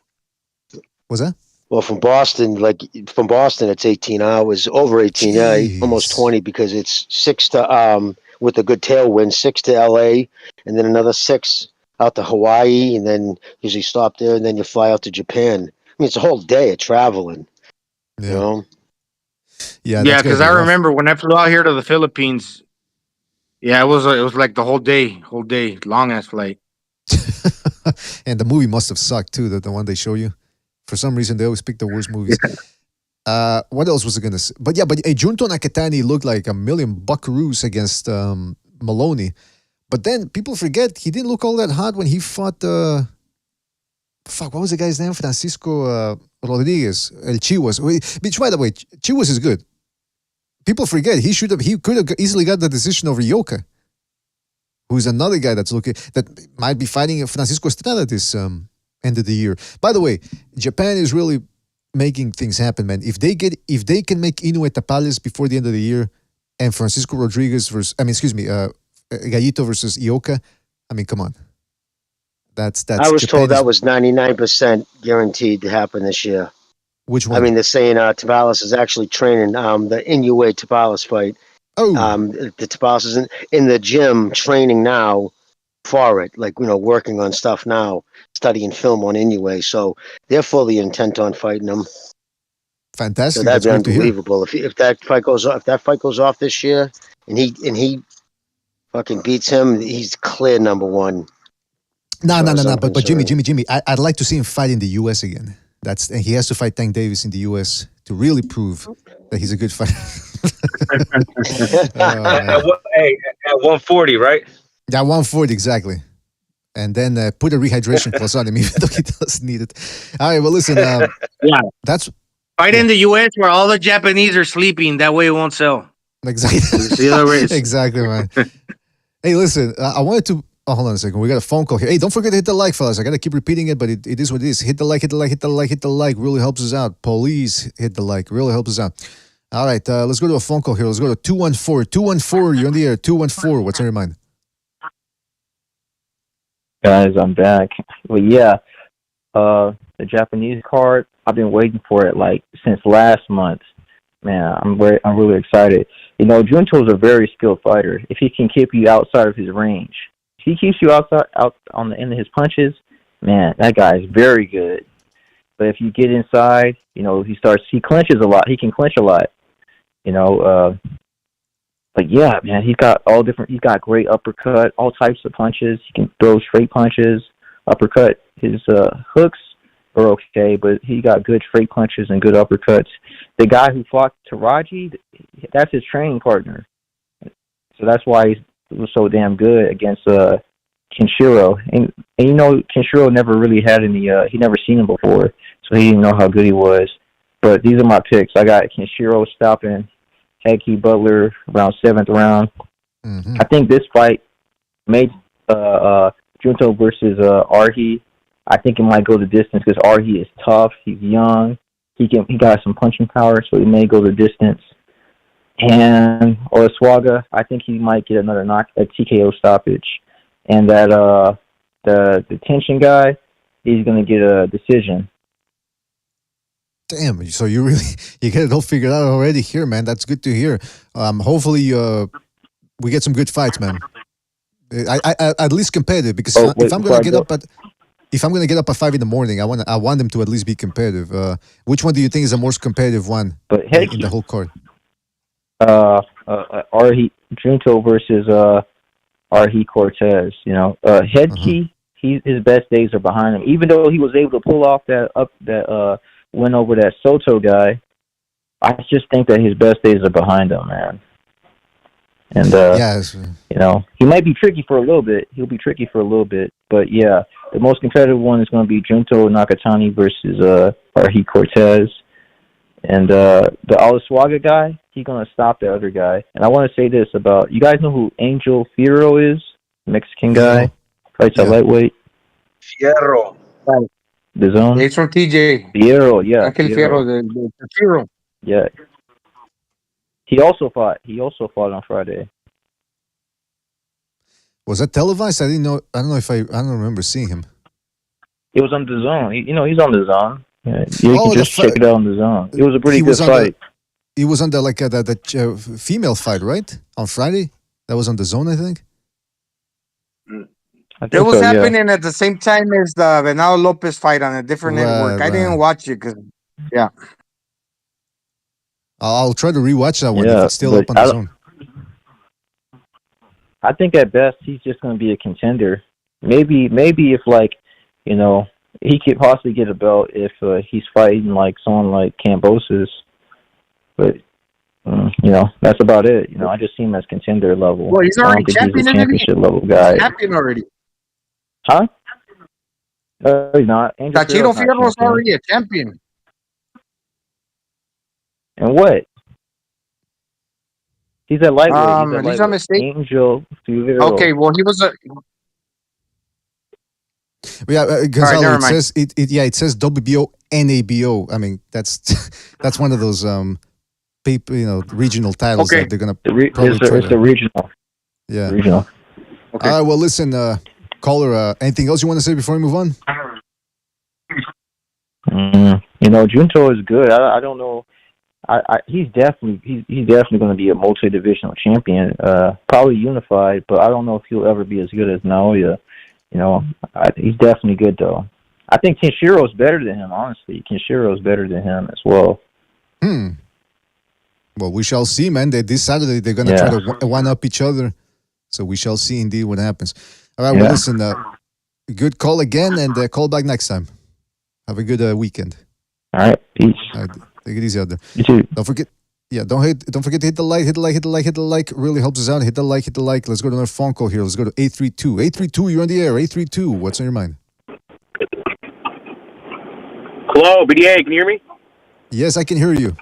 was that? Well, from Boston, it's 18 hours, over 18, almost 20, because it's 6 to with a good tailwind, 6 to LA, and then another 6 out to Hawaii, and then usually stop there, and then you fly out to Japan. I mean, it's a whole day of traveling. Yeah. You know? Yeah, because I remember when I flew out here to the Philippines. Yeah, it was like the whole day, long ass flight. And the movie must have sucked too. The one they show you. For some reason, they always pick the worst movies. What else was I gonna say? But Junto Nakatani looked like a million buckaroos against Maloney. But then people forget he didn't look all that hot when he fought. What was the guy's name? Francisco Rodriguez, El Chihuas. Which, by the way, Chihuas is good. People forget he could have easily got the decision over Yoka, who's another guy that might be fighting Francisco Estrada this end of the year. By the way, Japan is really making things happen, man. If they can make Inoue Tapales before the end of the year, and Francisco Rodriguez Gallito versus Ioka, I mean, come on. That's. I was told that was 99% guaranteed to happen this year. Which one? I mean, they're saying Tapales is actually training the Inoue Tapales fight. Oh. The Tapales is in the gym training now for it, working on stuff now, studying film on Inoue. So they're fully intent on fighting him. Fantastic. So that'd be unbelievable if that fight goes off. If that fight goes off this year, and he fucking beats him, he's clear number one. No. But Jimmy, I'd like to see him fight in the U.S. again. And he has to fight Tank Davis in the U.S. to really prove that he's a good fighter. At 140, right? Yeah, 140 exactly. And then put a rehydration plus on him, even though he doesn't need it. All right, well, listen. That's fight in the U.S. where all the Japanese are sleeping. That way, it won't sell. Exactly. Exactly, man. Hey, listen. I wanted to. Oh, hold on a second. We got a phone call here. Hey, don't forget to hit the like, fellas. I got to keep repeating it, but it is what it is. Hit the like. Really helps us out. Please hit the like. Really helps us out. All right, let's go to a phone call here. Let's go to 214. 214, you're on the air. 214, what's on your mind? Guys, I'm back. Well, yeah, the Japanese card, I've been waiting for it since last month. Man, I'm really excited. Junto's a very skilled fighter. If he can keep you outside of his range, if he keeps you out on the end of his punches, man, that guy is very good. But if you get inside, he clenches a lot. He can clench a lot. But yeah, man, he's got all different. He's got great uppercut, all types of punches. He can throw straight punches, uppercut. His hooks are okay, but he got good straight punches and good uppercuts. The guy who fought Teraji, that's his training partner. So that's why he was so damn good against Kenshiro. And you know, Kenshiro never really had any. He never seen him before, so he didn't know how good he was. But these are my picks. I got Kenshiro stopping Heki Butler around 7th round. Mm-hmm. I think this fight made Junto versus Arhi. I think it might go the distance because Arhi is tough. He's young. He got some punching power, so he may go the distance. And Olaswaga, I think he might get a TKO stoppage. And that the tension guy, he's gonna get a decision. Damn, so you get it all figured out already here, man. That's good to hear. Hopefully we get some good fights, man. I at least competitive, because if I'm gonna get up at 5 in the morning, I want them to at least be competitive. Which one do you think is the most competitive one in the whole card? Arhi Junto versus Arhi Cortez. You know, Hedke, his best days are behind him. Even though he was able to pull off that win over that Soto guy, I just think that his best days are behind him, man. And you know, he might be tricky for a little bit. He'll be tricky for a little bit, but yeah, the most competitive one is going to be Junto Nakatani versus Arhi Cortez. And the Olaswaga guy, he's going to stop the other guy. And I want to say this about, you guys know who Angel Fierro is? Mexican guy, fights at lightweight. Fierro. The zone. He's from TJ. Fierro, yeah. Fierro, the Fierro. Yeah. He also fought on Friday. Was that televised? I didn't know. I don't remember seeing him. It was on the zone. He's on the zone. Yeah, you can just check it out on the zone. It was a pretty good fight. He was on the female fight, right? On Friday? That was on the zone, I think. It was happening at the same time as the Venado Lopez fight on a different network. I didn't watch it because, yeah. I'll try to rewatch that one if it's still up on the zone. I think at best he's just going to be a contender. Maybe if, like, you know, he could possibly get a belt if he's fighting like someone like Cambosis. But you know, that's about it. You know, I just see him as contender level. Well, he's already champion. He's a championship level guy. Champion already. Huh? He's not. Tachiro Fierro is already a champion. And what? He's a lightweight. He's a mistake. Angel Fierro. Okay, well, he was a. Yeah, Gonzalo, it says it says WBO NABO. I mean, that's one of those people, you know, regional titles that they're gonna it's the regional. Yeah. Regional. Okay. All right, well, listen, caller, anything else you want to say before we move on? You know, Junto is good. I don't know. He's definitely going to be a multi-divisional champion, probably unified, but I don't know if he'll ever be as good as Naoya. You know, he's definitely good, though. I think Kenshiro is better than him, honestly. Kenshiro is better than him as well. Well, we shall see, man. This Saturday, they're going to try to one-up each other. So we shall see, indeed, what happens. All right, well, listen, good call again, and call back next time. Have a good weekend. All right, peace. All right, take it easy out there. You too. Don't forget to hit the like. Really helps us out. Hit the like. Let's go to another phone call here. Let's go to 832. 832, you're on the air. 832, what's on your mind? Hello, BDA, can you hear me? Yes, I can hear you.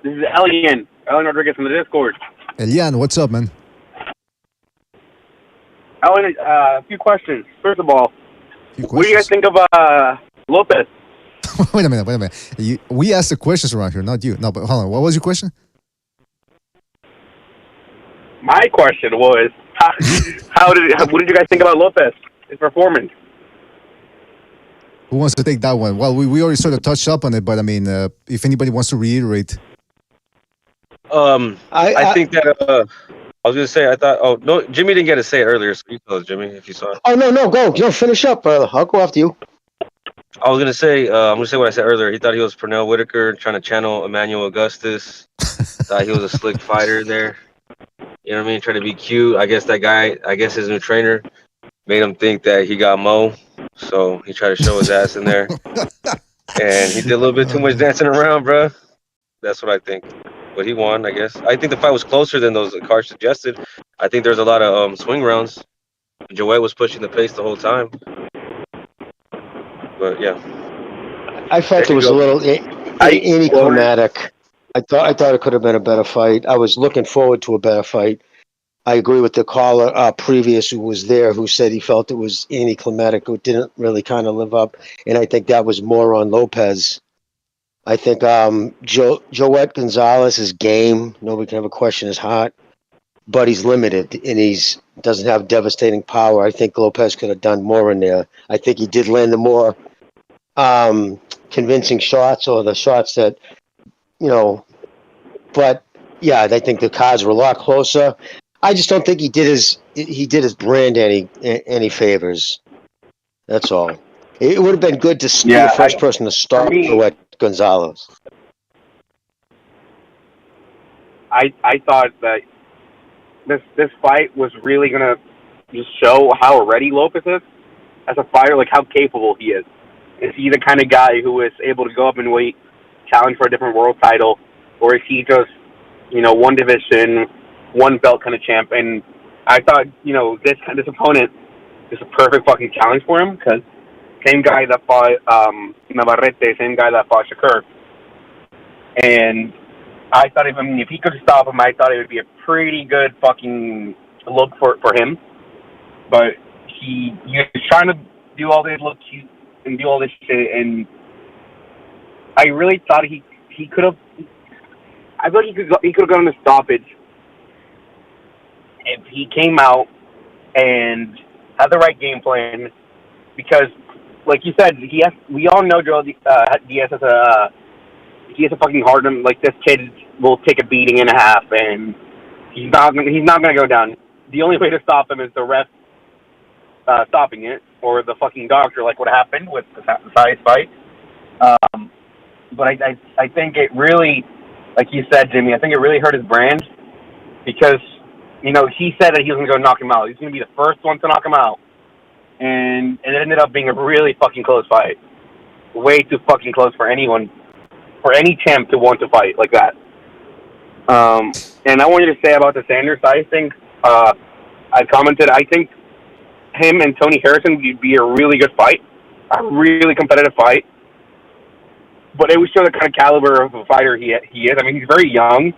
This is Elian Rodriguez from the Discord. Elian, what's up, man? Elian, a few questions. First of all, what do you guys think of Lopez? Wait a minute. We asked the questions around here, not you. No, but hold on. What was your question? My question was, what did you guys think about Lopez, his performance? Who wants to take that one? Well, we already sort of touched up on it, but I mean, if anybody wants to reiterate. I think that I was going to say, I thought, oh, no, Jimmy didn't get to say it earlier, so you tell us, Jimmy, if you saw it. Oh, no, go. Finish up, brother. I'll go after you. I was gonna say, I'm gonna say what I said earlier. He thought he was Pernell Whitaker trying to channel Emmanuel Augustus. Thought he was a slick fighter there. You know what I mean? Trying to be cute. I guess that guy, I guess his new trainer made him think that he got Mo, so he tried to show his ass in there, and he did a little bit too much dancing around, bro. That's what I think. But he won, I guess. I think the fight was closer than those cards suggested. I think there's a lot of swing rounds. Joet was pushing the pace the whole time. But yeah, I felt it was a little anticlimactic. I thought it could have been a better fight. I was looking forward to a better fight. I agree with the caller previous who was there who said he felt it was anticlimactic. It didn't really kind of live up, and I think that was more on Lopez. I think Joet Gonzalez's game, nobody can have a question his heart, but he's limited and he's doesn't have devastating power. I think Lopez could have done more in there. I think he did land the more convincing shots or the shots that, but yeah, I think the cards were a lot closer. I just don't think he did his brand any favors. That's all. It would have been good to be the first person to start Joet Gonzalez. I thought that this fight was really gonna just show how ready Lopez is as a fighter, like how capable he is. Is he the kind of guy who is able to go up in weight, challenge for a different world title, or is he just, one division, one belt kind of champ? And I thought, this opponent is a perfect fucking challenge for him because same guy that fought Navarrete, same guy that fought Shakur. And I thought if he could stop him, I thought it would be a pretty good fucking look for him. But he was trying to do all this look cute and do all this shit, and I really thought he could have. I thought he could have gone to stoppage if he came out and had the right game plan. Because, like you said, we all know Joel Diaz has a fucking hard one. Like, this kid will take a beating and a half, and he's not gonna go down. The only way to stop him is the ref stopping it, or the fucking doctor, like what happened with the Saiz fight. But I think it really, like you said, Jimmy, I think it really hurt his brand because, he said that he was going to go knock him out. He's going to be the first one to knock him out. And it ended up being a really fucking close fight. Way too fucking close for anyone, for any champ to want to fight like that. And I wanted to say about the Sanders Saiz thing, I commented, I think him and Tony Harrison would be a really good fight, a really competitive fight. But it would show the kind of caliber of a fighter he is. I mean, he's very young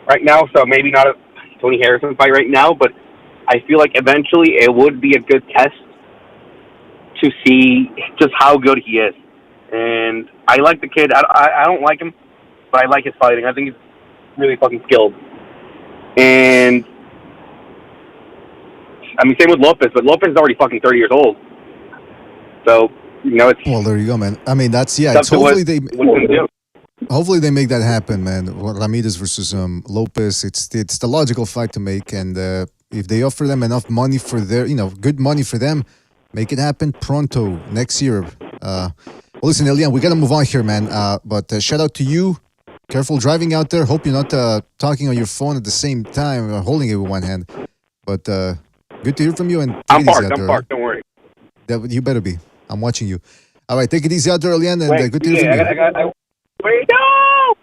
right now, so maybe not a Tony Harrison fight right now, but I feel like eventually it would be a good test to see just how good he is. And I like the kid. I don't like him, but I like his fighting. I think he's really fucking skilled. And I mean, same with Lopez, but Lopez is already fucking 30 years old. So, it's... Well, there you go, man. I mean, that's, yeah, it's hopefully they make that happen, man. Ramirez versus Lopez, it's the logical fight to make, and if they offer them enough money for their, good money for them, make it happen pronto, next year. Well, listen, Elian, we got to move on here, man. But shout out to you. Careful driving out there. Hope you're not talking on your phone at the same time, holding it with one hand. But good to hear from you. And I'm parked, don't worry. You better be. I'm watching you. All right, take it easy out there, Elian, and good to hear from you. Wait, no!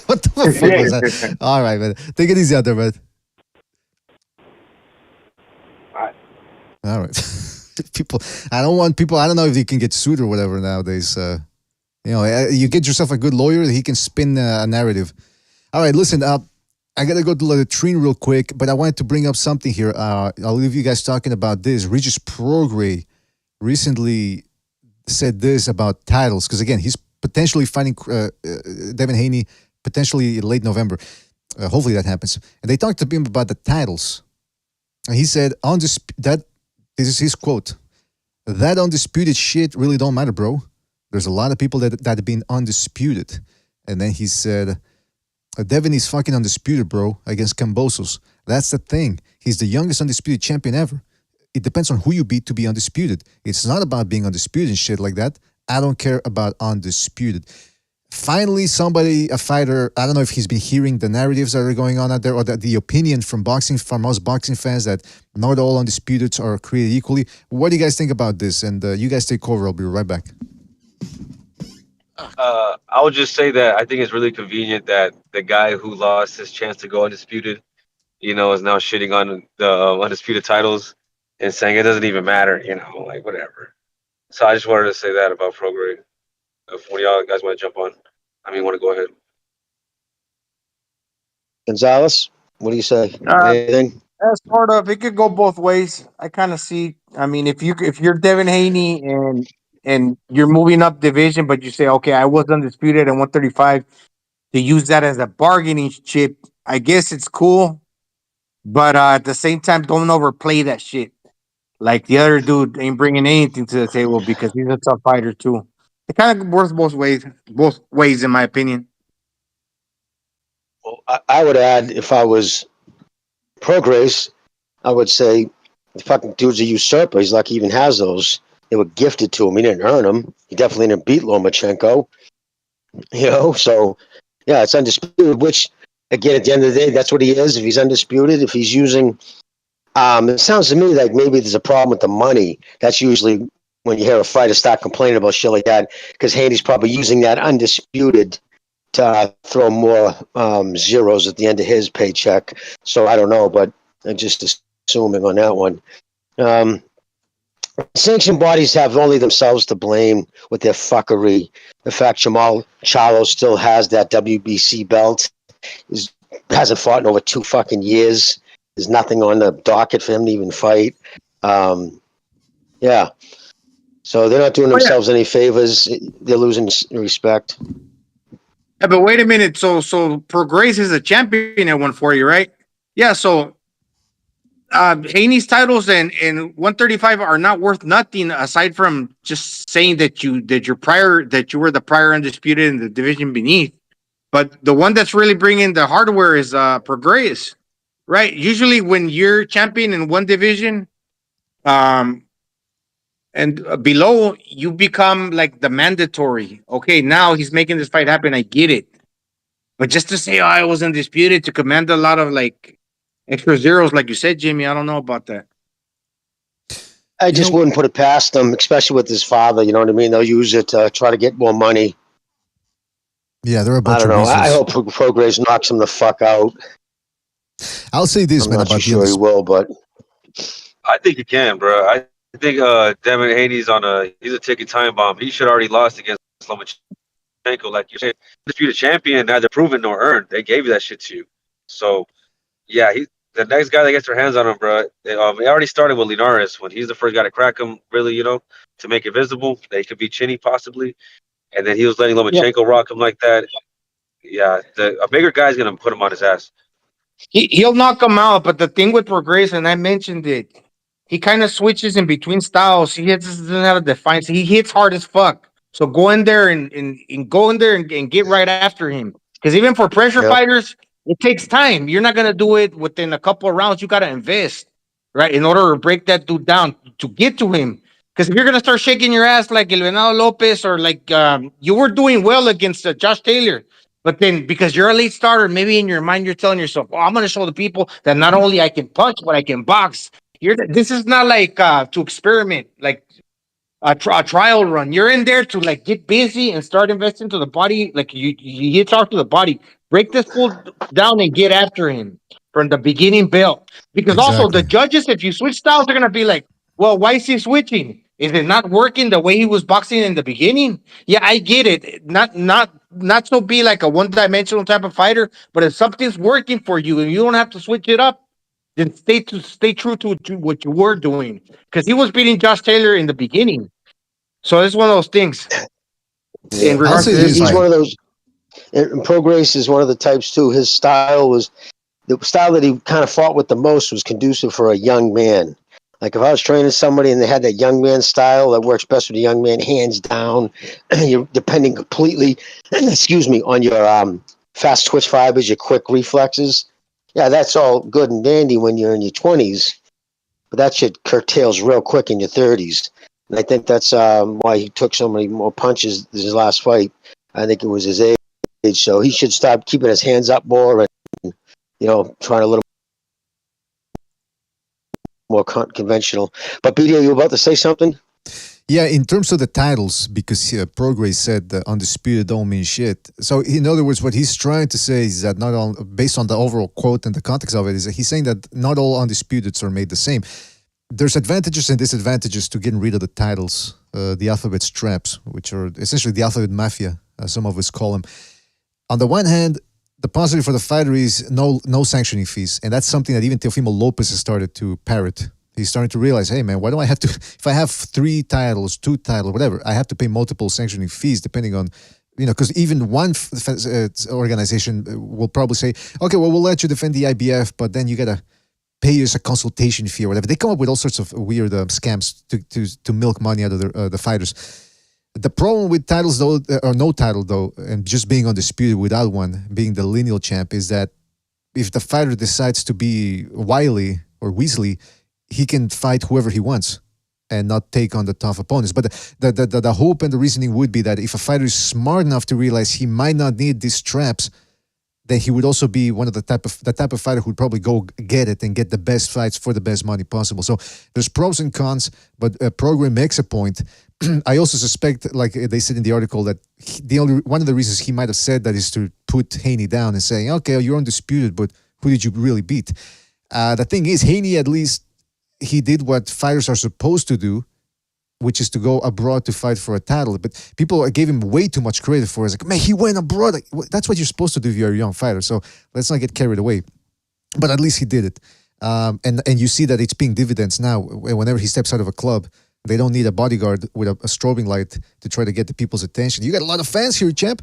What the fuck was that? All right, man. Take it easy out there, man. All right. I don't know if you can get sued or whatever nowadays. You get yourself a good lawyer, he can spin a narrative. All right, listen, I got to go to the train real quick, but I wanted to bring up something here. I'll leave you guys talking about this. Regis Prograis recently said this about titles, because again, he's potentially fighting Devin Haney, potentially late November. Hopefully that happens. And they talked to him about the titles. And he said, this is his quote, "That undisputed shit really don't matter, bro. There's a lot of people that have been undisputed." And then he said, "Devin is fucking undisputed, bro, against Cambosos. That's the thing. He's the youngest undisputed champion ever. it depends on who you beat to be undisputed. It's not about being undisputed and shit like that. I don't care about undisputed. Finally, a fighter, I don't know if he's been hearing the narratives that are going on out there or the opinion from us boxing fans that not all undisputeds are created equally. What do you guys think about this? And you guys take over. I'll be right back. I would just say that I think it's really convenient that the guy who lost his chance to go undisputed, is now shitting on the undisputed titles and saying it doesn't even matter, like whatever. So I just wanted to say that about Prograde. If one of y'all guys want to jump on, want to go ahead. Gonzalez, what do you say? Anything? Sort of. It could go both ways. I kind of see. I mean, if you're Devin Haney and you're moving up division, but you say, okay, I was undisputed at 135, to use that as a bargaining chip, I guess it's cool. But at the same time, don't overplay that shit. Like the other dude ain't bringing anything to the table because he's a tough fighter too. It kind of works both ways, in my opinion. Well, I would add, if I was Prograis, I would say the fucking dude's a usurper. He's lucky he even has those. They were gifted to him. He didn't earn them. He definitely didn't beat Lomachenko. So yeah, it's undisputed. Which, again, at the end of the day, that's what he is. If he's undisputed, if he's using, it sounds to me like maybe there's a problem with the money. That's usually when you hear a fighter start complaining about shit like that, because Haney's probably using that undisputed to throw more zeros at the end of his paycheck. So I don't know, but I'm just assuming on that one. Sanctioned bodies have only themselves to blame with their fuckery. The fact Jamal Charlo still has that WBC belt, hasn't fought in over 2 fucking years. There's nothing on the docket for him to even fight. Yeah. So they're not doing themselves any favors. They're losing respect. Yeah, but wait a minute. So Prograis is a champion at 140, right? Yeah. So Haney's titles and 135 are not worth nothing aside from just saying that you were the prior undisputed in the division beneath. But the one that's really bringing the hardware is Prograis, right? Usually when you're champion in one division, and below, you become like the mandatory. Okay, now he's making this fight happen. I get it. But just to say, I was undisputed, to command a lot of like extra zeros, like you said, Jimmy, I don't know about that. I just wouldn't put it past them, especially with his father. You know what I mean? They'll use it to try to get more money. Yeah, there are a bunch I don't of know. reasons. I hope Prograis knocks him the fuck out. I'll say this, I'm man, not about sure he will, but I think he can, bro. I think Devin Haney's he's a ticking time bomb. He should already lost against Lomachenko, like you said. Disputed champion, neither proven nor earned. They gave you that shit to you. So yeah, the next guy that gets their hands on him, bro. They already started with Linares when he's the first guy to crack him, really, to make it visible. They could be Chinny possibly, and then he was letting Lomachenko rock him like that. Yeah, a bigger guy's gonna put him on his ass. He'll knock him out, but the thing with Prograis, and I mentioned it, he kind of switches in between styles. He doesn't have a define. So he hits hard as fuck. So go in there and go in there and get right after him. Because even for pressure fighters, it takes time. You're not gonna do it within a couple of rounds. You gotta invest, right, in order to break that dude down to get to him. Because if you're gonna start shaking your ass like El Venado Lopez or like you were doing well against Josh Taylor. But then, because you're a late starter, maybe in your mind you're telling yourself, "Oh, I'm going to show the people that not only I can punch, but I can box." This is not like to experiment, like a trial run. You're in there to like get busy and start investing to the body. Like you hit hard to the body, break this fool down and get after him from the beginning belt. Because also the judges, if you switch styles, they're going to be like, "Well, why is he switching? Is it not working the way he was boxing in the beginning?" Yeah, I get it. Not so be like a one-dimensional type of fighter, but if something's working for you and you don't have to switch it up, then stay true to what you were doing. Because he was beating Josh Taylor in the beginning. So it's one of those things. Yeah. In regards to he's one of those. And Prograis is one of the types too. His style was the style that he kind of fought with the most was conducive for a young man. Like if I was training somebody and they had that young man style that works best with a young man, hands down, you're depending completely, on your fast twitch fibers, your quick reflexes. Yeah, that's all good and dandy when you're in your 20s. but that shit curtails real quick in your 30s. And I think that's why he took so many more punches in his last fight. I think it was his age. So he should stop keeping his hands up more and, trying a little more conventional. But BD, are you about to say something? Yeah, in terms of the titles, because Prograis said undisputed don't mean shit. So in other words, what he's trying to say is that not all, based on the overall quote and the context of it, is that he's saying that not all undisputeds are made the same. There's advantages and disadvantages to getting rid of the titles, the alphabet straps, which are essentially the alphabet mafia, as some of us call them. On the one hand, the positive for the fighter is no sanctioning fees, and that's something that even Teofimo Lopez has started to parrot. He's starting to realize, hey man, why do I have to, if I have 3 titles, 2 titles, whatever, I have to pay multiple sanctioning fees depending on, because even one organization will probably say, okay, well, we'll let you defend the IBF, but then you got to pay us a consultation fee or whatever. They come up with all sorts of weird scams to milk money out of the fighters. The problem with titles, though, or no title, though, and just being undisputed without one, being the lineal champ, is that if the fighter decides to be wily or Weasley, he can fight whoever he wants and not take on the tough opponents. But the hope and the reasoning would be that if a fighter is smart enough to realize he might not need these straps, then he would also be one of the type of fighter who would probably go get it and get the best fights for the best money possible. So there's pros and cons, but Program makes a point. I also suspect, like they said in the article, that one of the reasons he might have said that is to put Haney down and saying, okay, you're undisputed, but who did you really beat? The thing is, Haney, at least, he did what fighters are supposed to do, which is to go abroad to fight for a title. But people gave him way too much credit for it. It's like, man, he went abroad. Like, that's what you're supposed to do if you're a young fighter. So let's not get carried away. But at least he did it. And you see that it's paying dividends now. Whenever he steps out of a club, they don't need a bodyguard with a strobing light to try to get the people's attention. You got a lot of fans here, champ.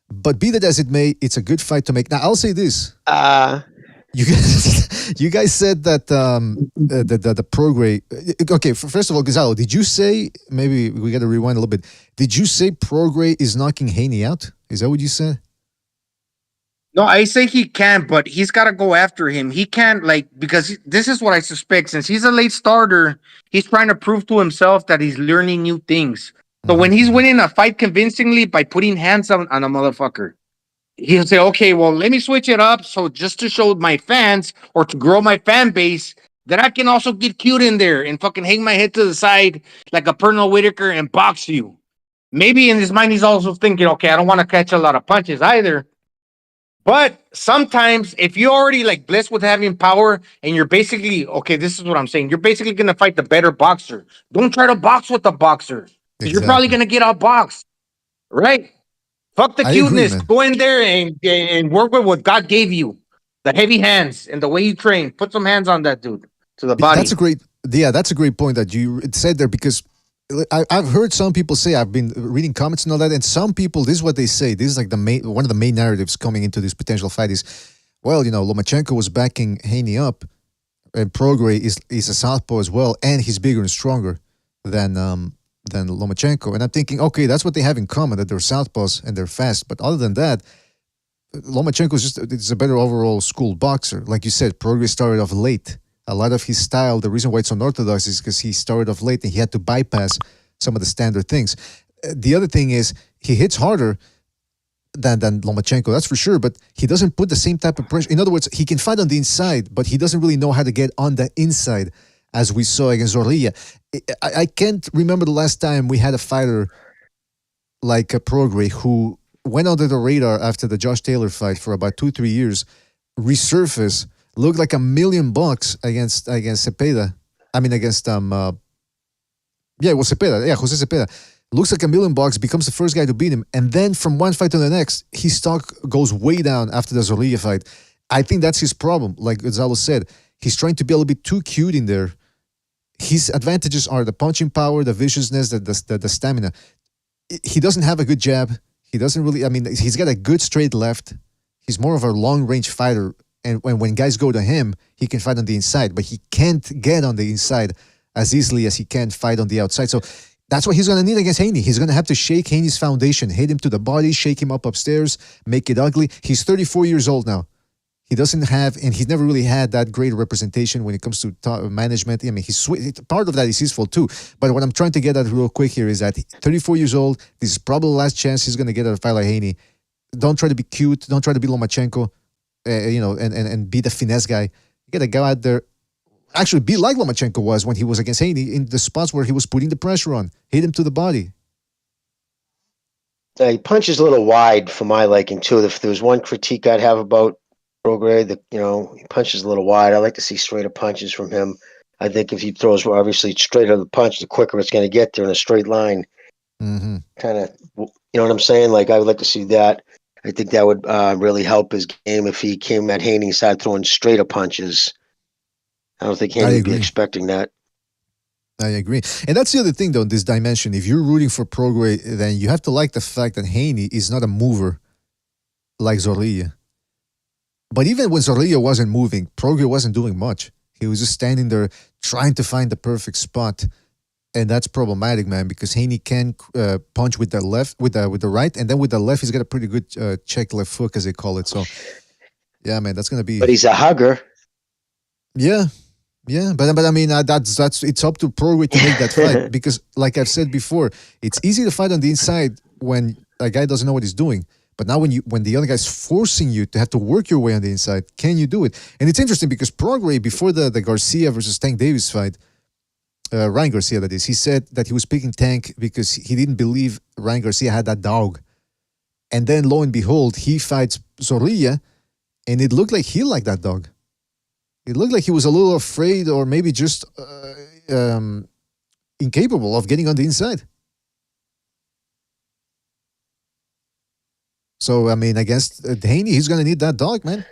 But be that as it may, it's a good fight to make. Now, I'll say this. You guys said that the Prograis. Okay, first of all, Gonzalo, did you say, maybe we got to rewind a little bit. Did you say Prograis is knocking Haney out? Is that what you said? No, I say he can, but he's got to go after him. He can't, because this is what I suspect. Since he's a late starter, he's trying to prove to himself that he's learning new things. So when he's winning a fight convincingly by putting hands on a motherfucker, he'll say, okay, well, let me switch it up. So just to show my fans or to grow my fan base that I can also get cute in there and fucking hang my head to the side like a Pernell Whitaker and box you. Maybe in his mind, he's also thinking, okay, I don't want to catch a lot of punches either. But sometimes if you're already blessed with having power and you're basically, okay, this is what I'm saying. You're basically going to fight the better boxer. Don't try to box with the boxer. Because you're probably going to get outboxed. Right? Fuck the cuteness. Go in there and work with what God gave you. The heavy hands and the way you train. Put some hands on that dude to the body. That's a great point that you said there, because I've heard some people say, I've been reading comments and all that, and some people, this is what they say. This is one of the main narratives coming into this potential fight is, well, Lomachenko was backing Haney up, and Prograis is a southpaw as well, and he's bigger and stronger than Lomachenko. And I'm thinking, okay, that's what they have in common, that they're southpaws and they're fast. But other than that, Lomachenko is a better overall school boxer. Like you said, Prograis started off late. A lot of his style, the reason why it's unorthodox is because he started off late and he had to bypass some of the standard things. The other thing is he hits harder than Lomachenko, that's for sure, but he doesn't put the same type of pressure. In other words, he can fight on the inside, but he doesn't really know how to get on the inside, as we saw against Zorrilla. I can't remember the last time we had a fighter like a Prograis who went under the radar after the Josh Taylor fight for about 2-3 years, resurfaced, looked like $1 million against Zepeda. I mean, against it was Zepeda. Yeah, Jose Zepeda. Looks like $1 million, becomes the first guy to beat him, and then from one fight to the next, his stock goes way down after the Zorrilla fight. I think that's his problem. Like Gonzalo said, he's trying to be a little bit too cute in there. His advantages are the punching power, the viciousness, the stamina. He doesn't have a good jab. He doesn't really, he's got a good straight left. He's more of a long-range fighter. And when guys go to him, he can fight on the inside, but he can't get on the inside as easily as he can fight on the outside. So that's what he's going to need against Haney. He's going to have to shake Haney's foundation, hit him to the body, shake him up upstairs, make it ugly. He's 34 years old now. He doesn't have, and he's never really had that great representation when it comes to management. I mean, part of that is his fault too. But what I'm trying to get at real quick here is that 34 years old, this is probably the last chance he's going to get at a fight like Haney. Don't try to be cute. Don't try to be Lomachenko, and be the finesse guy. You got to go out there, actually be like Lomachenko was when he was against Haney in the spots where he was putting the pressure on, hit him to the body. He punches a little wide for my liking too. If there was one critique I'd have about Prograis, he punches a little wide. I like to see straighter punches from him. I think if he throws obviously straighter the punch, the quicker it's going to get there in a straight line. Mm-hmm. Kind of, you know what I'm saying? Like I would like to see that. I think that would really help his game if he came at Haney and started throwing straighter punches. I don't think Haney would be expecting that. I agree. And that's the other thing, though, in this dimension. If you're rooting for Prograis, then you have to like the fact that Haney is not a mover like Zorrilla. But even when Zorrilla wasn't moving, Prograis wasn't doing much. He was just standing there trying to find the perfect spot. And that's problematic, man, because Haney can punch with the left, with the right, and then with the left, he's got a pretty good check left hook, as they call it. So, yeah, man, that's going to be... But he's a hugger. Yeah. Yeah, but I mean that's it's up to Prograis to make that fight because, like I've said before, it's easy to fight on the inside when a guy doesn't know what he's doing. But now when the other guy's forcing you to have to work your way on the inside, can you do it? And it's interesting because Prograis, before the Garcia versus Tank Davis fight, Ryan Garcia that is, he said that he was picking Tank because he didn't believe Ryan Garcia had that dog. And then lo and behold, he fights Zorrilla, and it looked like he liked that dog. It looked like he was a little afraid or maybe just incapable of getting on the inside. So, I mean, against Haney, he's going to need that dog, man.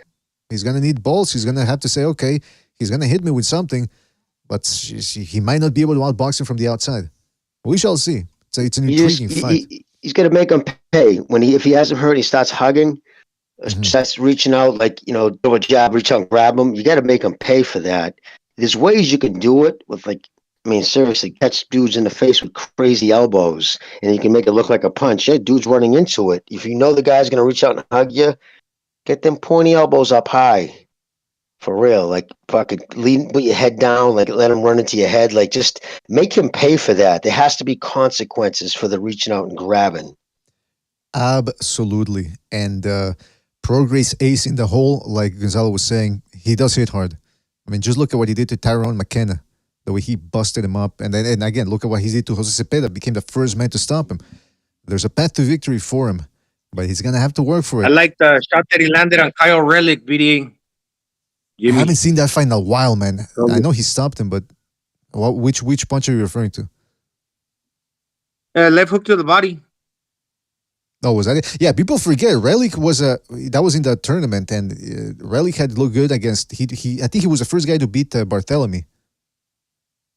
He's going to need balls. He's going to have to say, okay, he's going to hit me with something, but he might not be able to outbox him from the outside. We shall see. So it's an intriguing fight. He's going to make him pay. If he hasn't hurt, he starts hugging. Starts reaching out, like, do a jab, reach out and grab him. You got to make him pay for that. There's ways you can do it with, seriously, catch dudes in the face with crazy elbows, and you can make it look like a punch. Yeah, dude's running into it. If you know the guy's going to reach out and hug you, get them pointy elbows up high. For real. Like, fucking lean, put your head down, like, let him run into your head. Like, just make him pay for that. There has to be consequences for the reaching out and grabbing. Absolutely. And, Prograis ace in the hole, like Gonzalo was saying, he does hit hard. I mean, just look at what he did to Tyrone McKenna, the way he busted him up. And again, look at what he did to Jose Zepeda, became the first man to stop him. There's a path to victory for him, but he's going to have to work for it. I like the shot that he landed on Kyle Relic, BD. I haven't seen that fight in a while, man. I know he stopped him, but which punch are you referring to? Left hook to the body. Oh, was that it? Yeah, people forget Relic was that was in the tournament, and Relic had looked good against I think he was the first guy to beat Barthélemy,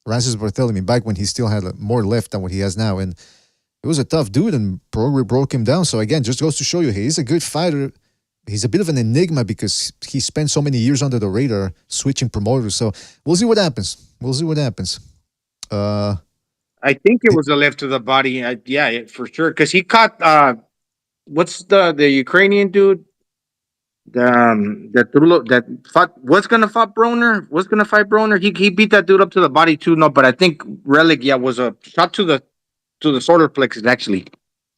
Francis Barthélemy, back when he still had more left than what he has now, and it was a tough dude, and Prograis broke him down. So again, just goes to show you, he's a good fighter. He's a bit of an enigma because he spent so many years under the radar, switching promoters. So we'll see what happens. I think it was a left to the body. Yeah, for sure, because he caught. What's the Ukrainian dude? That fought was gonna fight Broner. He beat that dude up to the body too. No, but I think Relic was a shot to the solar plexus actually,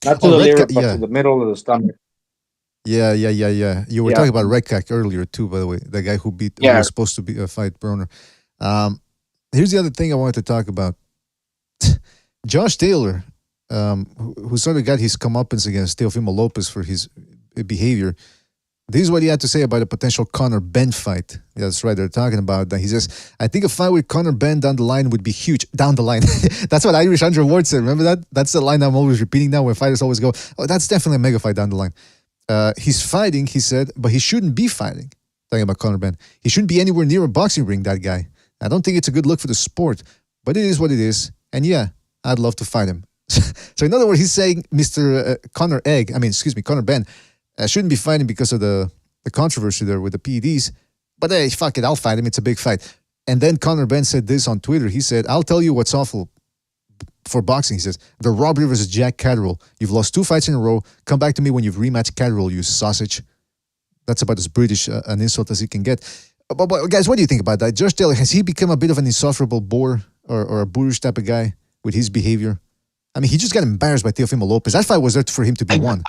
not to the liver, but to the middle of the stomach. Yeah. You were talking about Redkach earlier too, by the way. The guy who was supposed to fight Broner. Here's the other thing I wanted to talk about. Josh Taylor, who sort of got his comeuppance against Teofimo Lopez for his behavior. This is what he had to say about a potential Conor Benn fight. Yeah, that's right, they're talking about that. He says, I think a fight with Conor Benn down the line would be huge. Down the line. That's what Irish Andrew Ward said. Remember that? That's the line I'm always repeating now when fighters always go, oh, that's definitely a mega fight down the line. He's fighting, he said, but he shouldn't be fighting. Talking about Conor Benn. He shouldn't be anywhere near a boxing ring, that guy. I don't think it's a good look for the sport, but it is what it is. And yeah, I'd love to fight him. So in other words, he's saying Mr. Conor Benn shouldn't be fighting because of the controversy there with the PEDs. But hey, fuck it, I'll fight him. It's a big fight. And then Conor Benn said this on Twitter. He said, I'll tell you what's awful for boxing. He says, the robbery versus Jack Catterall. You've lost 2 fights in a row. Come back to me when you've rematched Catterall, you sausage. That's about as British an insult as he can get. But guys, what do you think about that? Josh Taylor, has he become a bit of an insufferable bore or a boorish type of guy with his behavior? I mean, he just got embarrassed by Teofimo Lopez. That fight was there for him to be won.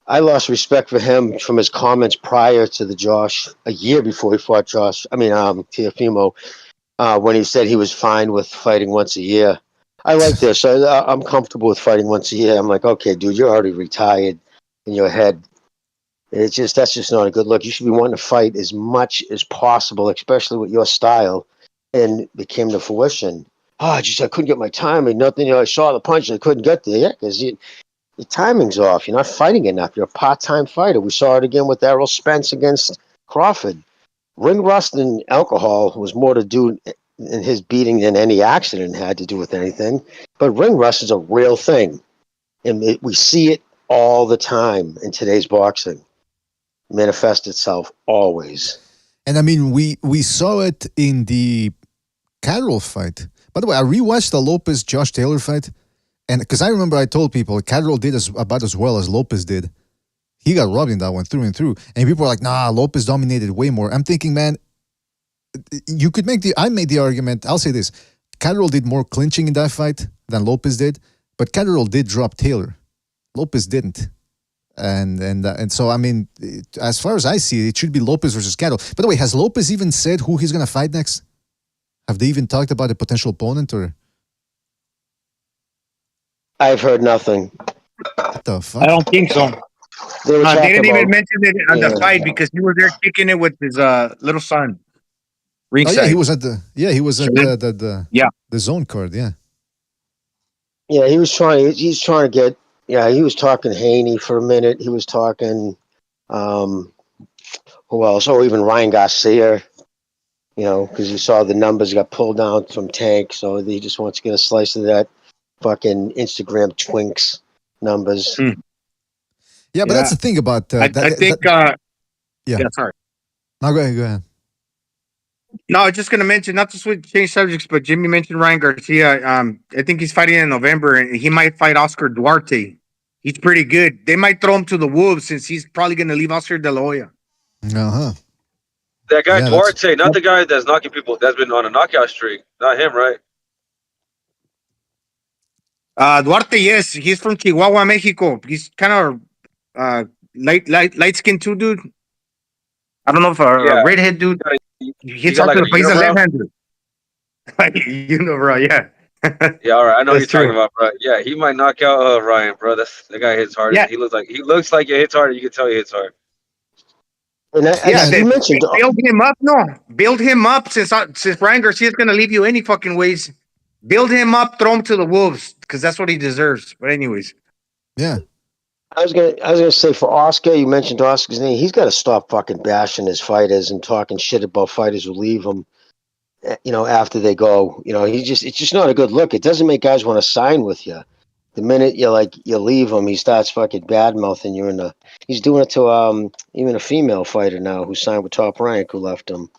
I lost respect for him from his comments prior to the Josh, a year before he fought Teofimo, when he said he was fine with fighting once a year. I like this. I'm comfortable with fighting once a year. I'm like, okay, dude, you're already retired in your head. That's just not a good look. You should be wanting to fight as much as possible, especially with your style. And it came to fruition. I couldn't get my timing. Nothing. I saw the punch and I couldn't get there. Yeah, because your timing's off. You're not fighting enough. You're a part-time fighter. We saw it again with Errol Spence against Crawford. Ring rust and alcohol was more to do in his beating than any accident had to do with anything. But ring rust is a real thing, and we see it all the time in today's boxing. Manifest itself always. And I mean, we saw it in the Catterall fight. By the way, I rewatched the Lopez Josh Taylor fight, and because I remember I told people Catterall did about as well as Lopez did. He got robbed in that one through and through, and people were like, "Nah, Lopez dominated way more." I'm thinking, man, you could I made the argument. I'll say this: Catterall did more clinching in that fight than Lopez did, but Catterall did drop Taylor. Lopez didn't. And so, I mean, as far as I see it should be Lopez versus Catterall. By the way, has Lopez even said who he's going to fight next? Have they even talked about a potential opponent? Or I've heard nothing. What the fuck? I don't think so. They didn't even mention it on the fight because he was there kicking it with his little son. Ringside. Oh, yeah, he was at the zone card, yeah. Yeah, he's trying to get. Yeah, he was talking Haney for a minute. He was talking, who else? Oh, even Ryan Garcia, because you saw the numbers got pulled down from Tank, so he just wants to get a slice of that fucking Instagram twinks numbers. Yeah, but that's the thing about... I think... sorry. No, go ahead. No, I was just going to mention, not to change subjects, but Jimmy mentioned Ryan Garcia. I think he's fighting in November, and he might fight Oscar Duarte. He's pretty good. They might throw him to the wolves since he's probably going to leave Oscar De La Hoya. Uh-huh. That guy Duarte, not the guy that's knocking people, that's been on a knockout streak. Not him, right? Duarte, yes. He's from Chihuahua, Mexico. He's kind of light-skinned too, dude. I don't know if a redhead dude. He's like a left-hander. Bro, yeah. Yeah, all right. I know what you're talking about, bro. Yeah, he might knock out Ryan, bro. That guy hits hard. Yeah. He looks like he hits hard. You can tell he hits hard. And you mentioned build him up. No, build him up since Ryan Garcia's gonna leave you any fucking ways. Build him up, throw him to the wolves because that's what he deserves. But anyways, yeah. I was gonna say for Oscar, you mentioned Oscar's name. He's got to stop fucking bashing his fighters and talking shit about fighters who leave him. After they go, it's just not a good look. It doesn't make guys want to sign with you. The minute you leave him, he starts fucking badmouthing you. He's doing it to even a female fighter now who signed with Top Rank who left him.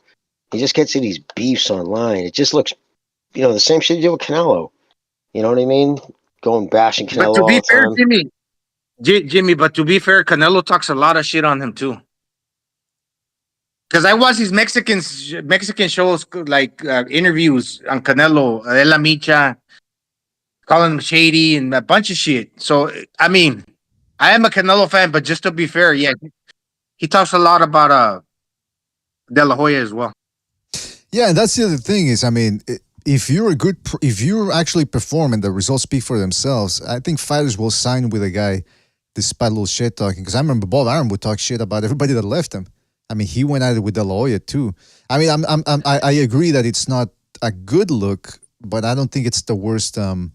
He just gets in these beefs online. It just looks, the same shit you do with Canelo. You know what I mean? Going bashing Canelo. But to be fair, time. Jimmy. But to be fair, Canelo talks a lot of shit on him too. Because I watch these Mexican shows like interviews on Canelo, De La Micha, calling him shady and a bunch of shit. So I mean, I am a Canelo fan, but just to be fair, yeah, he talks a lot about De La Hoya as well. Yeah, and that's the other thing is, I mean, if you're actually performing, the results speak for themselves. I think fighters will sign with a guy despite a little shit talking. Because I remember Bob Arum would talk shit about everybody that left him. I mean, he went at it with De La Hoya too. I mean, I agree that it's not a good look, but I don't think it's the worst thing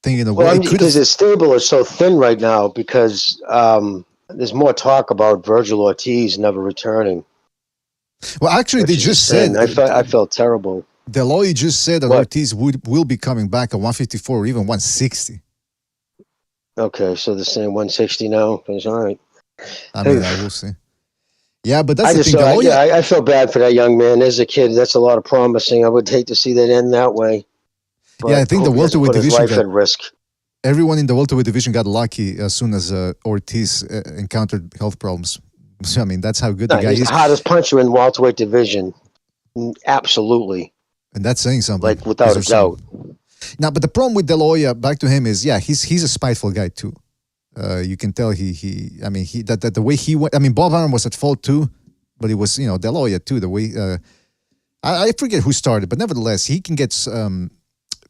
in the world. Because his stable is so thin right now because there's more talk about Virgil Ortiz never returning. Well, actually, they just said... I felt terrible. De La Hoya just said that Ortiz will be coming back at 154 or even 160. Okay, so they're saying 160 now. It's all right. I mean, I will see. Yeah, but that's the thing. I feel bad for that young man. As a kid, that's a lot of promising. I would hate to see that end that way. But I think the welterweight division got at risk. Everyone in the welterweight division got lucky as soon as Ortiz encountered health problems. So, I mean, that's how good No, the guy he's is. the hottest puncher in welterweight division. Absolutely. And that's saying something. Like, without a doubt. Now, but the problem with De La Hoya, back to him, is he's a spiteful guy too. You can tell that the way he went. I mean, Bob Arum was at fault too, but it was De La Hoya too. The way I forget who started, but nevertheless, he can get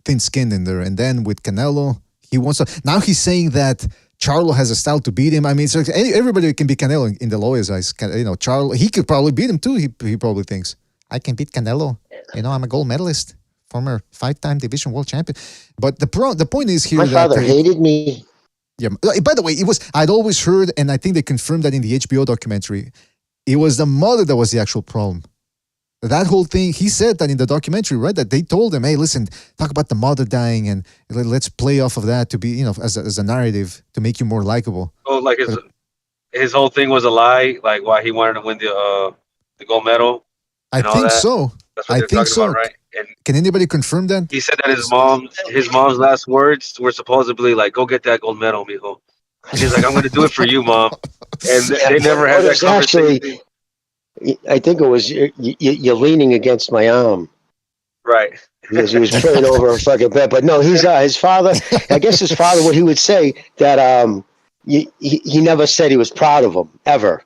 thin-skinned in there. And then with Canelo, he wants to. Now he's saying that Charlo has a style to beat him. I mean, so everybody can beat Canelo in De La Hoya's eyes. Charlo, he could probably beat him too. He probably thinks I can beat Canelo. I'm a gold medalist. Former 5-time division world champion. But the point is here my that father hated me. Yeah. By the way, I'd always heard, and I think they confirmed that in the HBO documentary, it was the mother that was the actual problem. That whole thing, he said that in the documentary, right? That they told him, hey, listen, talk about the mother dying and let's play off of that to be, as a narrative to make you more likable. Oh, like his whole thing was a lie, like why he wanted to win the gold medal. I think so. That's what they're talking about, right? And can anybody confirm that? He said that his mom's last words were supposedly like, "Go get that gold medal, mijo." He's like, "I'm going to do it for you, mom." And they never had that conversation. I think it was you're leaning against my arm, right? Because he was praying over a fucking bed. But no, he's his father. I guess his father, what he would say that he never said he was proud of him ever.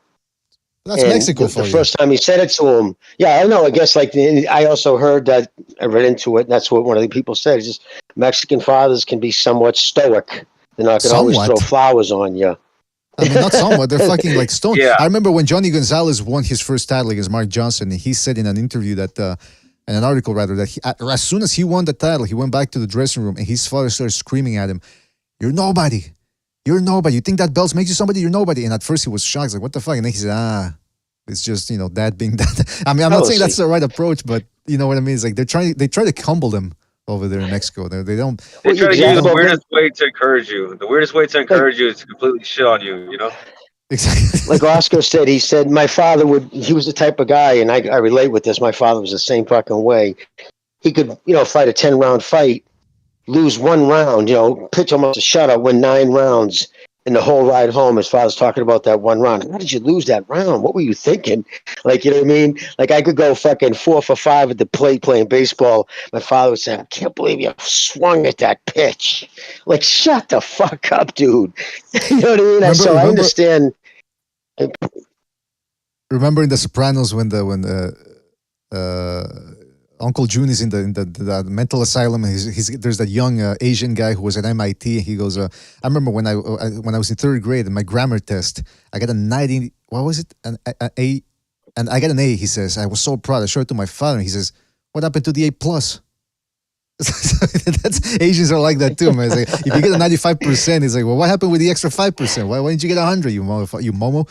That's Mexico for the you. first time he said it to him. Yeah, I know. I guess I also heard that. I read into it. And that's what one of the people said. It's just Mexican fathers can be somewhat stoic. They're not going to always throw flowers on you. I mean, not somewhat. They're fucking like stone. Yeah. I remember when Johnny Gonzalez won his first title against Mark Johnson, and he said in an interview that, in an article rather, that as soon as he won the title, he went back to the dressing room and his father started screaming at him, "You're nobody. You're nobody. You think that belt makes you somebody? You're nobody." And at first he was shocked, he's like, "What the fuck?" And then he said, it's just, that being that. I mean, I'm not saying that's the right approach, but you know what I mean? It's like they try to humble them over there in Mexico. They don't. They try to use the weirdest way to encourage you. The weirdest way to encourage you is to completely shit on you, Exactly. Like Oscar said, he said, my father he was the type of guy, and I relate with this. My father was the same fucking way. He could, fight a 10-round fight, lose one round, pitch almost a shutout, win 9 rounds. And the whole ride home, his father's talking about that one round. How did you lose that round? What were you thinking? Like, you know what I mean? Like, I could go fucking 4 for 5 at the plate playing baseball. My father would say, I can't believe you swung at that pitch. Like, shut the fuck up, dude. You know what I mean? I understand. Remember in The Sopranos when Uncle June is in the mental asylum. There's that young Asian guy who was at MIT. He goes, I remember when I was in 3rd grade in my grammar test, I got a 90. What was it? An A, and I got an A. He says, I was so proud. I showed it to my father. And he says, what happened to the A plus? That's Asians are like that too, man. It's like, if you get a 95%, it's like, well, what happened with the extra 5%? Why didn't you get 100? You momo.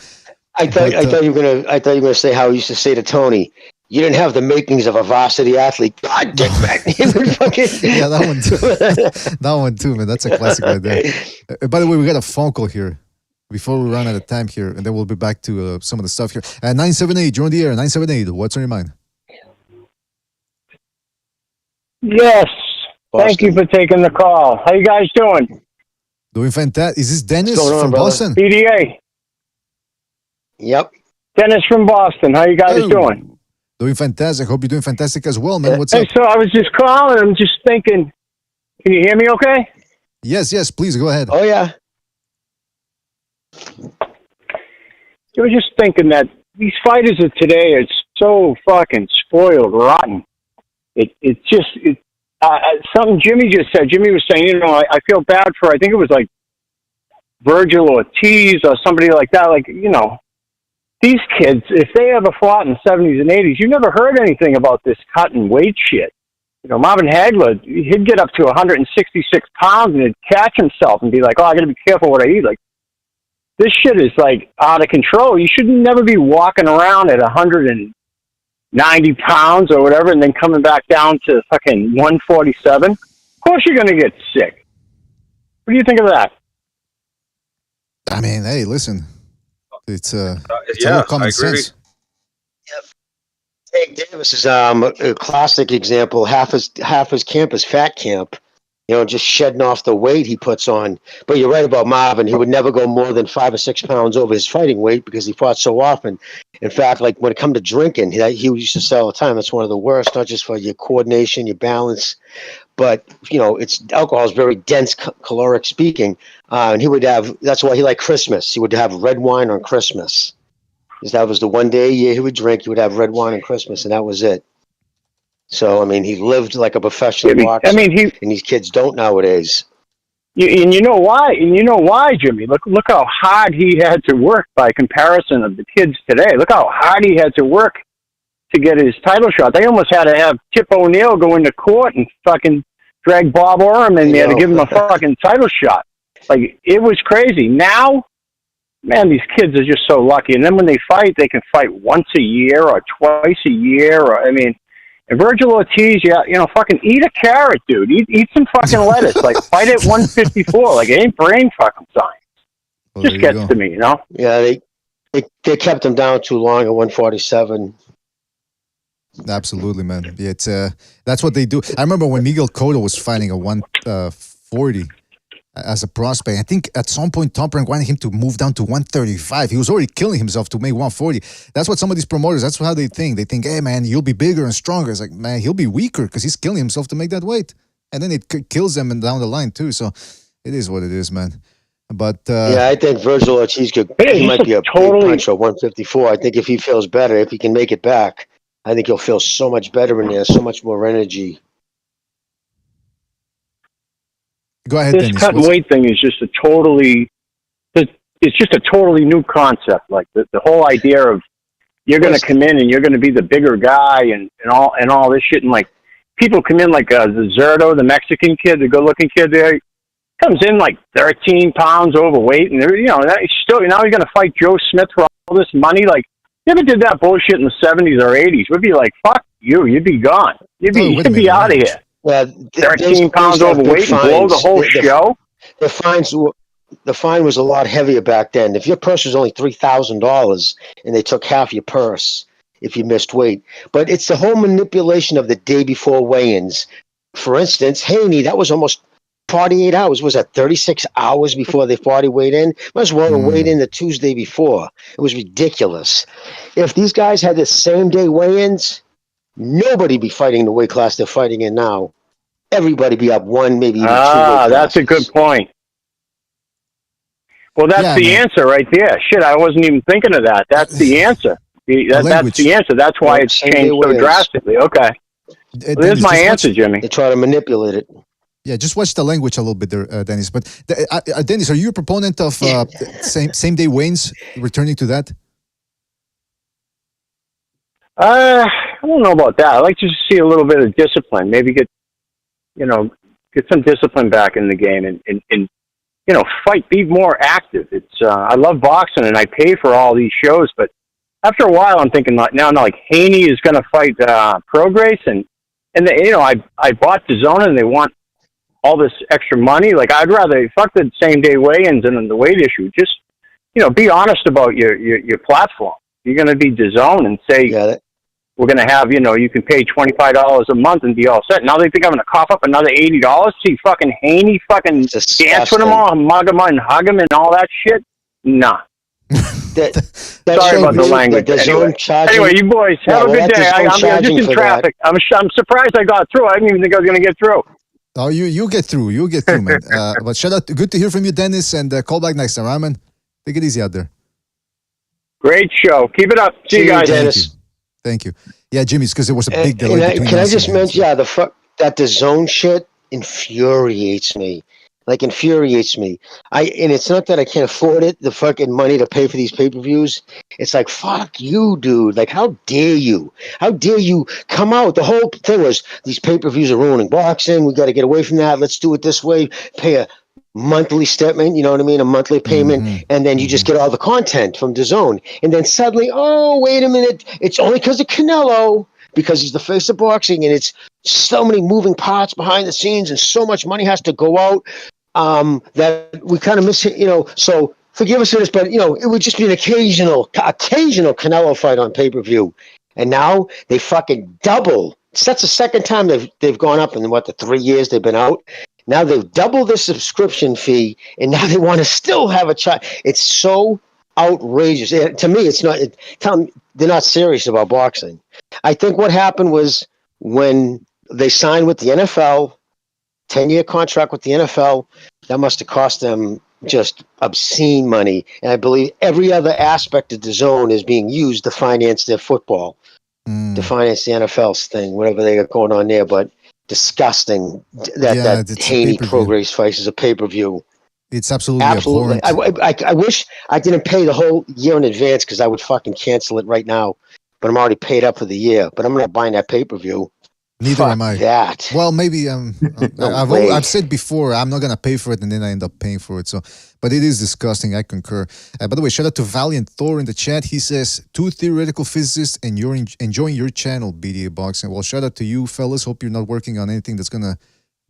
I thought you were gonna say how he used to say to Tony, you didn't have the makings of a varsity athlete. God, dick back. Yeah, that one too. That one too, man. That's a classic right there. By the way, we got a phone call here before we run out of time here, and then we'll be back to some of the stuff here. 978, you're on the air. 978, what's on your mind? Yes. Boston. Thank you for taking the call. How you guys doing? Doing fantastic. Is this Dennis from Boston? BDA. Yep. Dennis from Boston. How you guys doing? Doing fantastic. Hope you're doing fantastic as well, man. What's up? So I was just calling. I'm just thinking. Can you hear me okay? Yes, please go ahead. Oh, yeah. I was just thinking that these fighters of today are so fucking spoiled rotten. It's just something Jimmy just said. Jimmy was saying, I feel bad for, I think it was like Virgil Ortiz or somebody like that. Like, these kids, if they ever fought in the 70s and 80s, you never heard anything about this cut and weight shit. Marvin Hagler, he'd get up to 166 pounds and he'd catch himself and be like, I got to be careful what I eat. Like, this shit is like out of control. You should never be walking around at 190 pounds or whatever and then coming back down to fucking 147. Of course you're going to get sick. What do you think of that? I mean, hey, listen. It's all common sense. Yep. Hank Davis is a classic example. Half his camp is fat camp. just shedding off the weight he puts on. But you're right about Marvin. He would never go more than 5 or 6 pounds over his fighting weight because he fought so often. In fact, like when it come to drinking, he used to say all the time, it's one of the worst, not just for your coordination, your balance, but alcohol is very dense, caloric speaking. And he would have. That's why he liked Christmas. He would have red wine on Christmas. Because that was the one day a year he would drink. He would have red wine on Christmas, and that was it. So, I mean, he lived like a professional boxer. I mean, and these kids don't nowadays. And you know why? Jimmy? Look how hard he had to work by comparison of the kids today. Look how hard he had to work to get his title shot. They almost had to have Tip O'Neill go into court and fucking drag Bob Orem in there to give him a fucking title shot. Like, it was crazy. Now, man, these kids are just so lucky. And then when they fight, they can fight once a year or twice a year. And Virgil Ortiz, fucking eat a carrot, dude. Eat some fucking lettuce. Like, fight at 154. Like, it ain't brain fucking science. Just gets to me, Yeah, they kept him down too long at 147. Absolutely, man. Yeah, it's that's what they do. I remember when Miguel Cotto was fighting at 140 as a prospect. I think at some point Top Rank wanted him to move down to 135. He was already killing himself to make 140. That's what some of these promoters, that's how they think. They think, hey, man, you'll be bigger and stronger. It's like, man, he'll be weaker because he's killing himself to make that weight. And then it kills them and down the line, too. So it is what it is, man. But yeah, I think Virgil Ortiz he might be a big punch at 154. I think if he feels better, if he can make it back, I think he'll feel so much better in there, so much more energy. Go ahead, This Dennis. cutting weight thing is just it's just a totally new concept. Like the whole idea of you're going to come in and you're going to be the bigger guy and all this shit. And like people come in like the Zerto, the Mexican kid, the good looking kid there, comes in like 13 pounds overweight. And now he's going to fight Joe Smith for all this money. Like, you ever did that bullshit in the 70s or 80s? We'd be like, fuck you. You'd be gone. You'd be out of here. 13 pounds overweight and blow the whole show. The fine was a lot heavier back then. If your purse was only $3,000 and they took half your purse if you missed weight. But it's the whole manipulation of the day before weigh-ins. For instance, Haney, that was almost 48 hours. Was that 36 hours before they fought? He weighed in? Might as well have weighed in the Tuesday before. It was ridiculous. If these guys had the same day weigh-ins, nobody be fighting the weight class they're fighting in now. Everybody be up one, maybe even two weight classes. That's a good point. Well, that's the answer right there. Shit, I wasn't even thinking of that. That's the answer. That's the answer. That's why it's changed so drastically. Okay. There's my answer, Jimmy. They try to manipulate it. Yeah, just watch the language a little bit there, Dennis. But Dennis, are you a proponent of same day weigh-ins, returning to that? I don't know about that. I like to see a little bit of discipline. Maybe get some discipline back in the game and fight, be more active. It's I love boxing and I pay for all these shows, but after a while I'm thinking like Haney is going to fight Prograis and I bought DAZN and they want all this extra money. Like, I'd rather fuck the same day weigh-ins and the weight issue. Just be honest about your platform. You're going to be DAZN and say, we're going to have, you can pay $25 a month and be all set. Now they think I'm going to cough up another $80? See fucking Haney fucking dance with them all, mug them and hug them and all that shit? Nah. Sorry about the language. Anyway, you boys, have a good day. I'm just in traffic. I'm surprised I got through. I didn't even think I was going to get through. Oh, you get through. You get through, man. But shout out. Good to hear from you, Dennis, and call back next time, right, man? Take it easy out there. Great show. Keep it up. See you guys, Dennis. Thank you. Yeah, Jimmy, it's because there was a big delay. Can I just mention, that DAZN shit infuriates me. Like, infuriates me. And it's not that I can't afford it, the fucking money to pay for these pay-per-views. It's like, fuck you, dude. Like, how dare you? How dare you come out? The whole thing was, these pay-per-views are ruining boxing. We got to get away from that. Let's do it this way. Pay a monthly statement, you know what I mean? A monthly payment. And then you just get all the content from DAZN. And then suddenly, oh, wait a minute. It's only because of Canelo. Because he's the face of boxing, and it's so many moving parts behind the scenes, and so much money has to go out that we kind of miss it, So forgive us for this, but it would just be an occasional Canelo fight on pay-per-view, and now they fucking double. That's the second time they've gone up in the 3 years they've been out. Now they've doubled the subscription fee, and now they want to still have a child. It's so outrageous. To me, it's not. They're not serious about boxing. I think what happened was when they signed with the NFL, 10-year contract with the NFL, that must have cost them just obscene money. And I believe every other aspect of the zone is being used to finance their football, to finance the NFL's thing, whatever they got going on there. But disgusting that Haney Prograis fight is a pay-per-view. It's absolutely abhorrent. I wish I didn't pay the whole year in advance because I would fucking cancel it right now. But I'm already paid up for the year. But I'm not buying that pay-per-view. Neither am I. That. Well, maybe I've said before I'm not gonna pay for it, and then I end up paying for it. So, but it is disgusting. I concur. By the way, shout out to Valiant Thor in the chat. He says, 2 theoretical physicists, and you're enjoying your channel, BDA Boxing. Well, shout out to you, fellas. Hope you're not working on anything that's gonna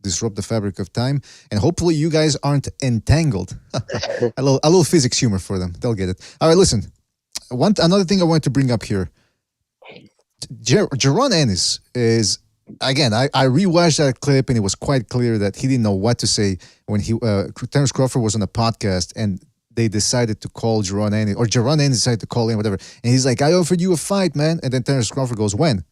disrupt the fabric of time, and hopefully you guys aren't entangled. a little physics humor for them. They'll get it. All right, listen. Another thing I wanted to bring up here. Jaron Ennis is. Again, I rewatched that clip, and it was quite clear that he didn't know what to say when Terence Crawford was on a podcast, and they decided to call Jaron Ennis, or Jaron Ennis decided to call him, whatever. And he's like, "I offered you a fight, man." And then Terence Crawford goes, "When?"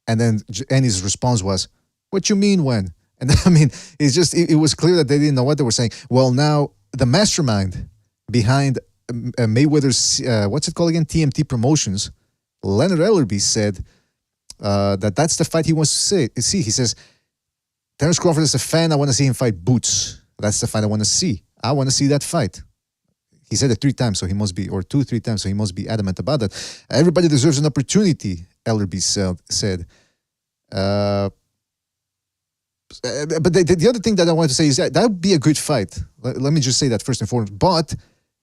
And then Ennis' response was, "What you mean when?" And I mean, it's just it was clear that they didn't know what they were saying. Well, now the mastermind behind Mayweather's what's it called again? TMT Promotions, Leonard Ellerby said. That's the fight he wants to see. He says, Terence Crawford is a fan. I want to see him fight Boots. That's the fight I want to see. I want to see that fight. He said it 3 times, so he must be, or 3 times, so he must be adamant about that. Everybody deserves an opportunity, Ellerby said. But the other thing that I want to say is that would be a good fight. Let me just say that first and foremost. But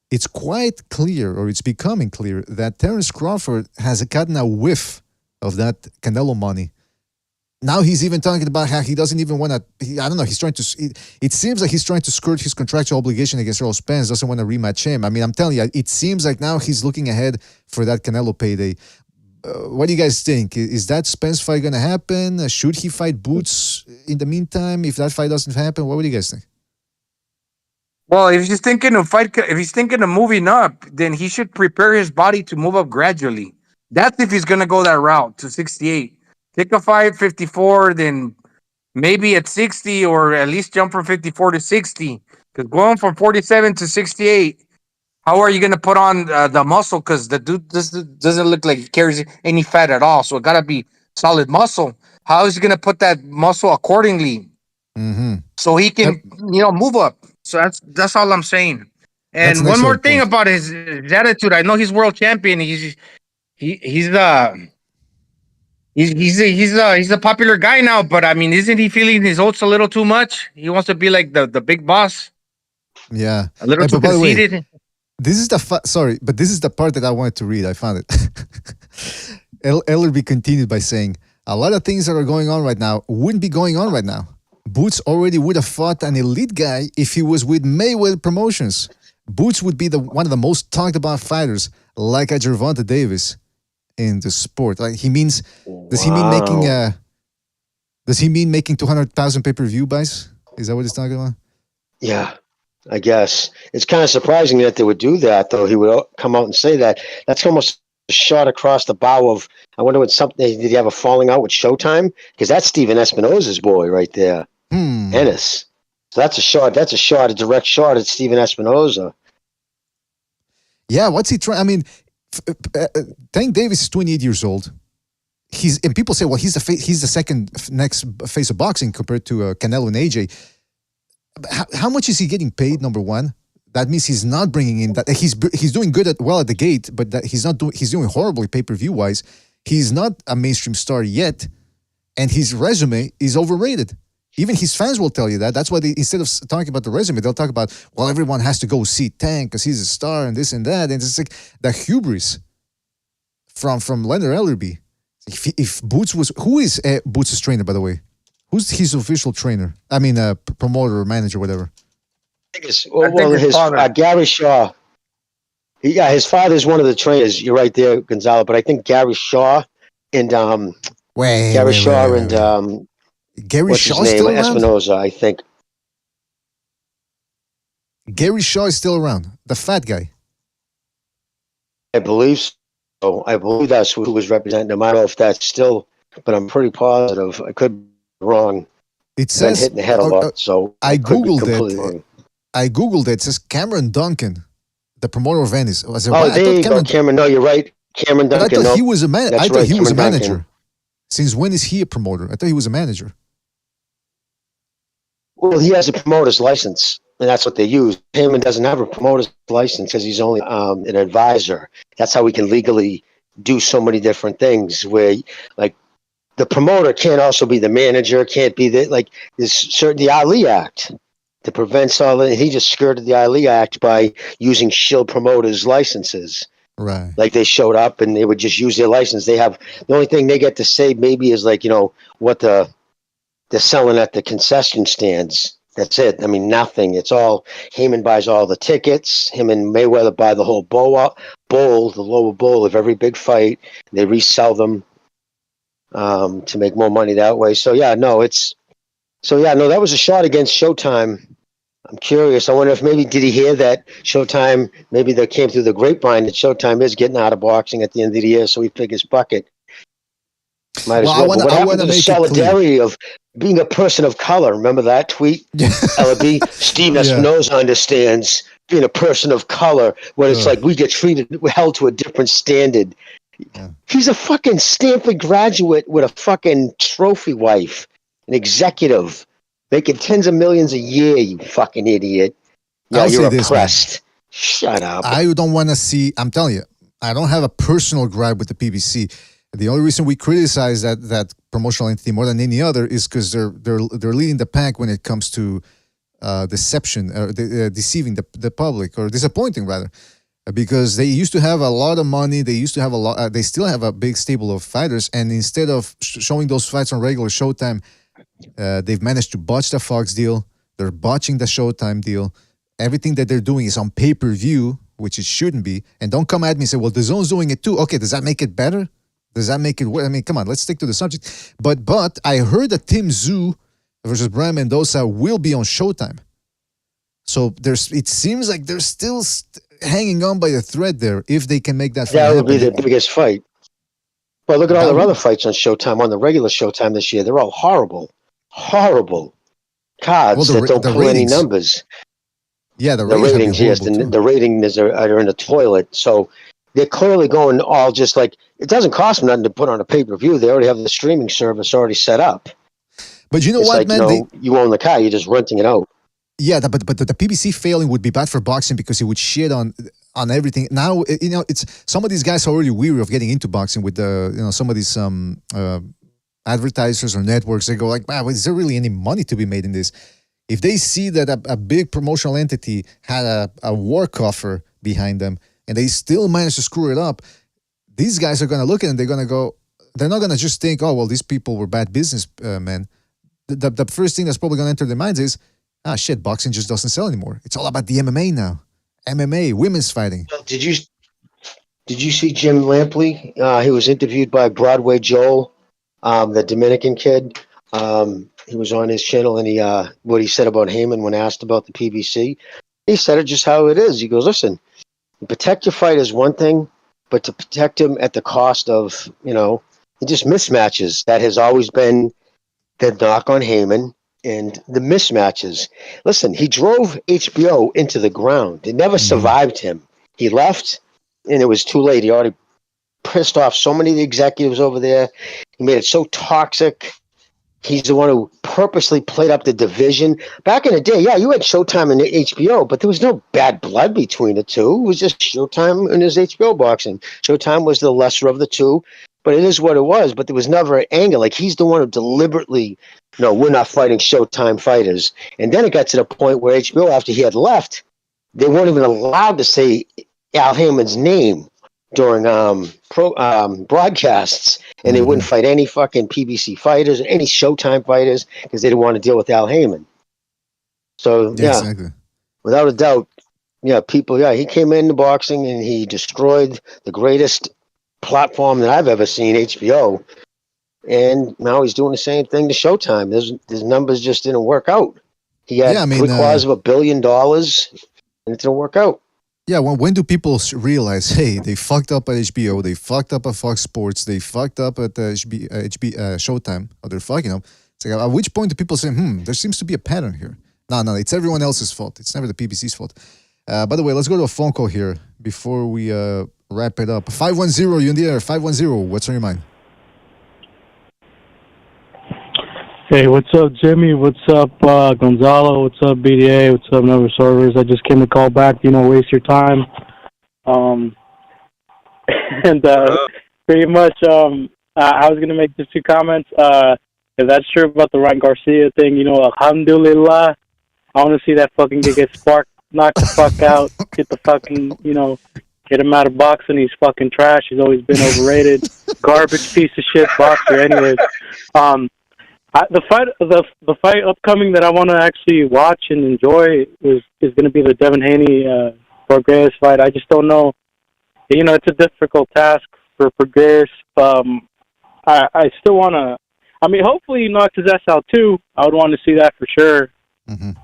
it's quite clear, or it's becoming clear, that Terence Crawford has gotten a whiff of that Canelo money. Now he's even talking about how he doesn't even want to. I don't know. He's trying to. It seems like he's trying to skirt his contractual obligation against Earl Spence. Doesn't want to rematch him. I mean, I'm telling you, it seems like now he's looking ahead for that Canelo payday. What do you guys think? Is that Spence fight going to happen? Should he fight Boots in the meantime? If that fight doesn't happen, what would you guys think? Well, if he's thinking of moving up, then he should prepare his body to move up gradually. That's if he's going to go that route to 68. Take a fight 54, then maybe at 60, or at least jump from 54 to 60. Because going from 47 to 68, how are you going to put on the muscle? Because the dude doesn't look like he carries any fat at all. So it got to be solid muscle. How is he going to put that muscle accordingly? Mm-hmm. So he can, move up. So that's all I'm saying. And one more thing about his attitude. I know he's world champion. He's a popular guy now, but I mean, isn't he feeling his oats a little too much? He wants to be like the big boss. Yeah, a little too conceited. Way, this is but this is the part that I wanted to read. I found it. Ellerby continued by saying, "A lot of things that are going on right now wouldn't be going on right now. Boots already would have fought an elite guy if he was with Mayweather Promotions. Boots would be one of the most talked about fighters, like a Gervonta Davis." In the sport, like he means, does he mean making 200,000 pay-per-view buys? Is that what he's talking about? Yeah, I guess it's kind of surprising that they would do that. Though he would come out and say that. That's almost a shot across the bow of. I wonder what did he have a falling out with Showtime? Because that's Steven Espinoza's boy right there, Ennis. So that's a shot. That's a direct shot at Steven Espinoza. Yeah, what's he trying? I mean. Tank Davis is 28 years old. And people say, well, he's the second next face of boxing compared to Canelo and AJ. How much is he getting paid? Number one, that means he's not bringing in that. He's doing good at the gate, but that he's doing horribly pay-per-view wise. He's not a mainstream star yet, and his resume is overrated. Even his fans will tell you that. That's why instead of talking about the resume, they'll talk about, well, everyone has to go see Tank because he's a star and this and that. And it's like the hubris from Leonard Ellerby. If Boots was... Who is Boots' trainer, by the way? Who's his official trainer? I mean, promoter or manager, whatever. I think it's Gary Shaw. His father's one of the trainers. You're right there, Gonzalo. But I think Gary Shaw and... Gary Shaw and... Gary what's Shaw's his name? still around? Espinoza, I think. Gary Shaw is still around, the fat guy. I believe so. I believe that's who was representing him. I don't know if that's still, but I'm pretty positive. I could be wrong. It says hitting the head a lot, so I could be googled completely it. wrong. I googled it. It says Cameron Duncan, the promoter of Venice. I said, Oh, there you go, Cameron. No, you're right, Cameron But Duncan. I thought he was a man. That's I thought right, he was a Cameron manager. Duncan. Since when is he a promoter? I thought he was a manager. Well, he has a promoter's license, and that's what they use. Heyman doesn't have a promoter's license because he's only an advisor. That's how we can legally do so many different things. Where, like, the promoter can't also be the manager. Can't be there's certain the Ali Act that prevents all that. He just skirted the Ali Act by using shill promoters' licenses. Right. Like they showed up and they would just use their license. They have the only thing they get to say maybe is what they're selling at the concession stands. That's it. I mean, nothing. It's all Heyman buys all the tickets. Him and Mayweather buy the whole bowl, the lower bowl of every big fight. They resell them to make more money that way. That was a shot against Showtime. I'm curious. I wonder if maybe did he hear that Showtime? Maybe that came through the grapevine that Showtime is getting out of boxing at the end of the year, so he figures bucket. Might as well. But what happened to the solidarity of being a person of color? Remember that tweet? LB Steve Espinosa understands being a person of color when it's like we get held to a different standard. Yeah. He's a fucking Stanford graduate with a fucking trophy wife, an executive. Making tens of millions a year, you fucking idiot. Yeah, you're oppressed. Shut up. I don't want to see, I'm telling you, I don't have a personal gripe with the PBC. The only reason we criticize that promotional entity more than any other is because they're leading the pack when it comes to deception, deceiving the public, or disappointing rather. Because they used to have a lot of money, they used to have they still have a big stable of fighters, and instead of showing those fights on regular Showtime, they've managed to botch the Fox deal. They're botching the Showtime deal. Everything that they're doing is on pay-per-view, which it shouldn't be. And don't come at me and say, well, the Zone's doing it too. Okay, does that make it better? Does that make it worse? I mean, come on, let's stick to the subject. But I heard that Tim Tszyu versus Brian Mendoza will be on Showtime. So it seems like they're still hanging on by a thread there if they can make that fight happen. That would be their biggest fight. Well, look at all their other fights on Showtime, on the regular Showtime this year. They're all horrible cards that don't pull any numbers. Yeah, the ratings, yes. The ratings are in the toilet. So they're clearly going all just like, it doesn't cost them nothing to put on a pay-per-view. They already have the streaming service already set up. But you know what, like, man? You own the car, you're just renting it out. Yeah, but the PBC failing would be bad for boxing because it would shit on everything. Now, it's some of these guys are already weary of getting into boxing with some of these advertisers or networks. They go like, wow, is there really any money to be made in this? If they see that a big promotional entity had a war coffer behind them and they still manage to screw it up, these guys are going to look at it and they're going to go, they're not going to just think, oh, well, these people were bad businessmen. The first thing that's probably going to enter their minds is, shit, boxing just doesn't sell anymore. It's all about the MMA now. MMA, women's fighting. Did you see Jim Lampley? He was interviewed by Broadway Joel, the Dominican kid. He was on his channel, and what he said about Heyman when asked about the PBC, he said it just how it is. He goes, listen, protect your fight is one thing, but to protect him at the cost of, just mismatches. That has always been the knock on Heyman. And the mismatches. Listen, he drove HBO into the ground. It never survived him. He left, and it was too late. He already pissed off so many of the executives over there. He made it so toxic. He's the one who purposely played up the division. Back in the day, yeah, you had Showtime and HBO, but there was no bad blood between the two. It was just Showtime and his HBO boxing. Showtime was the lesser of the two, but it is what it was. But there was never anger. Like, he's the one who deliberately, no, we're not fighting Showtime fighters. And then it got to the point where HBO, after he had left, they weren't even allowed to say Al Heyman's name during broadcasts, and they wouldn't fight any fucking PBC fighters or any Showtime fighters because they didn't want to deal with Al Heyman. So, yeah, exactly. Without a doubt, he came into boxing and he destroyed the greatest platform that I've ever seen, HBO. And now he's doing the same thing to Showtime. His numbers just didn't work out. He had 3/4 of $1 billion. and it didn't work out. Yeah, when do people realize, hey, they fucked up at HBO, they fucked up at Fox Sports, they fucked up at Showtime, or they're fucking up. It's like, at which point do people say, there seems to be a pattern here? No, it's everyone else's fault. It's never the PBC's fault. By the way, let's go to a phone call here before we wrap it up. 510, you in the air, 510, what's on your mind? Hey, what's up, Jimmy? What's up, Gonzalo? What's up, BDA? What's up, Never Servers? I just came to call back, waste your time. Pretty much, I was going to make just 2 comments. If that's true about the Ryan Garcia thing, alhamdulillah, I want to see that fucking guy get sparked, knocked the fuck out, get the fucking, get him out of boxing. He's fucking trash. He's always been overrated. Garbage piece of shit boxer anyways. The fight upcoming that I want to actually watch and enjoy is going to be the Devin Haney Prograis fight. I just don't know. It's a difficult task for Prograis. I still want to. I mean, hopefully he knocks his ass out too. I would want to see that for sure. And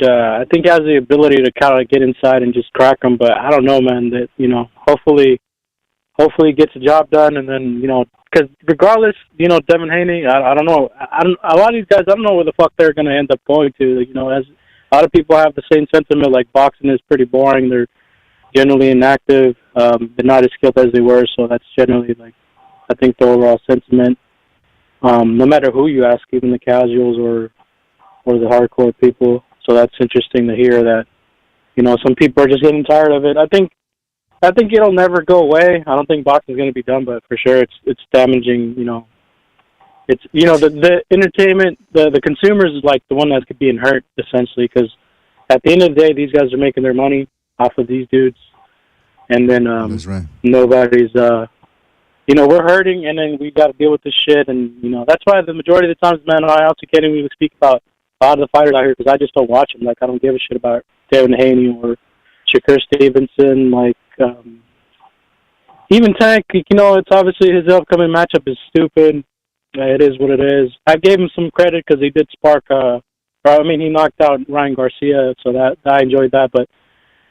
I think he has the ability to kind of get inside and just crack him. But I don't know, man. That hopefully he gets the job done, and then because regardless, Devin Haney, I don't know. A lot of these guys, I don't know where the fuck they're going to end up going to. As a lot of people have the same sentiment, like boxing is pretty boring. They're generally inactive. They're not as skilled as they were, so that's generally I think the overall sentiment. No matter who you ask, even the casuals or the hardcore people. So that's interesting to hear that. Some people are just getting tired of it. I think it'll never go away. I don't think boxing is going to be done, but for sure it's damaging. It's the entertainment, the consumers is like the one that's being hurt essentially, because at the end of the day, these guys are making their money off of these dudes, and then that's right. Nobody's we're hurting, and then we got to deal with this shit, and that's why the majority of the times, man, I also can't even speak about a lot of the fighters out here because I just don't watch them. I don't give a shit about Devin Haney or Shakur Stevenson, even Tank. It's obviously his upcoming matchup is stupid. It is what it is. I gave him some credit because he did spark. He knocked out Ryan Garcia, so that I enjoyed that. But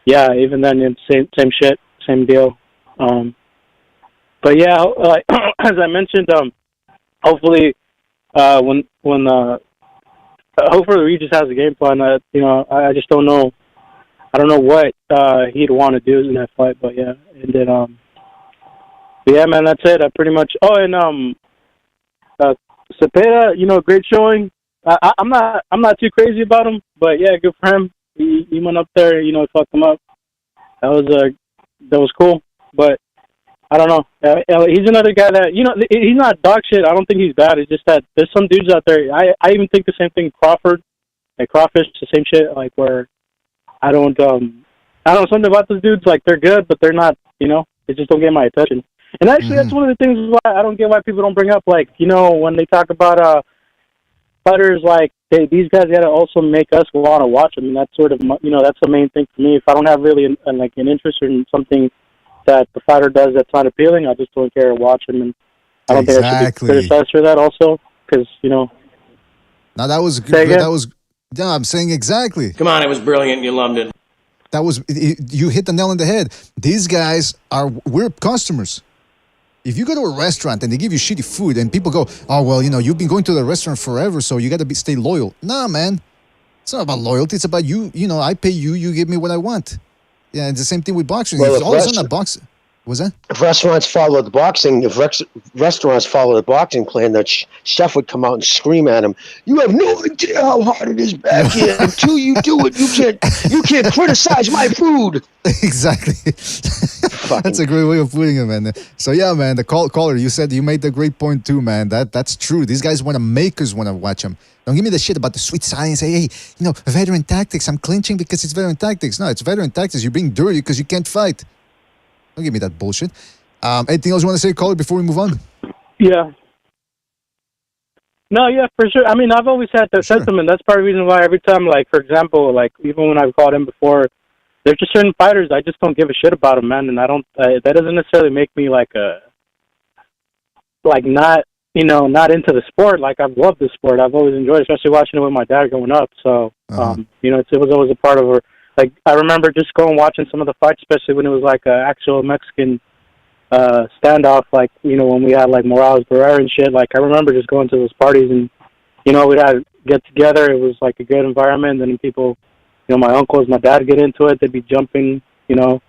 yeah, even then, same shit, same deal. But yeah, as I mentioned, hopefully, hopefully Regis has a game plan. I just don't know. I don't know what he'd want to do in that fight, but yeah, and then yeah, man, that's it. I pretty much. Oh, and Zepeda, great showing. I'm not too crazy about him, but yeah, good for him. He went up there, fucked him up. That was cool, but I don't know. He's another guy that he's not dog shit. I don't think he's bad. It's just that there's some dudes out there. I even think the same thing. Crawfish, the same shit. Where I don't know something about those dudes. They're good, but they're not. They just don't get my attention. And actually, that's one of the things why I don't get why people don't bring up when they talk about fighters these guys got to also make us want to watch them, and that's sort of that's the main thing for me. If I don't have really an interest in something that the fighter does that's not appealing, I just don't care to watch him, and I don't think I should be criticized for that also, because Now that was good. That was I'm saying exactly. Come on, it was brilliant. You loved it. You hit the nail on the head. These guys we're customers. If you go to a restaurant and they give you shitty food and people go, oh, well, you've been going to the restaurant forever, so you got to stay loyal. Nah, man. It's not about loyalty. It's about you. I pay you. You give me what I want. Yeah, it's the same thing with boxing. Well, it's all of a sudden boxing. What's that? If restaurants follow the boxing, restaurants follow the boxing plan, the chef would come out and scream at him, "You have no idea how hard it is back here. Until you do it, you can't criticize my food." Exactly. That's a great way of putting it, man. So yeah, man, the caller, you said you made the great point too, man. That's true. These guys want to watch them. Don't give me the shit about the sweet science. Hey, veteran tactics. I'm clinching because it's veteran tactics. No, it's veteran tactics. You're being dirty because you can't fight. Don't give me that bullshit. Anything else you want to say, caller, before we move on? Yeah. No, yeah, for sure. I mean, I've always had that sentiment. That's part of the reason why every time, for example, even when I've called him before, there's just certain fighters I just don't give a shit about them, man. And I don't. That doesn't necessarily make me not not into the sport. Like, I've loved the sport. I've always enjoyed it, especially watching it with my dad growing up. So, it was always a part of her. Like, I remember just going watching some of the fights, especially when it was like an actual Mexican standoff, like, when we had like Morales Barrera and shit. Like, I remember just going to those parties and, we'd have get together. It was like a good environment. And then people, my uncles, my dad get into it. They'd be jumping, to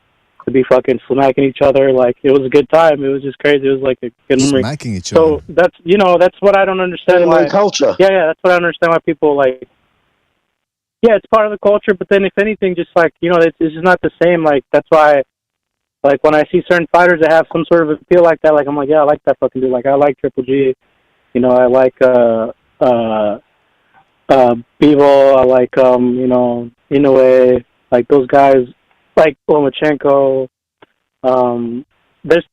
be fucking smacking each other. Like, it was a good time. It was just crazy. It was like a good memory. Smacking each other. So that's, that's what I don't understand. Why culture. Yeah, that's what I don't understand why people like. Yeah, it's part of the culture, but then if anything, just like, it's just not the same. Like, that's why, like, when I see certain fighters that have some sort of appeal like that, like, I'm like, yeah, I like that fucking dude. Like, I like Triple G. I like Bivol. I like Inoue. Like, those guys, like Lomachenko. There's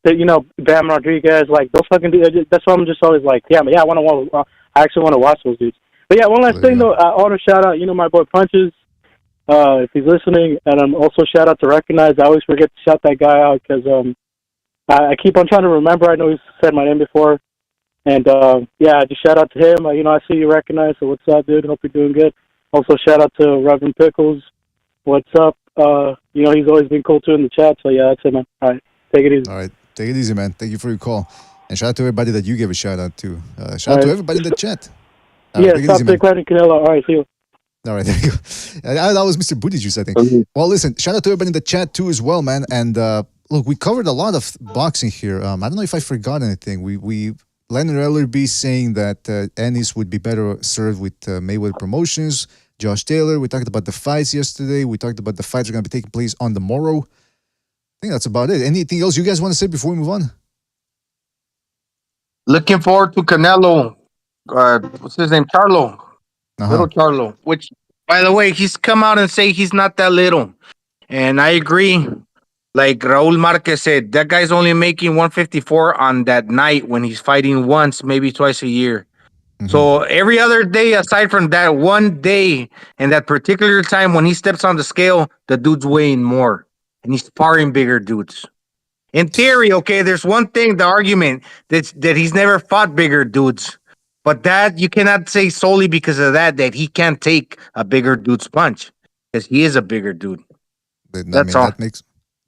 Bam Rodriguez. Like, those fucking dudes. That's why I'm just always like, I actually want to watch those dudes. But yeah, one last thing though, I want to shout out, my boy Punches, if he's listening, and also shout out to Recognize. I always forget to shout that guy out because I keep on trying to remember. I know he's said my name before, and just shout out to him. I see you Recognize. So what's up, dude? Hope you're doing good. Also shout out to Reverend Pickles. What's up? He's always been cool too in the chat. So yeah, that's it, man. All right, take it easy. All right, take it easy, man. Thank you for your call, and shout out to everybody that you gave a shout out to. Shout out to everybody in the chat. Stop declaring Canelo. All right, see you. All right, there you go. That was Mr. Booty Juice, I think. Well, listen, shout out to everybody in the chat too as well, man. And look, we covered a lot of boxing here. I don't know if I forgot anything. We Leonard Ellerby saying that Ennis would be better served with Mayweather Promotions. Josh Taylor, we talked about the fights yesterday. We talked about the fights are going to be taking place on the morrow. I think that's about it. Anything else you guys want to say before we move on? Looking forward to Canelo. What's his name? Charlo. Little Charlo. Which, by the way, he's come out and say he's not that little. And I agree. Like Raul Marquez said, that guy's only making 154 on that night when he's fighting once, maybe twice a year. So every other day, aside from that one day and that particular time when he steps on the scale, the dude's weighing more. And he's sparring bigger dudes. In theory, okay, there's one thing, the argument that he's never fought bigger dudes. But that you cannot say solely because of that he can't take a bigger dude's punch. Because he is a bigger dude. That's all. That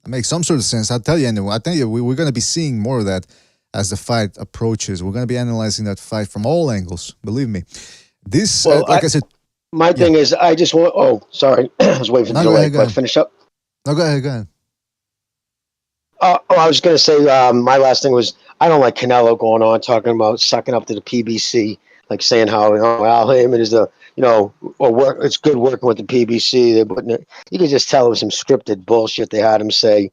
makes some sort of sense. I'll tell you anyway. We're going to be seeing more of that as the fight approaches. We're going to be analyzing that fight from all angles. Believe me. This, like I said. My thing is, I just want. Oh, sorry. I was waiting for the delay. But finish up. No, go ahead. I was going to say my last thing was I don't like Canelo going on talking about sucking up to the PBC, like saying how Al Heyman is it's good working with the PBC. You could just tell it was some scripted bullshit they had him say.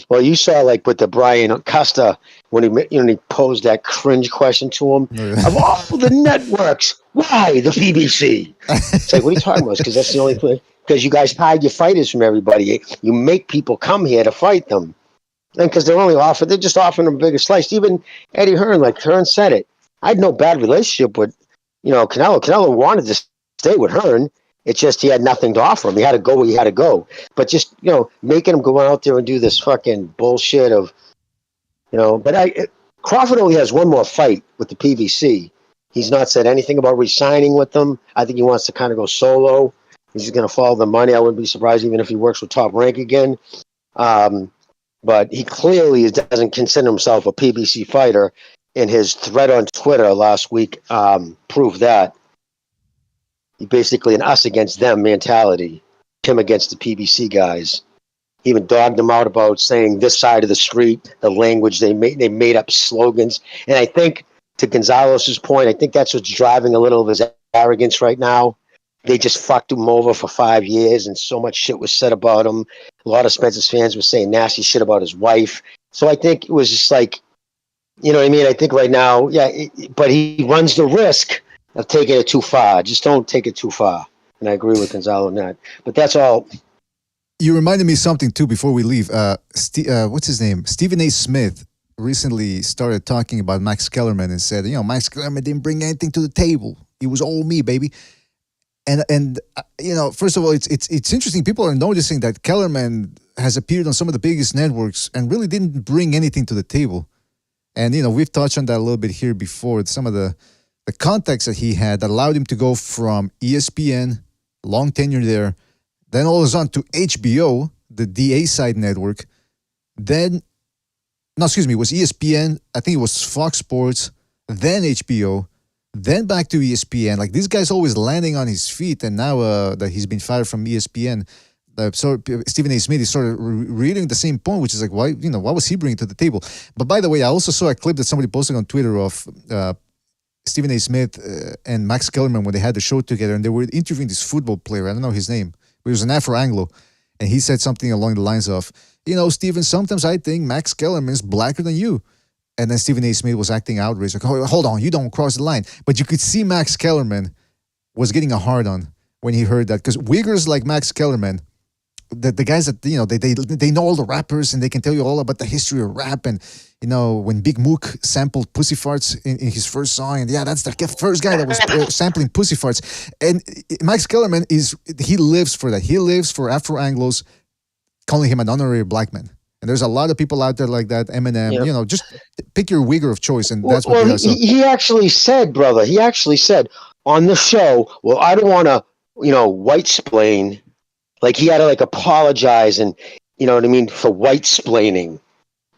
Well, you saw like with the Brian Costa when he posed that cringe question to him of all the networks, why the PBC? It's like, what are you talking about? Because that's the only thing. Because you guys hide your fighters from everybody. You make people come here to fight them. And because they're just offering them a bigger slice. Even Eddie Hearn, like Hearn said it. I had no bad relationship with, Canelo. Canelo wanted to stay with Hearn. It's just he had nothing to offer him. He had to go where he had to go. But just, making him go out there and do this fucking bullshit of, Crawford only has one more fight with the PVC. He's not said anything about re-signing with them. I think he wants to kind of go solo. He's just going to follow the money. I wouldn't be surprised even if he works with Top Rank again. But he clearly doesn't consider himself a PBC fighter. And his thread on Twitter last week proved that. He basically an us against them mentality. Him against the PBC guys. He even dogged them out about saying this side of the street, the language they made up slogans. And I think, to Gonzalez's point, I think that's what's driving a little of his arrogance right now. They just fucked him over for 5 years, and so much shit was said about him. A lot of Spencer's fans were saying nasty shit about his wife. So I think it was just like, you know what I mean? I think right now, but he runs the risk of taking it too far. Just don't take it too far. And I agree with Gonzalo on that. But that's all. You reminded me of something, too, before we leave. What's his name? Stephen A. Smith recently started talking about Max Kellerman and said, Max Kellerman didn't bring anything to the table. It was all me, baby. And first of all, it's interesting. People are noticing that Kellerman has appeared on some of the biggest networks and really didn't bring anything to the table. And, we've touched on that a little bit here before. Some of the context that he had that allowed him to go from ESPN, long tenure there, then all of a sudden to HBO, the DA side network. Then, no, excuse me, it was ESPN. I think it was Fox Sports, then HBO, then back to ESPN. Like, this guy's always landing on his feet. And now that he's been fired from ESPN, so Stephen A. Smith is sort of reading the same point, which is like, why, what was he bringing to the table? But by the way, I also saw a clip that somebody posted on Twitter of Stephen A. Smith and Max Kellerman when they had the show together, and they were interviewing this football player. I don't know his name, but he was an Afro-Anglo. And he said something along the lines of, Stephen, sometimes I think Max Kellerman is blacker than you. And then Stephen A. Smith was acting outraged, like, oh, hold on, you don't cross the line. But you could see Max Kellerman was getting a hard-on when he heard that. Because Uyghurs like Max Kellerman, the guys that, they know all the rappers and they can tell you all about the history of rap. And, when Big Mook sampled Pussy Farts in his first song, and that's the first guy that was sampling Pussy Farts. And Max Kellerman he lives for that. He lives for Afro-Anglos calling him an honorary black man. And there's a lot of people out there like that, Eminem, just pick your Uyghur of choice. And that's what he actually said, brother, on the show, well, I don't want to, white-splain. Like, he had to, apologize and, for white-splaining.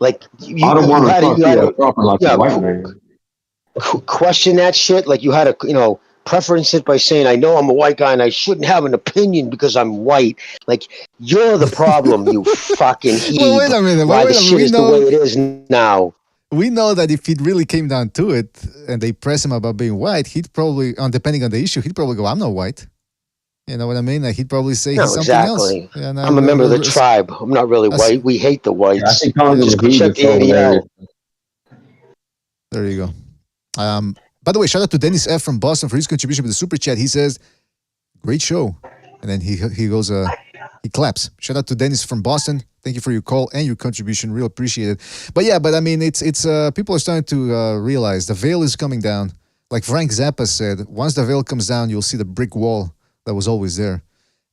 Like, I don't want to proper like a white man. Question that shit. Like, you had to, preference it by saying, I know I'm a white guy and I shouldn't have an opinion because I'm white. Like, you're the problem, you fucking heap. Well, wait a minute. Why the shit is the way it is now. We know that if it really came down to it and they press him about being white, he'd probably, depending on the issue, he'd probably go, I'm not white. You know what I mean? Like, he'd probably say something else. Yeah, I'm a member of the tribe. I'm not really white. We hate the whites. Just go check the ADL. There you go. By the way, shout out to Dennis F. from Boston for his contribution with the super chat. He says, great show. And then he goes, he claps. Shout out to Dennis from Boston. Thank you for your call and your contribution. Real appreciate it. But I mean, it's people are starting to realize the veil is coming down. Like Frank Zappa said, once the veil comes down, you'll see the brick wall that was always there.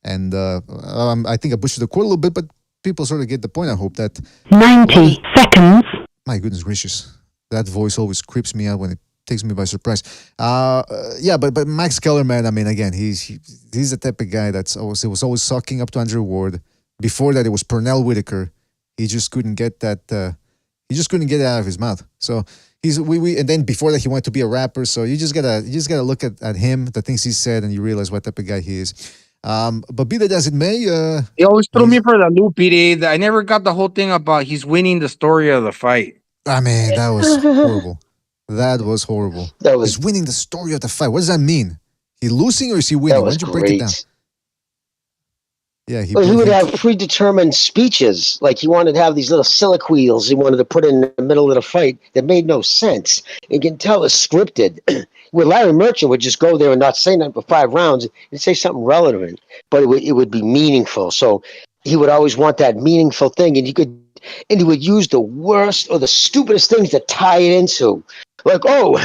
And I think I butchered the quote a little bit, but people sort of get the point. I hope that 90 seconds. My goodness gracious. That voice always creeps me out when it takes me by surprise. But Max Kellerman, I mean, again, he's the type of guy was always sucking up to Andrew Ward. Before that, it was Pernell Whitaker. He just couldn't get that. He just couldn't get it out of his mouth. So and then before that, he wanted to be a rapper. So you just gotta look at him, the things he said, and you realize what type of guy he is. But be that as it may, he always threw me for the loop, PD. I never got the whole thing about he's winning the story of the fight. I mean, that was horrible. That was horrible. He's winning the story of the fight. What does that mean? He losing or is he winning? Why don't you break it down? Yeah, he would have predetermined speeches. Like, he wanted to have these little soliloquies he wanted to put in the middle of the fight that made no sense. You can tell it's scripted. Where Larry Merchant would just go there and not say nothing for 5 rounds and say something relevant, but it would be meaningful. So he would always want that meaningful thing, and he would use the worst or the stupidest things to tie it into. Like, well,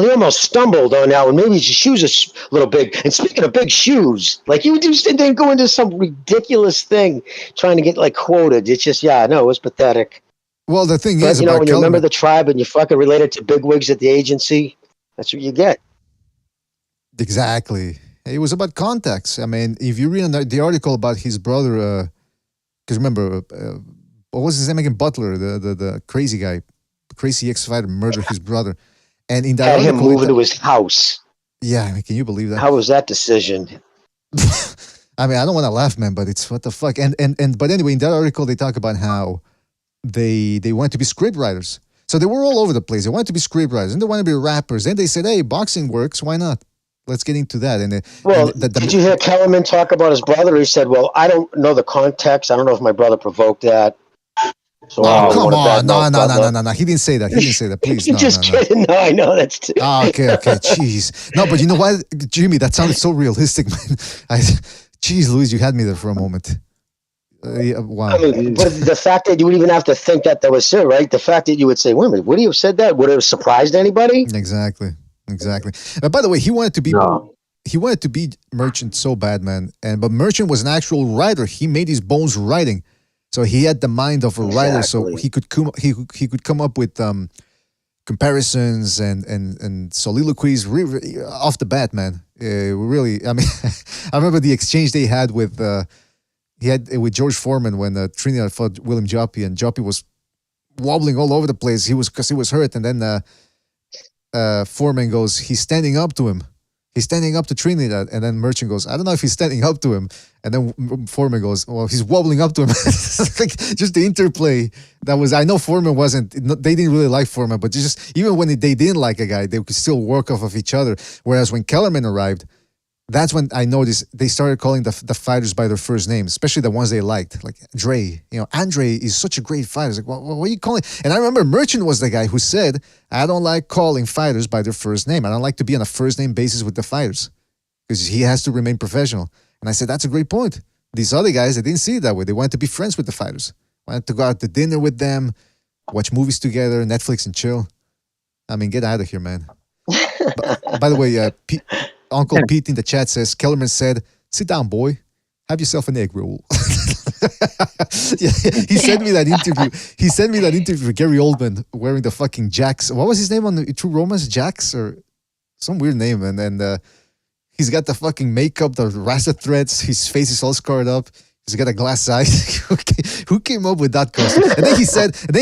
he almost stumbled on that one. Maybe his shoes are a little big. And speaking of big shoes, like, he would then go into some ridiculous thing trying to get, quoted. It's just, it was pathetic. Well, the thing is, when you remember the tribe and you fucking related to bigwigs at the agency, that's what you get. Exactly. It was about context. I mean, if you read the article about his brother, because remember, what was his name again? Butler, the crazy guy, crazy ex-fighter, murdered his brother. And in that had him move into his house. Yeah, I mean, can you believe that? How was that decision? I mean, I don't want to laugh, man, but it's what the fuck. But anyway, in that article, they talk about how they wanted to be script writers. So they were all over the place. They wanted to be script writers, and they wanted to be rappers. Then they said, "Hey, boxing works. Why not? Let's get into that." Did you hear Kellerman talk about his brother? He said, "Well, I don't know the context. I don't know if my brother provoked that." So come on, no. He didn't say that. Please, no. Just kidding. No, I know that's too. Okay. Jeez. No, but you know what, Jimmy? That sounded so realistic, man. Jeez, Louise, you had me there for a moment. Wow. I mean, but the fact that you would even have to think that was so, right? The fact that you would say, "Wait a minute, would he have said that? Would it have surprised anybody?" Exactly. By the way, he wanted to be. No. He wanted to be Merchant so bad, man. But Merchant was an actual writer. He made his bones writing. So he had the mind of a writer, so he could come up with comparisons and soliloquies off the bat, man. Really, I mean, I remember the exchange they had with George Foreman when Trinidad fought William Joppy, and Joppy was wobbling all over the place. Because he was hurt, and then Foreman goes, he's standing up to him. He's standing up to Trinidad, and then Merchant goes, I don't know if he's standing up to him. And then Foreman goes, well, he's wobbling up to him. Like, just the interplay that was, I know Foreman they didn't really like Foreman, but just even when they didn't like a guy, they could still work off of each other. Whereas when Kellerman arrived, that's when I noticed they started calling the fighters by their first name, especially the ones they liked, like Andre. Andre is such a great fighter. It's like, what are you calling? And I remember Merchant was the guy who said, I don't like calling fighters by their first name. I don't like to be on a first name basis with the fighters because he has to remain professional. And I said, that's a great point. These other guys, they didn't see it that way. They wanted to be friends with the fighters, wanted to go out to dinner with them, watch movies together, Netflix and chill. I mean, get out of here, man. By the way, Uncle Pete in the chat says, Kellerman said, sit down, boy. Have yourself an egg roll. Yeah, he sent me that interview. He sent me that interview with Gary Oldman wearing the fucking Jax. What was his name on the True Romance? Jax or some weird name. And then he's got the fucking makeup, the rasta threads. His face is all scarred up. He's got a glass eye. Who came up with that costume? And then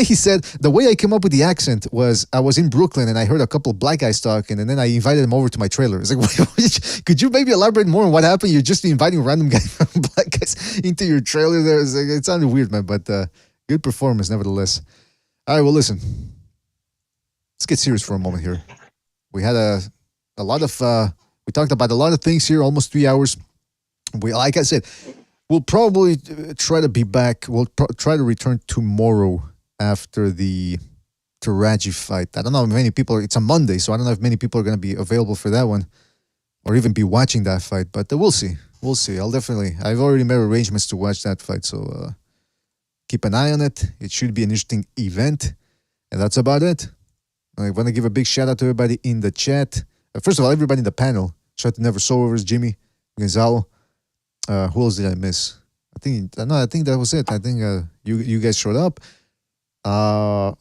he said, the way I came up with the accent was I was in Brooklyn and I heard a couple of black guys talking, and then I invited them over to my trailer. It's like, could you maybe elaborate more on what happened? You're just inviting random guys, black guys into your trailer there. It sounded weird, man, but good performance nevertheless. All right, well, listen. Let's get serious for a moment here. We had a lot of, we talked about a lot of things here, almost 3 hours. Like I said, we'll probably try to be back. We'll try to return tomorrow after the Teraji fight. I don't know if many people it's a Monday, so I don't know if many people are going to be available for that one or even be watching that fight, but we'll see. We'll see. I've already made arrangements to watch that fight, so keep an eye on it. It should be an interesting event, and that's about it. I want to give a big shout out to everybody in the chat. First of all, everybody in the panel. Shout out to Never Sovers, Jimmy, Gonzalo. Who else did I miss? I think that was it. I think you guys showed up.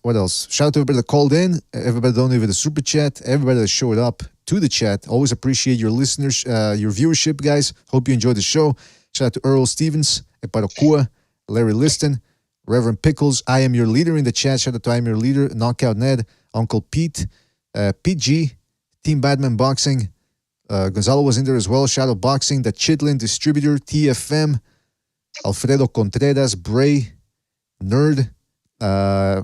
What else? Shout out to everybody that called in, everybody that donated the super chat, everybody that showed up to the chat. Always appreciate your listeners, your viewership, guys. Hope you enjoyed the show. Shout out to Earl Stevens, Eparokua, Larry Liston, Reverend Pickles. I am your leader in the chat. Shout out to I am your leader, Knockout Ned, Uncle Pete, PG, Team Badman Boxing. Gonzalo was in there as well. Shadow Boxing, the Chitlin Distributor, TFM, Alfredo Contreras, Bray, Nerd,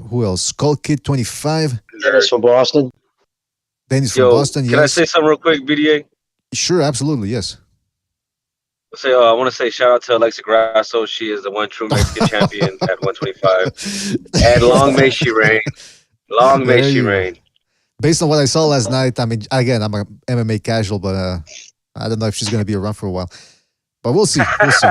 who else? Skull Kid 25. Dennis from Boston. Dennis from Boston, yes. Can I say something real quick, BDA? Sure, absolutely, yes. I want to say shout out to Alexa Grasso. She is the one true Mexican champion at 125. And long may she reign. Long may she reign. Based on what I saw last night, I mean, again, I'm a MMA casual, but I don't know if she's going to be around for a while. But we'll see. We'll see.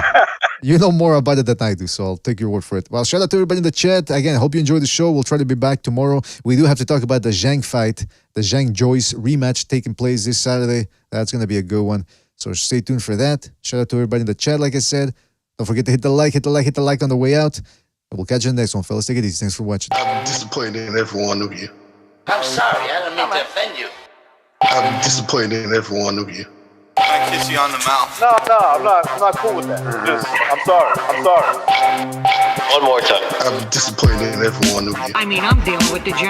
You know more about it than I do, so I'll take your word for it. Well, shout out to everybody in the chat. Again, I hope you enjoyed the show. We'll try to be back tomorrow. We do have to talk about the Zhang fight, the Zhang Joyce rematch taking place this Saturday. That's going to be a good one. So stay tuned for that. Shout out to everybody in the chat, like I said. Don't forget to hit the like on the way out. And we'll catch you in the next one, fellas. Take it easy. Thanks for watching. I'm disappointed in every one of you. I'm sorry, I don't mean to offend you. I'm disappointed in every one of you. I kiss you on the mouth. No, I'm not cool with that. I'm sorry. One more time. I'm disappointed in every one of you. I mean, I'm dealing with degenerate.